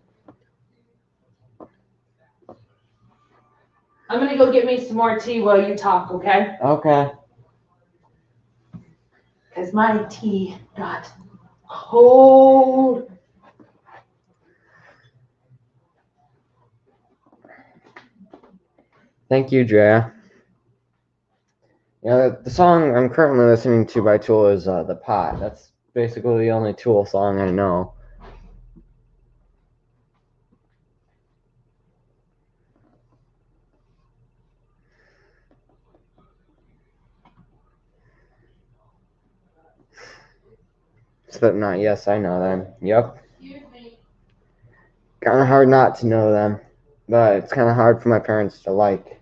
I'm gonna go get me some more tea while you talk, okay? Okay. Because my tea got cold. Thank you, Drea. The song I'm currently listening to by Tool is The Pot. That's basically the only Tool song I know. Slipknot, yes, I know them. Yep. Kind of hard not to know them, but it's kind of hard for my parents to like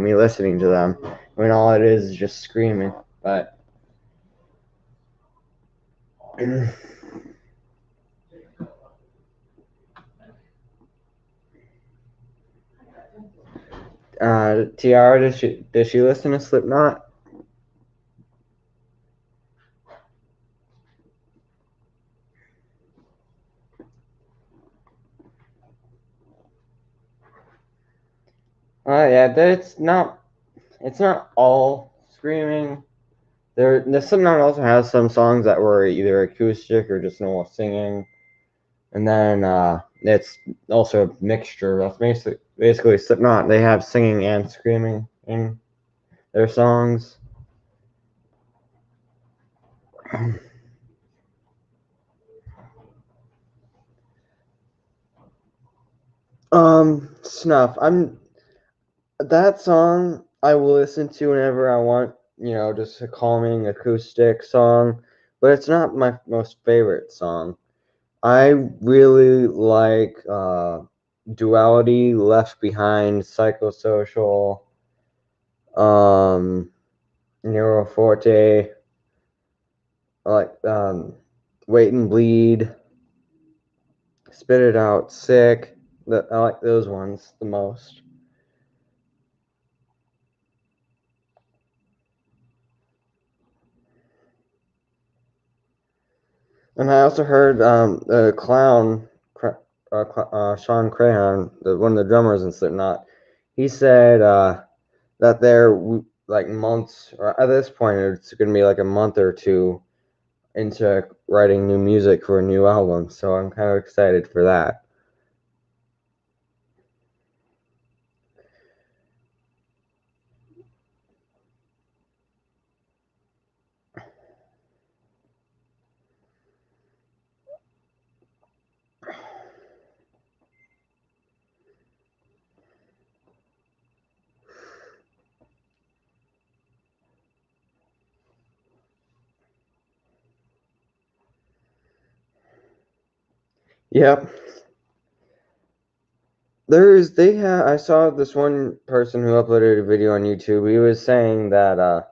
me listening to them when all it is just screaming. But Tiara, does she listen to Slipknot? Yeah, it's not all screaming. The Slipknot also has some songs that were either acoustic or just normal singing, and then it's also a mixture. That's basically Slipknot. They have singing and screaming in their songs. Snuff. That song I will listen to whenever I want, just a calming acoustic song, but it's not my most favorite song. I really like Duality, Left Behind, Psychosocial, Neuroforte, I like Wait and Bleed, Spit It Out, Sick. I like those ones the most. And I also heard the clown, Sean Crahan, one of the drummers in Slipknot, he said that they're like months, or at this point, it's going to be like a month or two into writing new music for a new album. So I'm kind of excited for that. Yep. I saw this one person who uploaded a video on YouTube. He was saying that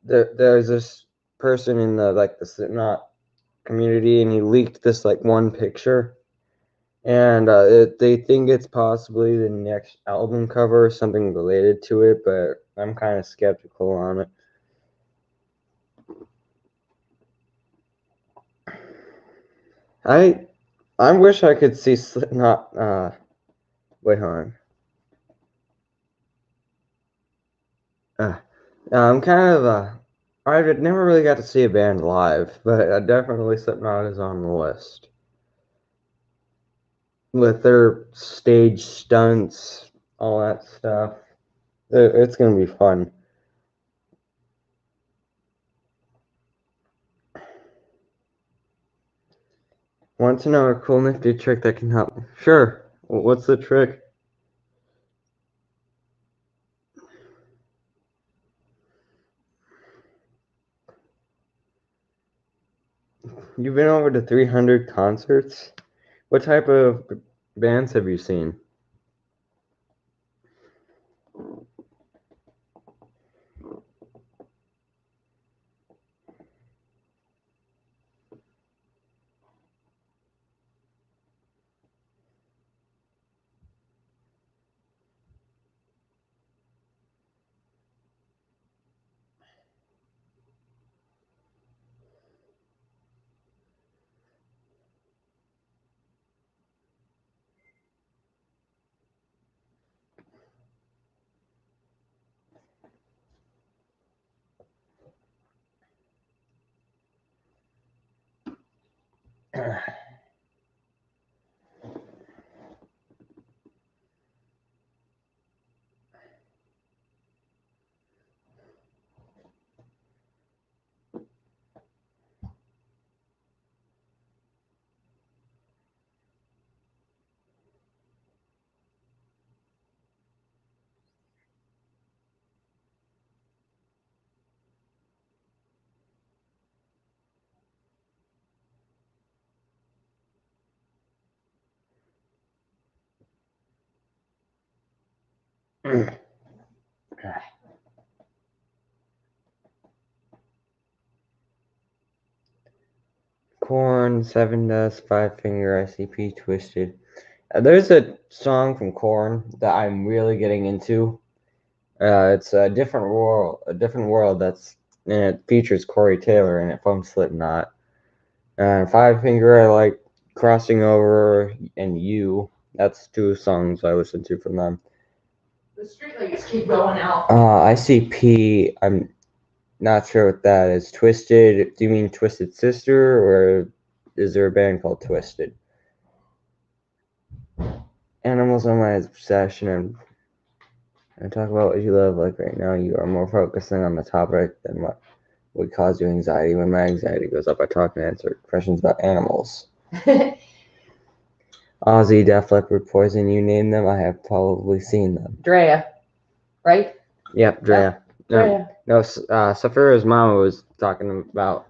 there's this person in the Slipknot community, and he leaked this like one picture, and they think it's possibly the next album cover or something related to it, but I'm kind of skeptical on it. I wish I could see Slipknot. Wait, hold on. I'm kind of I've never really got to see a band live, but definitely Slipknot is on the list. With their stage stunts, all that stuff, it's gonna be fun. Want to know a cool nifty trick that can help? Sure. What's the trick? You've been over to 300 concerts? What type of bands have you seen? Corn, Seven Dust, Five Finger, ICP, Twisted. There's a song from Corn that I'm really getting into. It's a different world that's and it features Corey Taylor in it from Slipknot. Five Finger, I like Crossing Over and You. That's two songs I listen to from them. The street lights keep going out. ICP, I'm not sure what that is. Twisted, do you mean Twisted Sister, or is there a band called Twisted? Animals are my obsession, and talk about what you love. Like right now, you are more focusing on the topic than what would cause you anxiety. When my anxiety goes up, I talk and answer questions about animals. Ozzy, Def Leppard, Poison, you name them, I have probably seen them. Drea, right? Yep, Drea. Drea. No, Safira's mama was talking about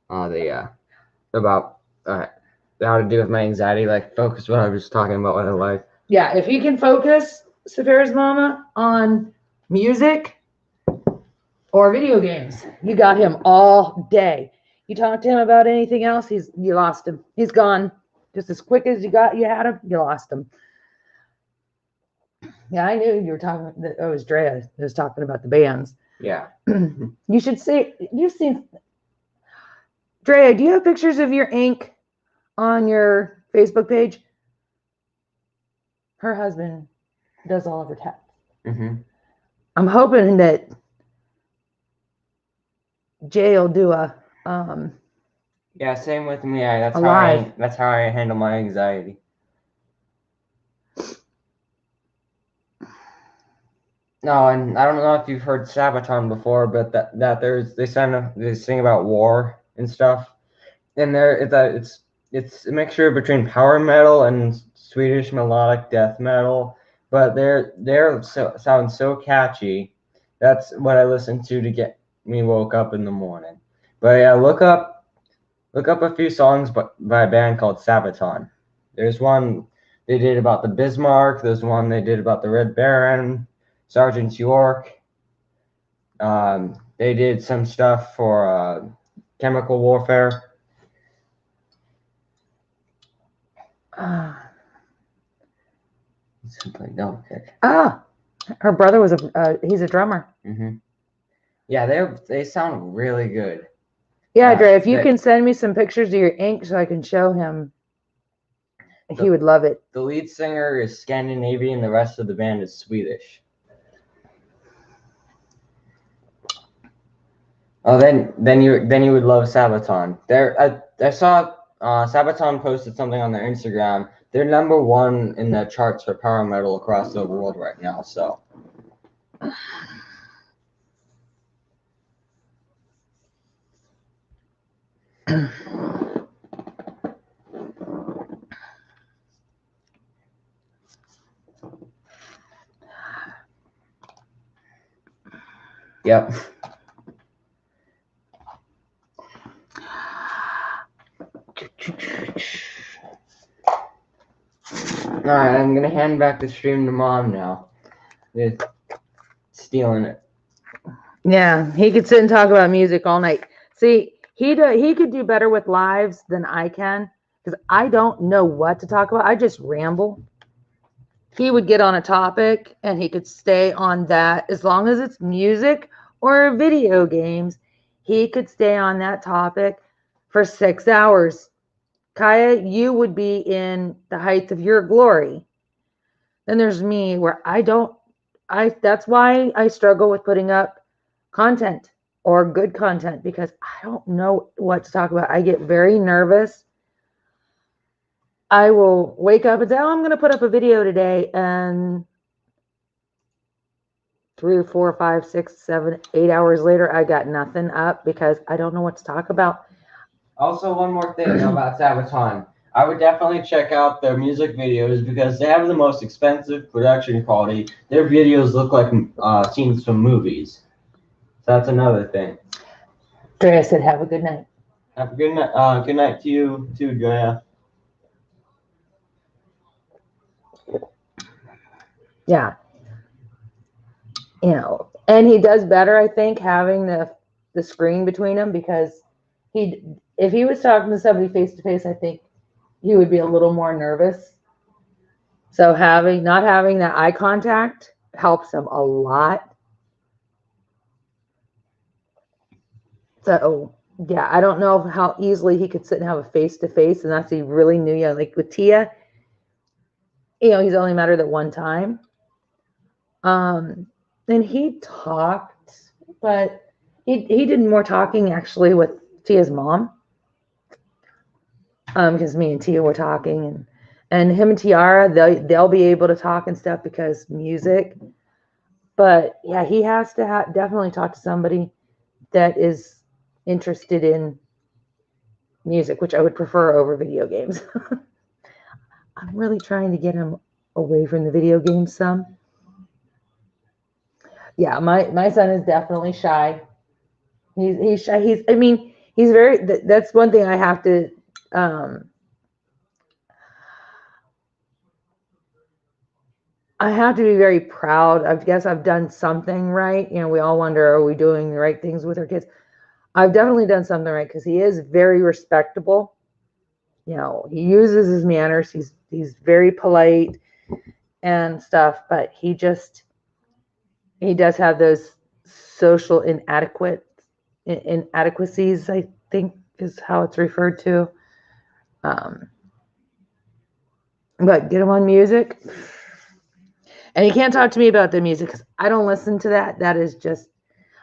how to do with my anxiety, like focus what I was talking about what I like. Yeah, if you can focus, Safira's mama, on music or video games, you got him all day. You talk to him about anything else, you lost him. He's gone. Just as quick as you had him, you lost him. Yeah, I knew you were talking. It was Drea who was talking about the bands. Yeah. You should see. You've seen. Drea, do you have pictures of your ink on your Facebook page? Her husband does all of her tats. Mm-hmm. I'm hoping that Jay will do a. Yeah, same with me. That's how I handle my anxiety. No, and I don't know if you've heard Sabaton before, but they sing about war and stuff, and it's a mixture between power metal and Swedish melodic death metal, but sound so catchy. That's what I listen to get me woke up in the morning. But yeah, look up a few songs by a band called Sabaton. There's one they did about the Bismarck. There's one they did about the Red Baron, Sergeant York. They did some stuff for chemical warfare. Simply don't pick. Her brother was he's a drummer. Mm-hmm. Yeah, they sound really good. Yeah, Dre, if you can send me some pictures of your ink so I can show him, he would love it. The lead singer is Scandinavian, the rest of the band is Swedish. Oh, then you would love Sabaton. I saw Sabaton posted something on their Instagram. They're number one in the charts for power metal across the world right now. So. Yep. Alright, I'm gonna hand back the stream to Mom now. They're stealing it. Yeah, he could sit and talk about music all night. See, he could do better with lives than I can because I don't know what to talk about. I just ramble. He would get on a topic and he could stay on that as long as it's music or video games. He could stay on that topic for 6 hours. Kaya, you would be in the heights of your glory. Then there's me where that's why I struggle with putting up content or good content because I don't know what to talk about. I get very nervous I will wake up and say, oh, I'm going to put up a video today. And 3 or 4, 5, 6, 7, 8 hours later, I got nothing up because I don't know what to talk about. Also, one more thing about Sabaton. I would definitely check out their music videos because they have the most expensive production quality. Their videos look like scenes from movies. So that's another thing. Drea said, have a good night. Have a good night. Good night to you too, Drea. Yeah. You know, and he does better, I think, having the screen between them, because if he was talking to somebody face to face, I think he would be a little more nervous. So not having that eye contact helps him a lot. So yeah, I don't know how easily he could sit and have a face to face, and that's he really knew. Yeah, like with Tia, you know, he's only met her that one time. And he talked, but he did more talking actually with Tia's mom. Because me and Tia were talking, and him and Tiara, they'll be able to talk and stuff because music. But yeah, he has to definitely talk to somebody that is interested in music, which I would prefer over video games. I'm really trying to get him away from the video games some. Yeah, my son is definitely shy. He's shy. He's very. That's one thing I have to. I have to be very proud. I guess I've done something right. You know, we all wonder, are we doing the right things with our kids? I've definitely done something right because he is very respectable. You know, he uses his manners. He's very polite and stuff, but he does have those social inadequacies, I think is how it's referred to. But get him on music. And he can't talk to me about the music because I don't listen to that. That is just,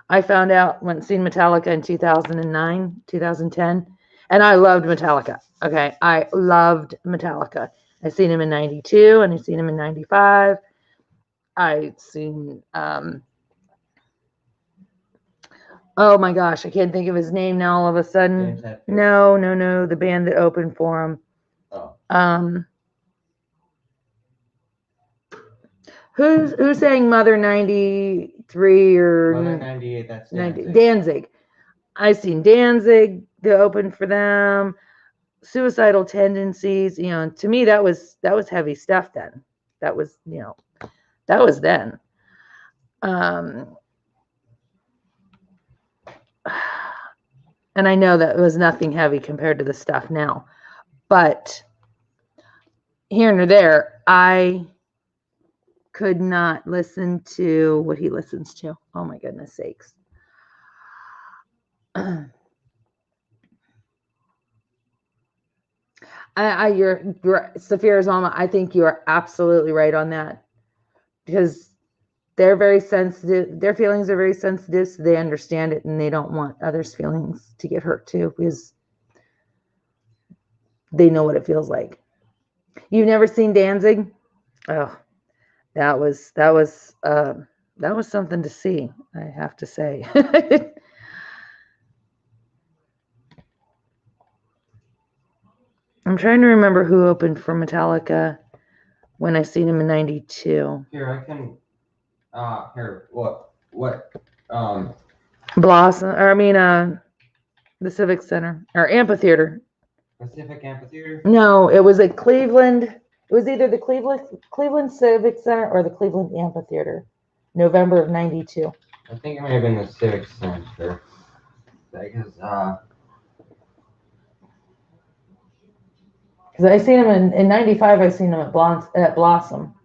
I found out when seeing Metallica in 2009, 2010, and I loved Metallica. Okay, I loved Metallica. I seen him in 92 and I seen him in 95. I seen, oh my gosh, I can't think of his name now all of a sudden. No, the band that opened for him. Oh. Who's saying Mother 93 or Mother 98? That's Danzig. Danzig. I seen Danzig. They opened for them. Suicidal Tendencies. You know, to me that was heavy stuff then. That was, you know, that was then. And I know that was nothing heavy compared to the stuff now, but here and there, I could not listen to what he listens to. Oh my goodness sakes. You're Saphira's mama. I think you are absolutely right on that, because they're very sensitive. Their feelings are very sensitive, so they understand it, and they don't want others' feelings to get hurt too, because they know what it feels like. You've never seen Danzig? Oh, that was something to see, I have to say. I'm trying to remember who opened for Metallica when I seen him in 92. Here, I can. Here, what? Blossom, or I mean, the Civic Center or Amphitheater. Pacific Amphitheater? No, it was at Cleveland. It was either the Cleveland Civic Center or the Cleveland Amphitheater, November of 92. I think it may have been the Civic Center. Because I seen him in 95. I seen him at Blossom.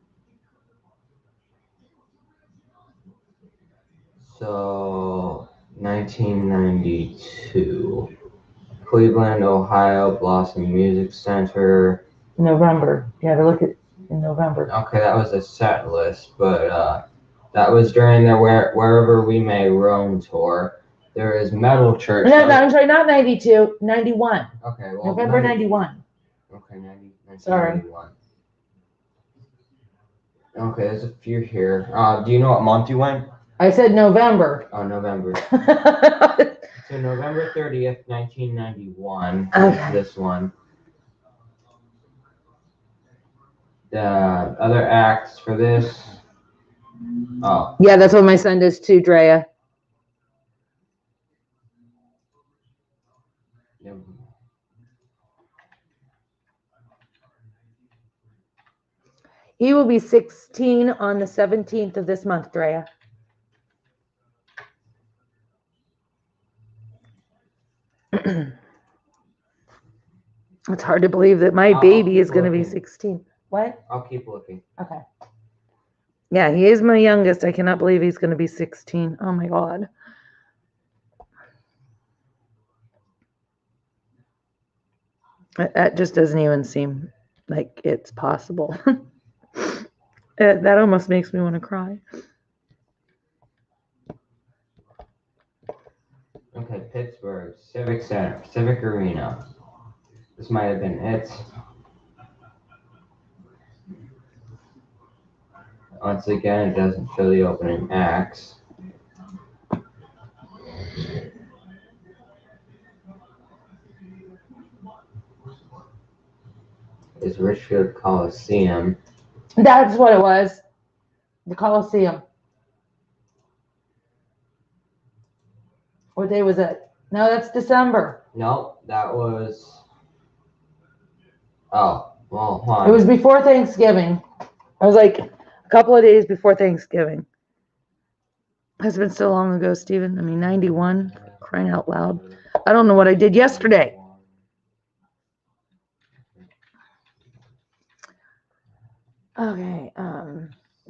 So 1992, Cleveland, Ohio, Blossom Music Center. November. You had to look at in November. Okay, that was a set list, but that was during their Wherever We May Roam tour. There is Metal Church. No, I'm sorry, not 92, 91. Okay, well, November 91. Okay, 90, Sorry. 1991. Okay, there's a few here. Do you know what month you went? I said November. Oh, November. So November 30th, 1991 is Okay. this one. The other acts for this. Oh, Yeah, that's what my son does too, Drea. yeah. He will be 16 on the 17th of this month, Drea. It's hard to believe that my I'll baby keep is going to be looking. 16. What? I'll keep looking. Okay. Yeah, he is my youngest. I cannot believe he's going to be 16. Oh my God. That just doesn't even seem like it's possible. That almost makes me want to cry. Okay, Pittsburgh, Civic Center, Civic Arena. This might have been it. Once again, it doesn't show the opening acts. Is Richfield Coliseum. That's what it was. The Coliseum. What day was it? No, that's December. Nope, that was. Oh, well, hold on. It was before Thanksgiving. I was like a couple of days before Thanksgiving. Has been so long ago, Stephen. I mean, 91, crying out loud. I don't know what I did yesterday. Okay,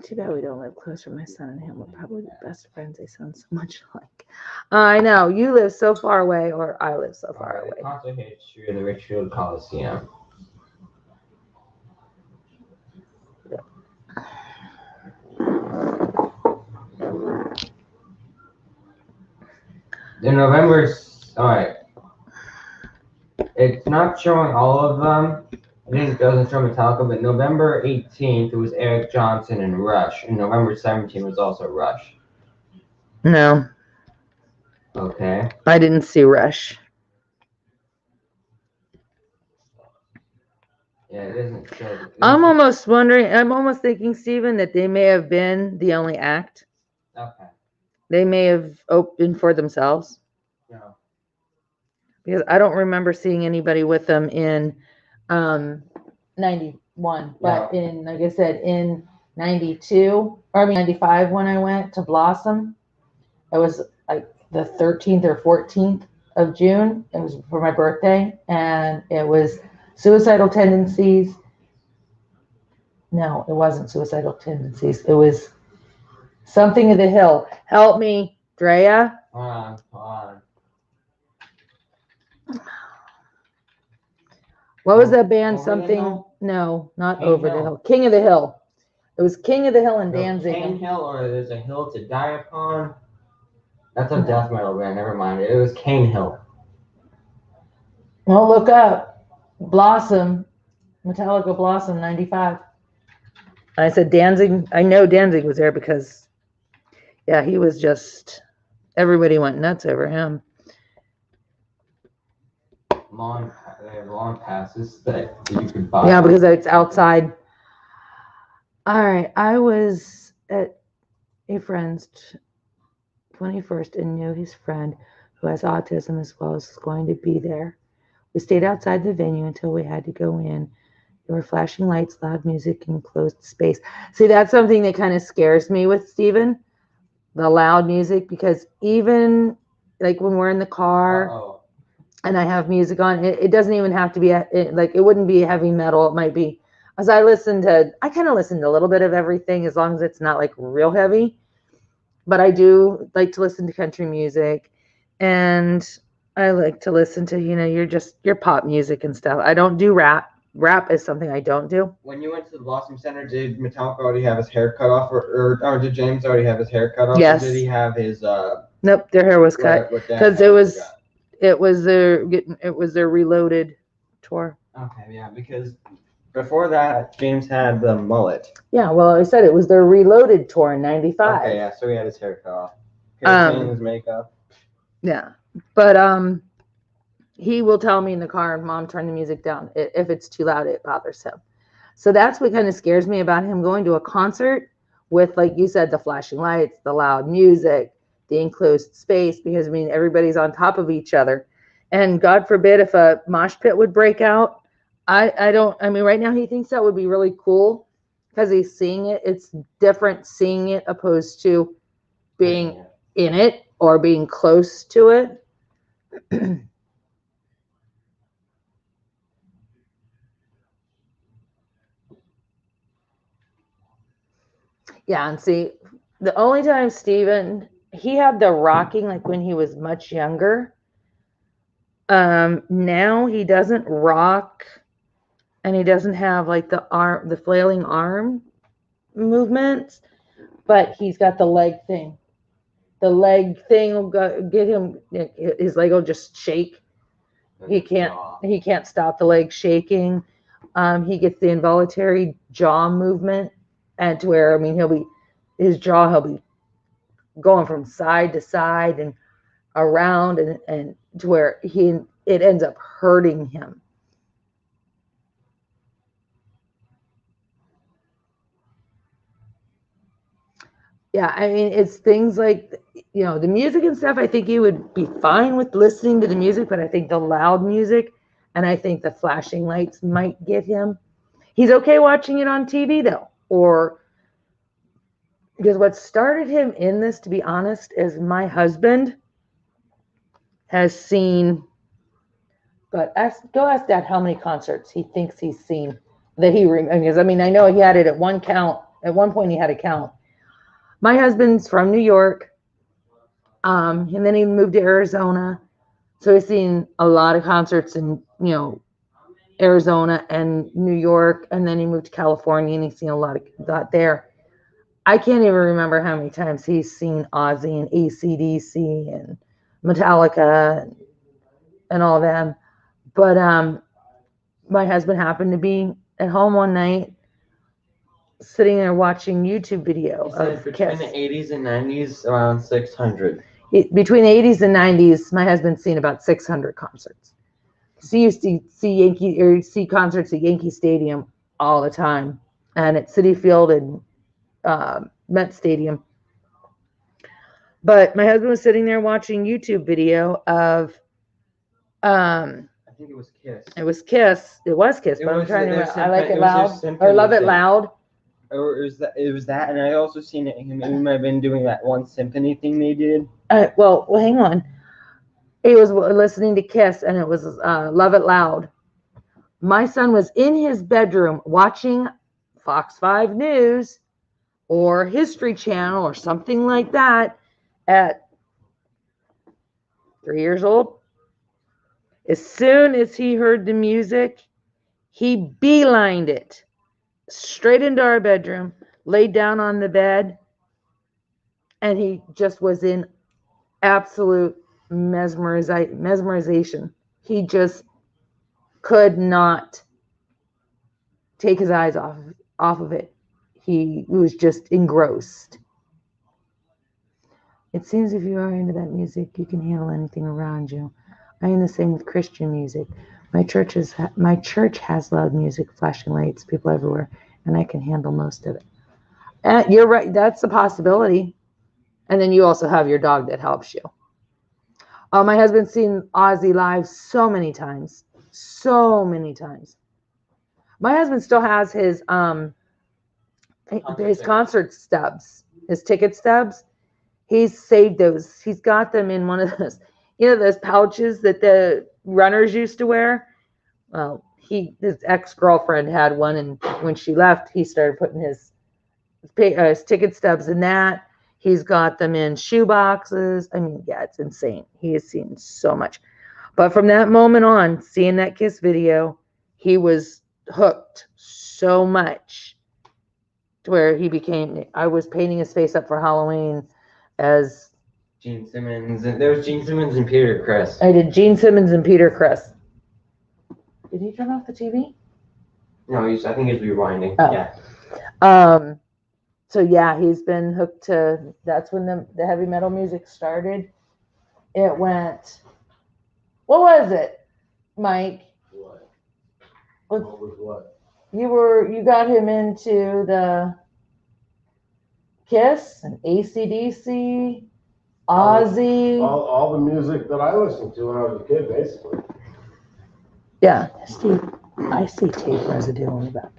too bad we don't live closer. My son and him would probably be best friends. They sound so much alike. I know, you live so far away, or I live so far away. Concert history of the Richfield Coliseum. In November, alright. It's not showing all of them. It doesn't show Metallica, but November 18th, it was Eric Johnson and Rush. And November 17th was also Rush. No, Okay. I didn't see Rush. Yeah, it doesn't show. I'm almost thinking, Stephen, that they may have been the only act. Okay. They may have opened for themselves. No. Because I don't remember seeing anybody with them in 91. But in, like I said, in 92, or I mean 95 when I went to Blossom, it was like the 13th or 14th of June. It was for my birthday. And it was Suicidal Tendencies. No, it wasn't Suicidal Tendencies. It was Something of the Hill. Help me, Drea. Hold on. What was that band? Over the Something? Hill? No, not King Over the Hill. Hill. King of the Hill. It was King of the Hill and Danzig. Cane Hill, or there's a hill to die upon. That's a death metal band. Never mind. It was Cane Hill. Well, look up Blossom, Metallica Blossom 95. I said Danzig. I know Danzig was there because, yeah, he was just, everybody went nuts over him. They have long passes that you can buy. Yeah, because it's outside. All right, I was at a friend's 21st and knew his friend who has autism as well as going to be there. We stayed outside the venue until we had to go in. There were flashing lights, loud music, and closed space. See, that's something that kind of scares me with Stephen, the loud music, because even like when we're in the car and I have music on, it doesn't even have to be like, it wouldn't be heavy metal. It might be, as I kind of listen to a little bit of everything as long as it's not like real heavy. But I do like to listen to country music, and I like to listen to, your pop music and stuff. I don't do rap. Rap is something I don't do. When you went to the Blossom Center, did Metallica already have his hair cut off, or did James already have his hair cut off? Yes. Or did he have his? Nope, their hair was cut because it was their Reloaded tour. Okay, yeah, because before that, James had the mullet. Yeah, well, I said it was their Reloaded tour in '95. Okay, yeah, so he had his hair cut off. Um, His makeup. Yeah, but he will tell me in the car, "Mom, turn the music down. If it's too loud, it bothers him." So that's what kind of scares me about him going to a concert with, like you said, the flashing lights, the loud music, the enclosed space, because I mean everybody's on top of each other, and God forbid if a mosh pit would break out. I mean right now he thinks that would be really cool because he's seeing it. It's different seeing it opposed to being in it or being close to it. Yeah, and see, the only time Steven, he had the rocking like when he was much younger. Now he doesn't rock and he doesn't have like the flailing arm movements, but he's got the leg thing. The leg thing will get him, his leg will just shake. He can't stop the leg shaking. He gets the involuntary jaw movement, and to where I mean he'll be going from side to side and around and to where it ends up hurting him. Yeah, I mean it's things like the music and stuff. I think he would be fine with listening to the music, but I think the loud music and I think the flashing lights might get him. He's okay watching it on TV though, or because what started him in this, to be honest, is my husband has seen. But go ask Dad how many concerts he thinks he's seen that he remembers. I mean, I know he had it at one count. At one point, he had a count. My husband's from New York, and then he moved to Arizona, so he's seen a lot of concerts in Arizona and New York, and then he moved to California, and he's seen a lot of that there. I can't even remember how many times he's seen Ozzy and AC/DC and Metallica and all them. But my husband happened to be at home one night, sitting there watching YouTube video of between Kiss. the 80s and 90s, around 600. Between the 80s and 90s, my husband's seen about 600 concerts. So he used to see concerts at Yankee Stadium all the time, and at Citi Field and Met Stadium. But my husband was sitting there watching YouTube video of I think it was Kiss. It was Kiss. It was Kiss, but I'm trying to. I Like It Loud or Love It Loud. Or it was that, and I also seen it. He might have been doing that one symphony thing they did. Well, hang on. He was listening to Kiss, and it was Love It Loud. My son was in his bedroom watching Fox 5 News or History Channel or something like that at 3 years old. As soon as he heard the music, he beelined it straight into our bedroom, laid down on the bed, and he just was in absolute mesmerization. He just could not take his eyes off of it. He was just engrossed. It seems if you are into that music, you can handle anything around you. I am the same with Christian music. My church has loud music, flashing lights, people everywhere, and I can handle most of it. You're right. That's a possibility. And then you also have your dog that helps you. My husband's seen Ozzy live so many times. So many times. My husband still has his concert stubs, his ticket stubs. He's saved those. He's got them in one of those, those pouches that the runners used to wear. Well, his ex-girlfriend had one, and when she left, he started putting his ticket stubs in that. He's got them in shoe boxes. I mean, yeah, it's insane. He has seen so much. But from that moment on, seeing that Kiss video, he was hooked so much to where I was painting his face up for Halloween as Gene Simmons. There was Gene Simmons and Peter Criss. I did Gene Simmons and Peter Criss. Did he turn off the TV? No, I think he's rewinding. Oh. Yeah. So yeah, he's been hooked to. That's when the heavy metal music started. It went. What was it, Mike? What? What- What was what? You got him into the Kiss and AC/DC, Ozzy. All the music that I listened to when I was a kid, basically. Yeah, Steve. I see tape residue on the back.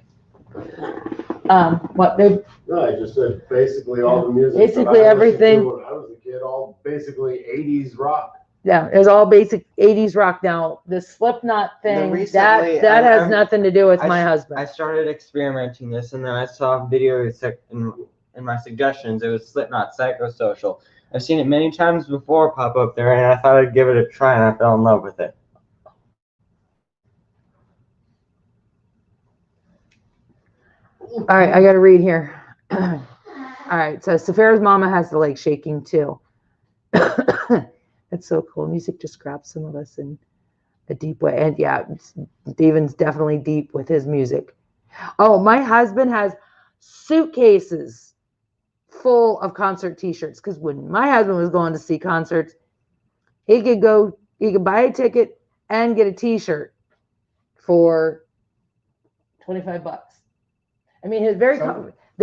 What they No, I just said basically all the music. Basically that I listened everything. to when I was a kid, all basically 80s rock. Yeah, it was all basic 80s rock. Now the Slipknot thing, recently, that has I'm- nothing to do with I my s- husband. I started experimenting this, and then I saw a video in my suggestions. It was Slipknot Psychosocial. I've seen it many times before pop up there, and I thought I'd give it a try, and I fell in love with it. All right, I got to read here. All right, so Safara's mama has the leg shaking too. That's so cool. Music just grabs some of us in a deep way. And yeah, Steven's definitely deep with his music. Oh, my husband has suitcases full of concert t-shirts because when my husband was going to see concerts, he could buy a ticket and get a t-shirt for $25. I mean, the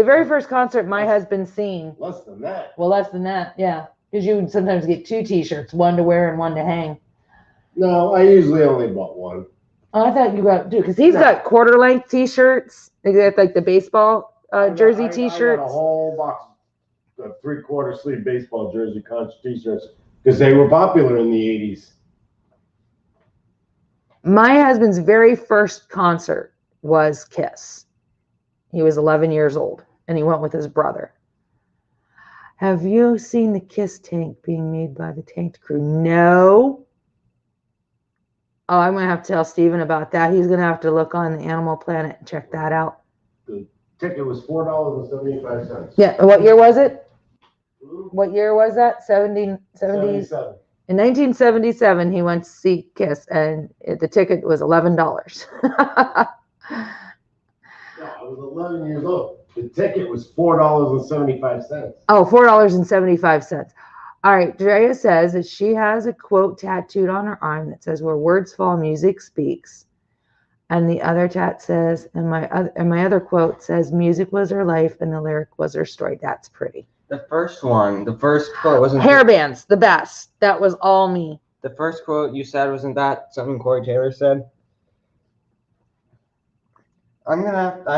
very first concert my husband seen. Less than that. Well, less than that, yeah. Because you would sometimes get 2 t-shirts, one to wear and one to hang. No, I usually only bought one. Oh, I thought you got 2 because he's got quarter-length t-shirts. They got like the baseball jersey t-shirts. I got a whole box of 3/4 sleeve baseball jersey concert t-shirts because they were popular in the 80s. My husband's very first concert was Kiss. He was 11 years old, and he went with his brother. Have you seen the Kiss tank being made by the Tanked Crew? No. Oh, I'm going to have to tell Steven about that. He's going to have to look on the Animal Planet and check that out. The ticket was $4.75. Yeah, what year was it? Hmm? What year was that? 70s? 77. In 1977, he went to see Kiss, and the ticket was $11. No, I was 11 years old. The ticket was $4.75. Oh, $4.75. All right, Drea says that she has a quote tattooed on her arm that says, "Where words fall, music speaks." And the other tat says, and my other quote says, "Music was her life and the lyric was her story." That's pretty. The first quote wasn't Hair bands, the best. That was all me. The first quote you said, wasn't that something Corey Taylor said? I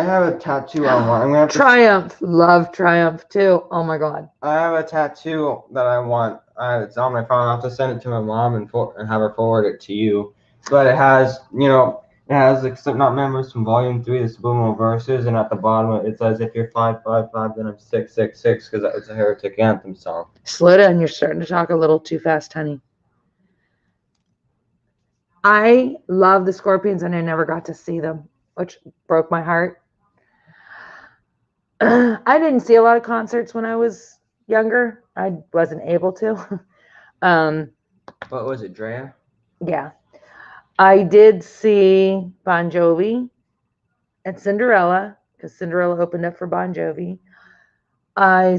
have a tattoo I want. I'm gonna have to, Triumph. Love Triumph too. Oh my God. I have a tattoo that I want. It's on my phone. I'll have to send it to my mom and have her forward it to you. But it has, like Slipknot members from Volume 3, the Subliminal Verses, and at the bottom it says, "If you're 555, then I'm 666," because it's a Heretic Anthem song. Slow down. You're starting to talk a little too fast, honey. I love the Scorpions and I never got to see them, which broke my heart. I didn't see a lot of concerts when I was younger. I wasn't able to. What was it, Drea? Yeah. I did see Bon Jovi at Cinderella because Cinderella opened up for Bon Jovi. I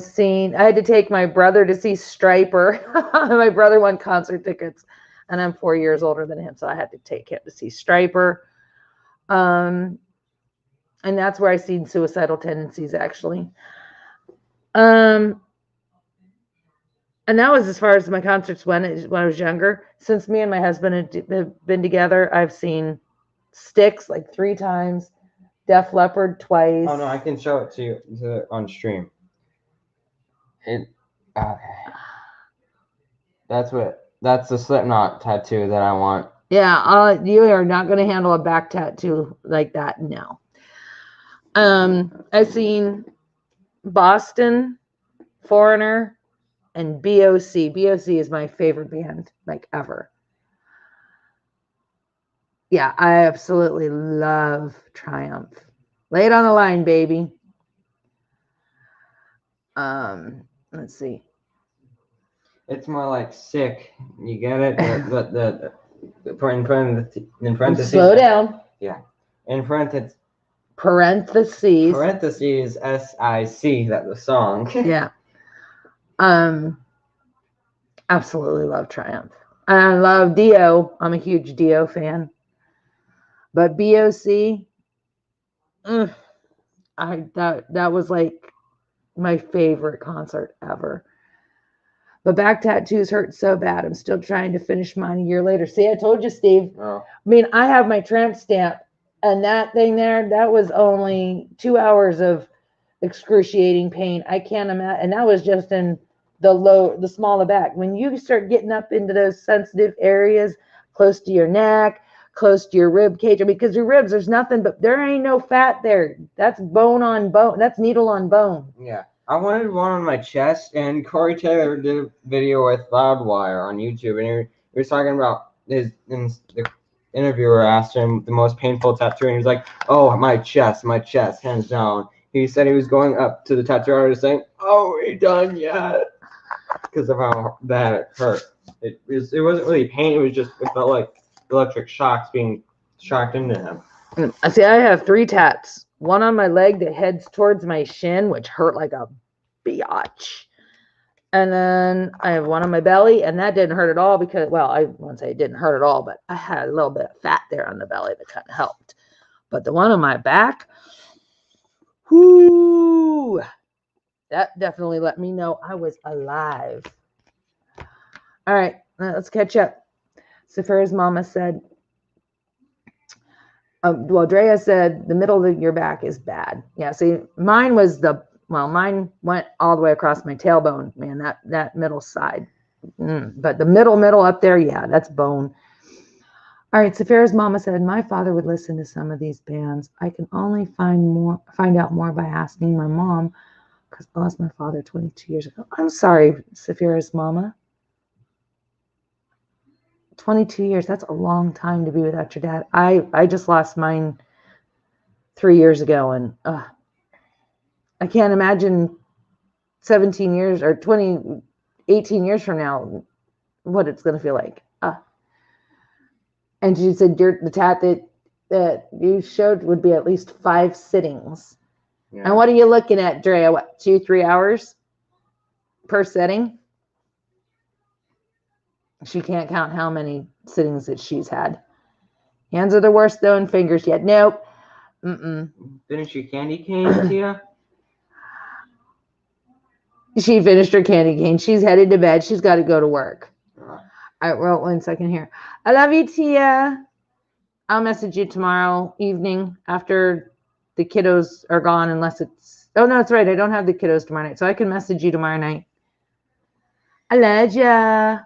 had to take my brother to see Stryper. My brother won concert tickets, and I'm 4 years older than him, so I had to take him to see Stryper. And that's where I seen Suicidal Tendencies, actually. And that was as far as my concerts went when I was younger. Since me and my husband have been together, I've seen Styx like 3 times, Def Leppard twice. Oh no, I can show it to you on stream. Okay. That's the Slipknot tattoo that I want. Yeah, you are not going to handle a back tattoo like that, no. I've seen Boston, Foreigner, and BOC. BOC is my favorite band, like, ever. Yeah, I absolutely love Triumph. Lay it on the line, baby. Let's see. It's more like sick. You get it? In parentheses. Slow down. In parentheses, parentheses. SIC, that the song. Yeah. Absolutely love Triumph. And I love Dio. I'm a huge Dio fan. But BOC, that was like my favorite concert ever. But back tattoos hurt so bad. I'm still trying to finish mine a year later. See, I told you, Steve. Oh. I mean, I have my tramp stamp, and that thing there, that was only 2 hours of excruciating pain. I can't imagine. And that was just in the smaller back. When you start getting up into those sensitive areas close to your neck, close to your rib cage, because your ribs, there's nothing, but there ain't no fat there. That's bone on bone. That's needle on bone. Yeah. I wanted one on my chest, and Corey Taylor did a video with Loudwire on YouTube, and he was talking about the interviewer asked him the most painful tattoo, and he was like, "Oh, my chest, hands down." He said he was going up to the tattoo artist saying, "Oh, we done yet?" Because of how bad it hurt. It wasn't really pain. It felt like electric shocks being shocked into him. See, I have 3 tats. One on my leg that heads towards my shin, which hurt like a biatch. And then I have one on my belly, and that didn't hurt at all because, well, I won't say it didn't hurt at all, but I had a little bit of fat there on the belly that kind of helped. But the one on my back, whoo, that definitely let me know I was alive. All right, let's catch up. Saphira's mama said, Drea said the middle of your back is bad. Yeah, see, mine went all the way across my tailbone, man, that middle side. But the middle up there, yeah, that's bone. All right, Saphira's mama said, my father would listen to some of these bands. I can only find out more by asking my mom because I lost my father 22 years ago. I'm sorry, Saphira's mama. 22 years, that's a long time to be without your dad. I just lost mine 3 years ago, and I can't imagine 17 years or 18 years from now what it's going to feel like. And she said the tat that you showed would be at least 5 sittings. Yeah. And what are you looking at, Drea? What, 2-3 hours per setting? She can't count how many sittings that she's had. Hands are the worst though, and fingers yet. Nope. Finish your candy cane, Tia? She finished her candy cane. She's headed to bed. She's got to go to work. All right, well, 1 second here. I love you, Tia. I'll message you tomorrow evening after the kiddos are gone, unless it's... Oh, no, that's right. I don't have the kiddos tomorrow night, so I can message you tomorrow night. I love ya.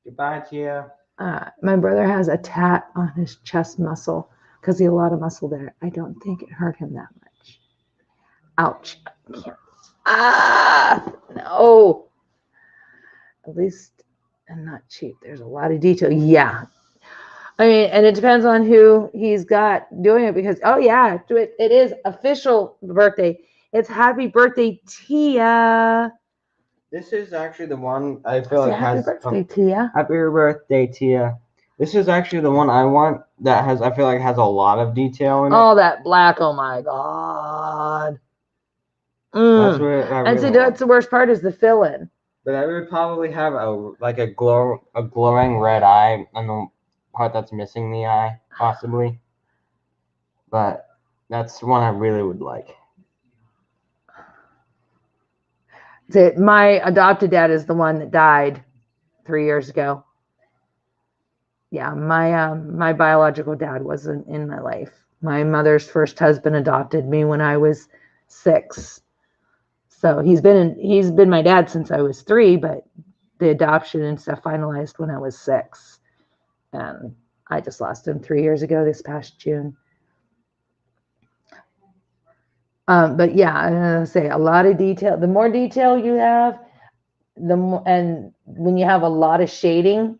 Goodbye, Tia. My brother has a tat on his chest muscle because he had a lot of muscle there. I don't think it hurt him that much. Ouch. I can't. No. At least I'm not cheap. There's a lot of detail. Yeah. I mean, and it depends on who he's got doing it because, oh, yeah, it is official birthday. It's happy birthday, Tia. This is actually the one I feel like has... Happy birthday, Tia. Happy birthday, Tia. This is actually the one I want that has, I feel like, has a lot of detail in it. Oh, that black. Oh, my God. That's what I and see, that's the worst part is the fill-in. But I would probably have a glowing red eye on the part that's missing the eye, possibly. But that's one I really would like. My adopted dad is the one that died 3 years ago. Yeah, my biological dad wasn't in my life. My mother's first husband adopted me when I was 6. So he's been my dad since I was 3, but the adoption and stuff finalized when I was 6. And I just lost him 3 years ago this past June. But yeah, I'm gonna say a lot of detail. The more detail you have, the more, and when you have a lot of shading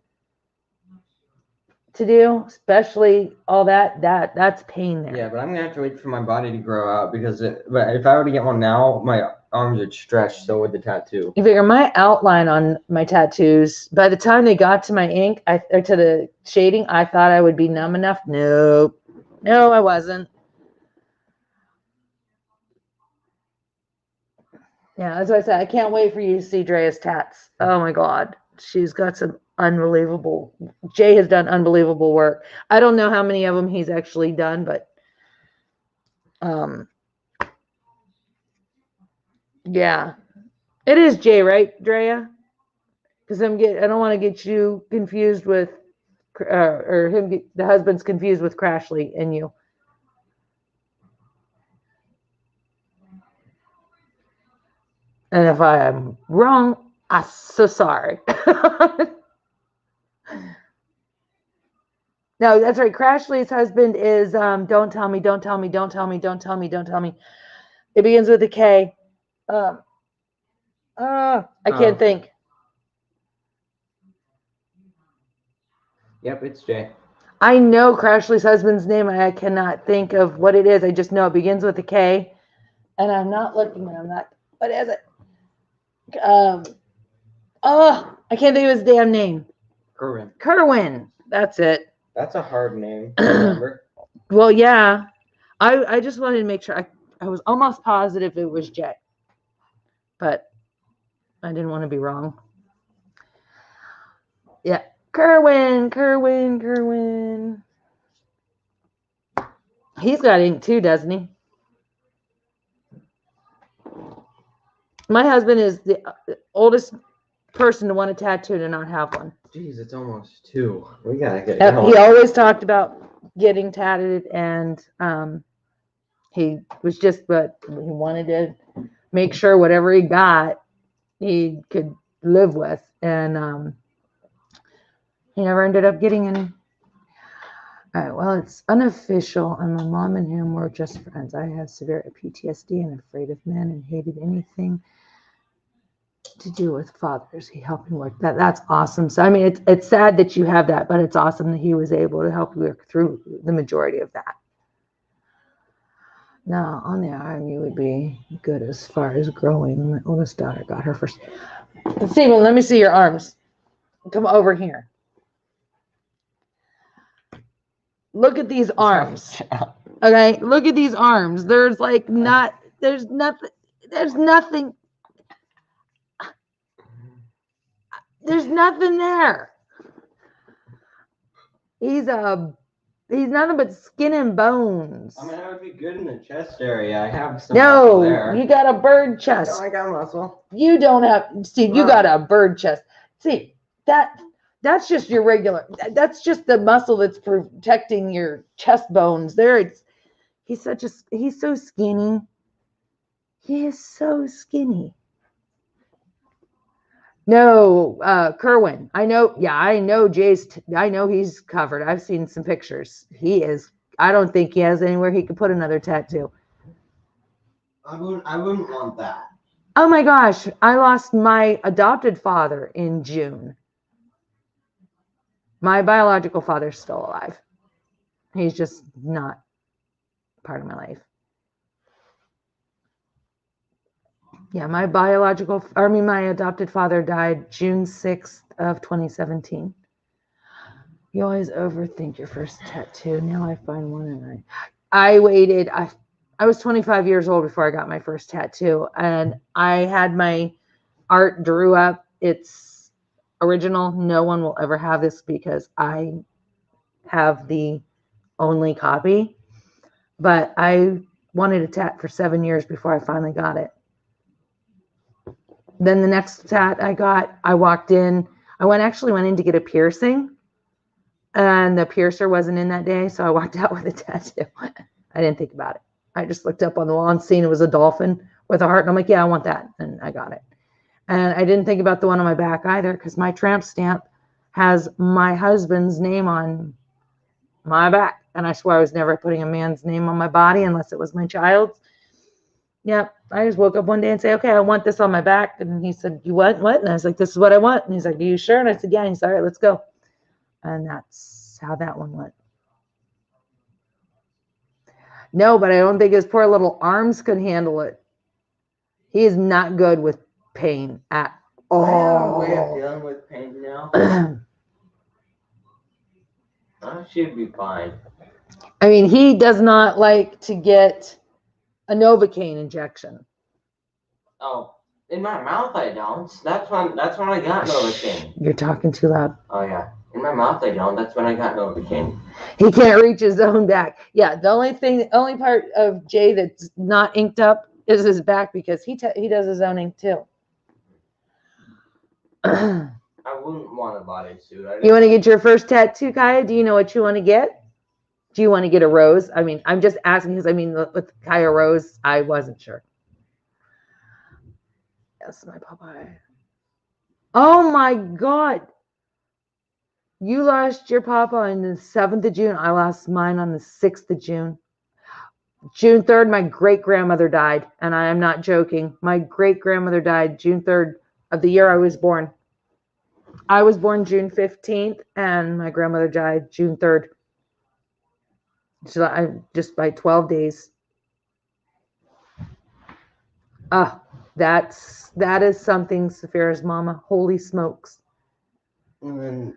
to do, especially all that's pain there. Yeah, but I'm gonna have to wait for my body to grow out because but if I were to get one now, my arms would stretch. So would the tattoo. You figure my outline on my tattoos, by the time they got to my ink, to the shading, I thought I would be numb enough. Nope. No, I wasn't. Yeah, that's what I said. I can't wait for you to see Drea's tats. Oh my God. She's got some unbelievable. Jay has done unbelievable work. I don't know how many of them he's actually done, but yeah. It is Jay, right, Drea? Because I don't want to get you confused with or the husband's confused with Crashly and you. And if I am wrong, I'm so sorry. No, that's right. Crashly's husband is don't tell me, don't tell me, don't tell me, don't tell me, don't tell me. It begins with a K. I can't think. Yep, it's Jay. I know Crashly's husband's name. I cannot think of what it is. I just know it begins with a K. And I'm not looking and I'm not. What is it? I can't think of his damn name. Kerwin. That's it. That's a hard name to remember. Well, yeah. I just wanted to make sure. I was almost positive it was Jay. But I didn't want to be wrong. Yeah. Kerwin. He's got ink too, doesn't he? My husband is the oldest person to want a tattoo to not have one. Jeez, it's almost 2. We gotta get He going. always talked about getting tatted, and he was just, but he wanted to make sure whatever he got, he could live with, and he never ended up getting any. All right, well, it's unofficial, and my mom and him were just friends. I have severe PTSD and afraid of men and hated anything to do with fathers. He helped me work that. That's awesome. So I mean, it's sad that you have that, but it's awesome that he was able to help you work through the majority of that. Now, on the arm, you would be good as far as growing. My oldest daughter got her first. Stephen, let me see your arms. Come over here. Look at these arms. Okay, look at these arms. There's nothing. There's nothing there. He's nothing but skin and bones. I mean, I would be good in the chest area. I have some No, there. you got a bird chest. No, I got muscle. You don't have, Steve, you No. got a bird chest. See, that's just your regular, that's just the muscle that's protecting your chest bones. He's so skinny. He is so skinny. No, Kerwin. I know he's covered. I've seen some pictures. I don't think he has anywhere he could put another tattoo. I wouldn't want that. Oh my gosh, I lost my adopted father in June. My biological father's still alive. He's just not part of my life. Yeah, my adopted father died June 6th of 2017. You always overthink your first tattoo. Now I find one and I waited. I was 25 years old before I got my first tattoo, and I had my art drew up. It's original. No one will ever have this because I have the only copy, but I wanted a tat for 7 years before I finally got it. Then the next tat I got, I walked in. I went in to get a piercing, and the piercer wasn't in that day, so I walked out with a tattoo. I didn't think about it. I just looked up on the wall and seen it was a dolphin with a heart, and I'm like, yeah, I want that, and I got it. And I didn't think about the one on my back either, because my tramp stamp has my husband's name on my back, and I swear I was never putting a man's name on my body unless it was my child's. Yep. I just woke up one day and say, okay, I want this on my back. And he said, you want what? And I was like, this is what I want. And he's like, are you sure? And I said, yeah. And he said, all right, let's go. And that's how that one went. No, but I don't think his poor little arms could handle it. He is not good with pain at all. I have a way of dealing with pain now. I should be fine. I mean, he does not like to get a Novocaine injection. Oh, in my mouth I don't. That's when I got Novocaine. You're talking too loud. Oh yeah, in my mouth I don't. That's when I got Novocaine. He can't reach his own back. Yeah, the only part of Jay that's not inked up is his back because he does his own ink too. I wouldn't want a bodysuit. You want to get your first tattoo, Kaya? Do you know what you want to get? Do you want to get a rose? I mean, I'm just asking because with Kaya Rose, I wasn't sure. Yes, my Popeye. Oh my God. You lost your Papa on the 7th of June. I lost mine on the 6th of June. June 3rd, my great-grandmother died, and I am not joking. My great-grandmother died June 3rd of the year I was born. I was born June 15th, and my grandmother died June 3rd. So I just by 12 days. That is something, Saphira's mama. Holy smokes. And then,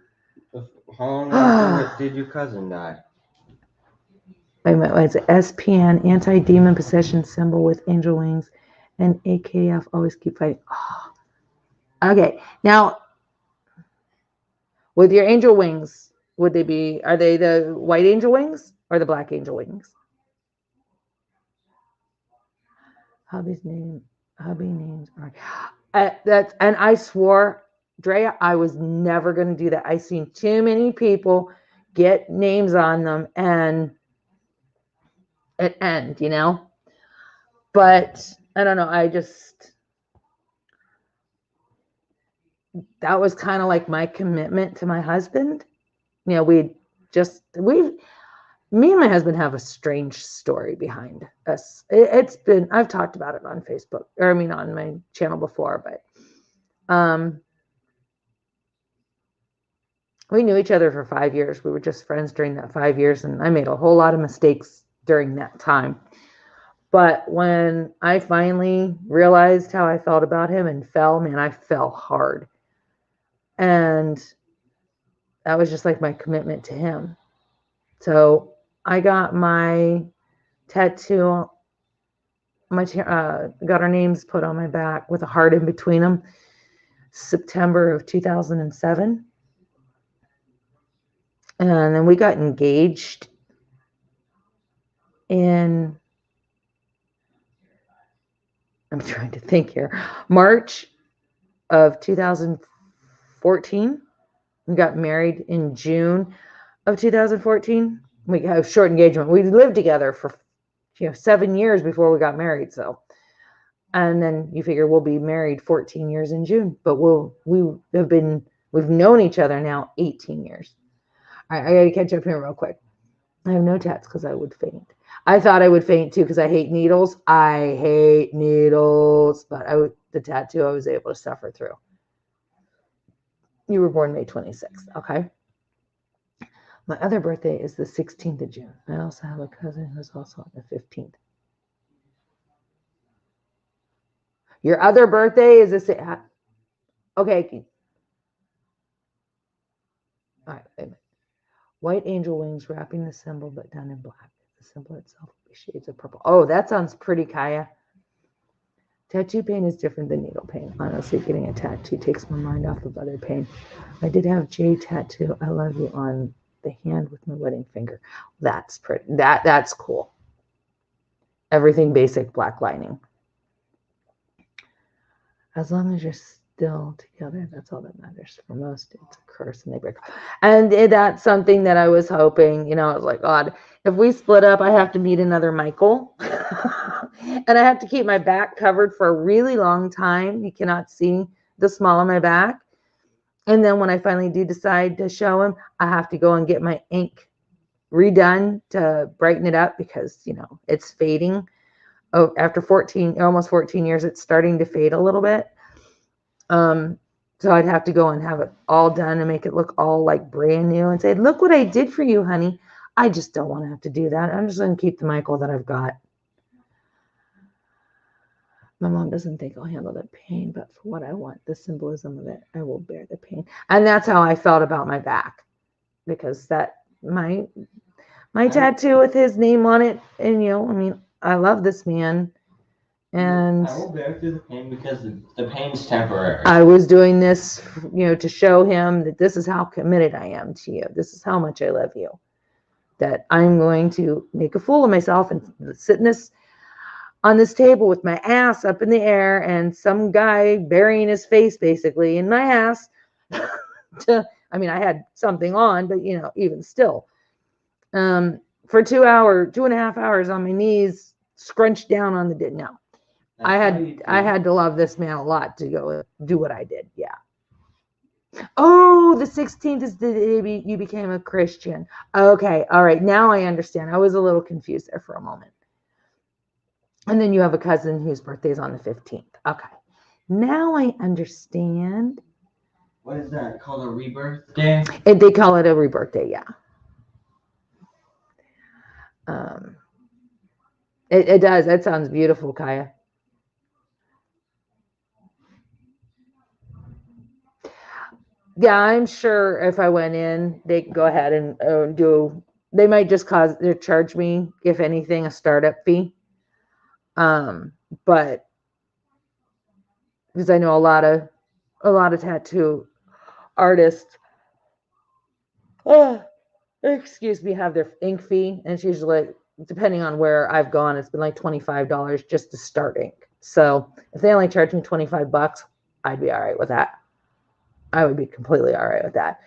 how long after did your cousin die? Wait a minute, it's an SPN, anti-demon possession symbol with angel wings, and AKF always keep fighting. Oh. Okay, now, with your angel wings, are they the white angel wings or the black angel wings? Hubby names are and I swore, Drea, I was never going to do that. I seen too many people get names on them and it end, but I don't know. That was kind of like my commitment to my husband. Me and my husband have a strange story behind us. I've talked about it on Facebook, on my channel before, but we knew each other for 5 years. We were just friends during that 5 years, and I made a whole lot of mistakes during that time. But when I finally realized how I felt about him and I fell hard. And that was just like my commitment to him. So I got my tattoo, got our names put on my back with a heart in between them, September of 2007. And then we got engaged in, I'm trying to think here, March of 2014. We got married in June of 2014. We have a short engagement. We lived together for 7 years before we got married. So, and then you figure we'll be married 14 years in June, but we've known each other now 18 years. All right, I gotta catch up here real quick. I have no tats because I would faint. I thought I would faint too because I hate needles. I hate needles, but the tattoo I was able to suffer through. You were born May 26th, okay? My other birthday is the 16th of June. I also have a cousin who's also on the 15th. Your other birthday is the okay. All right, wait a minute. White angel wings wrapping the symbol, but done in black. The symbol itself will be shades of purple. Oh, that sounds pretty, Kaya. Tattoo pain is different than needle pain. Honestly, getting a tattoo takes my mind off of other pain. I did have J tattoo, I love you, on the hand with my wedding finger. That's pretty. That's cool. Everything basic, black lining. As long as you're still together, that's all that matters. For most, it's a curse and they break up. And that's something that I was hoping, I was like, God, if we split up, I have to meet another Michael. And I have to keep my back covered for a really long time. You cannot see the small of my back. And then when I finally do decide to show him, I have to go and get my ink redone to brighten it up because, it's fading. Oh, after almost 14 years, it's starting to fade a little bit. So I'd have to go and have it all done and make it look all like brand new and say, look what I did for you, honey. I just don't want to have to do that. I'm just going to keep the Michael that I've got. My mom doesn't think I'll handle the pain, but for what I want, the symbolism of it, I will bear the pain. And that's how I felt about my back, because my my tattoo with his name on it. And, you know, I mean, I love this man. And I will bear through the pain because the pain's temporary. I was doing this, you know, to show him that this is how committed I am to you. This is how much I love you. That I'm going to make a fool of myself and sit on this table with my ass up in the air and some guy burying his face basically in my ass. I mean, I had something on, but you know, even still, for 2.5 hours on my knees, scrunched down on the no. I had to love this man a lot to go do what I did. Yeah. Oh, the 16th is the day you became a Christian. Okay. All right. Now I understand. I was a little confused there for a moment. And then you have a cousin whose birthday is on the 15th. Okay. Now I understand. What is that called? A rebirth day? They call it a rebirth day. Yeah. It does. That sounds beautiful, Kaya. Yeah, I'm sure if I went in, they could go ahead and they might just charge me, if anything, a startup fee. But because I know a lot of tattoo artists, excuse me, have their ink fee, and it's usually, depending on where I've gone, it's been like $25 just to start ink. So if they only charge me $25, I'd be all right with that. I would be completely all right with that.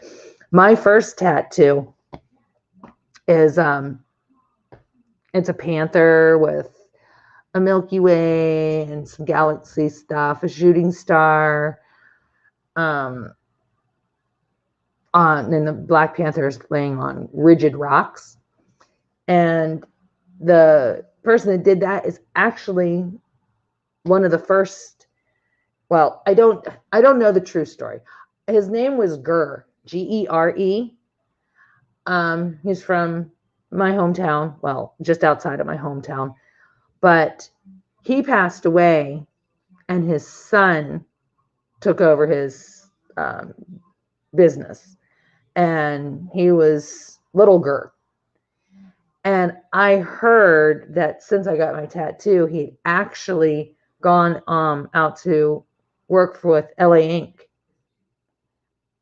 My first tattoo is it's a panther with a Milky Way and some galaxy stuff, a shooting star. And the Black Panther is laying on rigid rocks. And the person that did that is actually one of the first. Well, I don't know the true story. His name was Gere, Gere. He's from my hometown, well, just outside of my hometown, but he passed away and his son took over his business, and he was Little Gere. And I heard that since I got my tattoo, he'd actually gone out to work with LA Ink.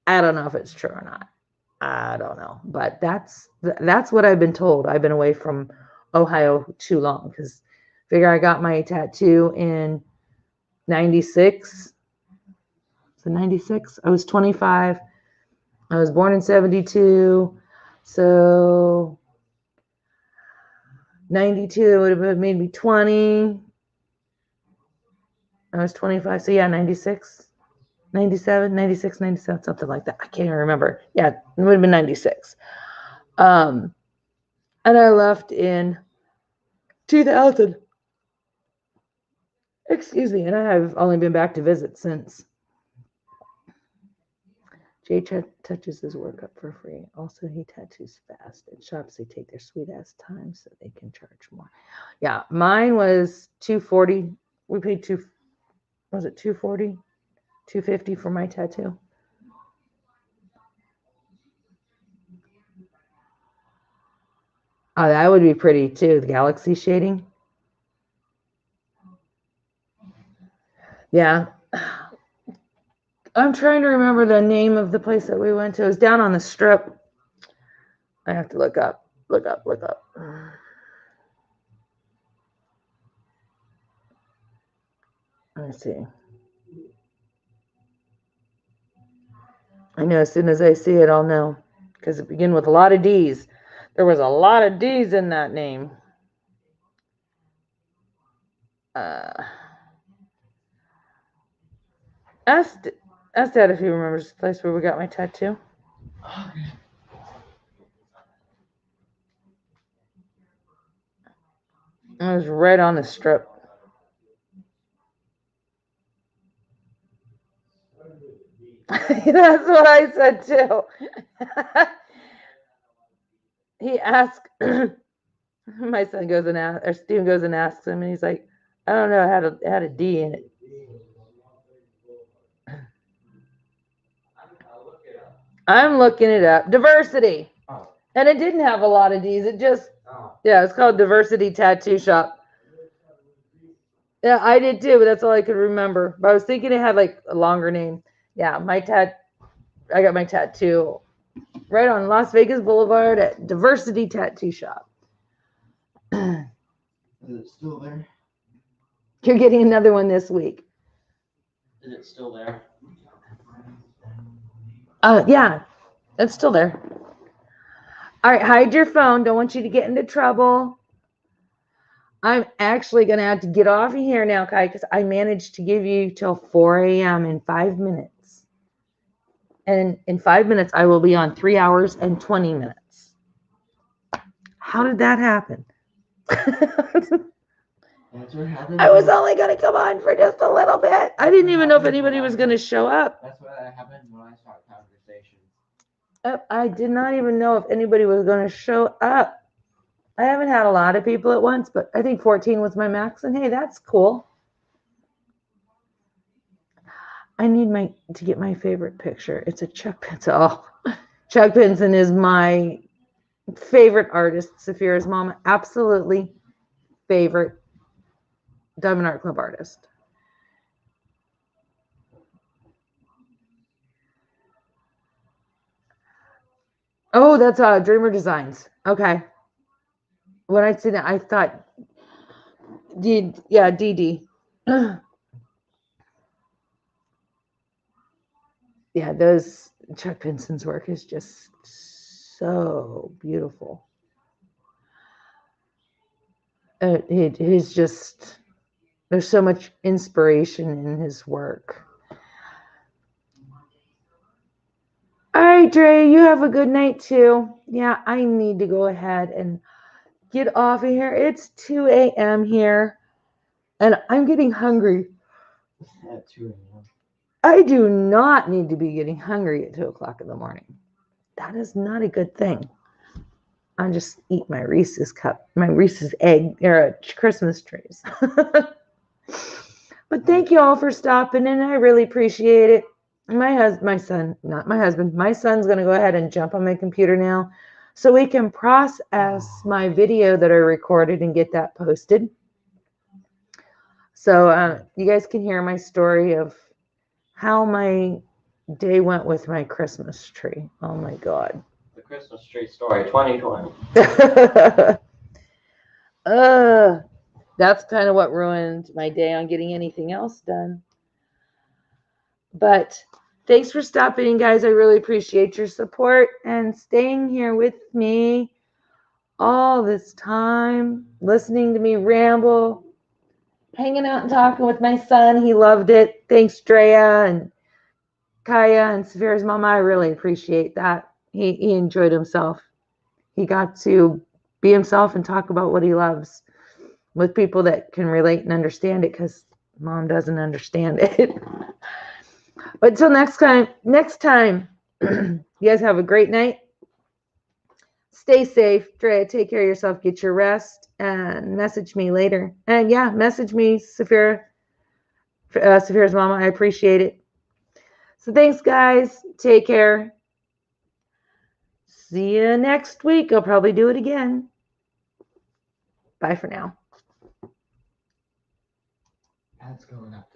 I don't know if it's true or not. I don't know, but that's what I've been told. I've been away from Ohio too long because figure I got my tattoo in 96. So 96, I was 25. I was born in 72. So 92 would have made me 20. I was 25. So yeah, 96. 97, 96, 97, something like that. I can't even remember. Yeah, it would have been 96. And I left in 2000. Excuse me. And I have only been back to visit since. Jay touches his work up for free. Also, he tattoos fast. At shops, they take their sweet ass time so they can charge more. Yeah, mine was $240. We paid $240? $250 for my tattoo. Oh, that would be pretty too. The galaxy shading. Yeah. I'm trying to remember the name of the place that we went to. It was down on the strip. I have to look up. Look up. Let me see. I know as soon as I see it, I'll know. Because it began with a lot of D's. There was a lot of D's in that name. Ask Dad if he remembers the place where we got my tattoo. Okay. It was right on the strip. That's what I said too. He asked, my son goes and asks, or Steven goes and asks him, and he's like, I don't know, it had a D in it. I'm looking it up. Diversity. Oh. And it didn't have a lot of D's. It just, Oh. yeah, it's called Diversity Tattoo Shop. Yeah, I did too, but that's all I could remember. But I was thinking it had like a longer name. Yeah, I got my tattoo right on Las Vegas Boulevard at Diversity Tattoo Shop. Is it still there? You're getting another one this week. Is it still there? Yeah, it's still there. All right, hide your phone. Don't want you to get into trouble. I'm actually going to have to get off of here now, Kai, because I managed to give you till 4 a.m. in 5 minutes. And in 5 minutes, I will be on 3 hours and 20 minutes. How did that happen? That's what happens. I was only going to come on for just a little bit. I didn't even know if anybody was going to show up. That's what happens when I start conversations. I did not even know if anybody was going to show up. I haven't had a lot of people at once, but I think 14 was my max, and hey, that's cool. I need to get my favorite picture. It's a Chuck Pinson. Oh, Chuck Pinson is my favorite artist. Saphira's mama, absolutely favorite Diamond Art Club artist. Oh, that's Dreamer Designs. Okay. When I see that, I thought, DD. Yeah, those Chuck Pinson's work is just so beautiful. He's just, there's so much inspiration in his work. All right, Dre, you have a good night too. Yeah, I need to go ahead and get off of here. It's 2 a.m. here, and I'm getting hungry. At 2 a.m. I do not need to be getting hungry at 2 o'clock in the morning. That is not a good thing. I just eat my Reese's egg or Christmas trees. But thank you all for stopping in. I really appreciate it. My son's going to go ahead and jump on my computer now so we can process my video that I recorded and get that posted. So you guys can hear my story of how my day went with my Christmas tree. Oh my God. The Christmas tree story 2020. That's kind of what ruined my day on getting anything else done. But thanks for stopping in, guys. I really appreciate your support and staying here with me all this time, listening to me ramble, hanging out and talking with my son. He loved it. Thanks, Drea and Kaya and Saphira's mama. I really appreciate that. He enjoyed himself. He got to be himself and talk about what he loves with people that can relate and understand it, because mom doesn't understand it. But until next time, you guys have a great night. Stay safe. Drea, take care of yourself. Get your rest and message me later. And yeah, message me, Saphira's mama. I appreciate it. So thanks, guys. Take care. See you next week. I'll probably do it again. Bye for now. That's going up.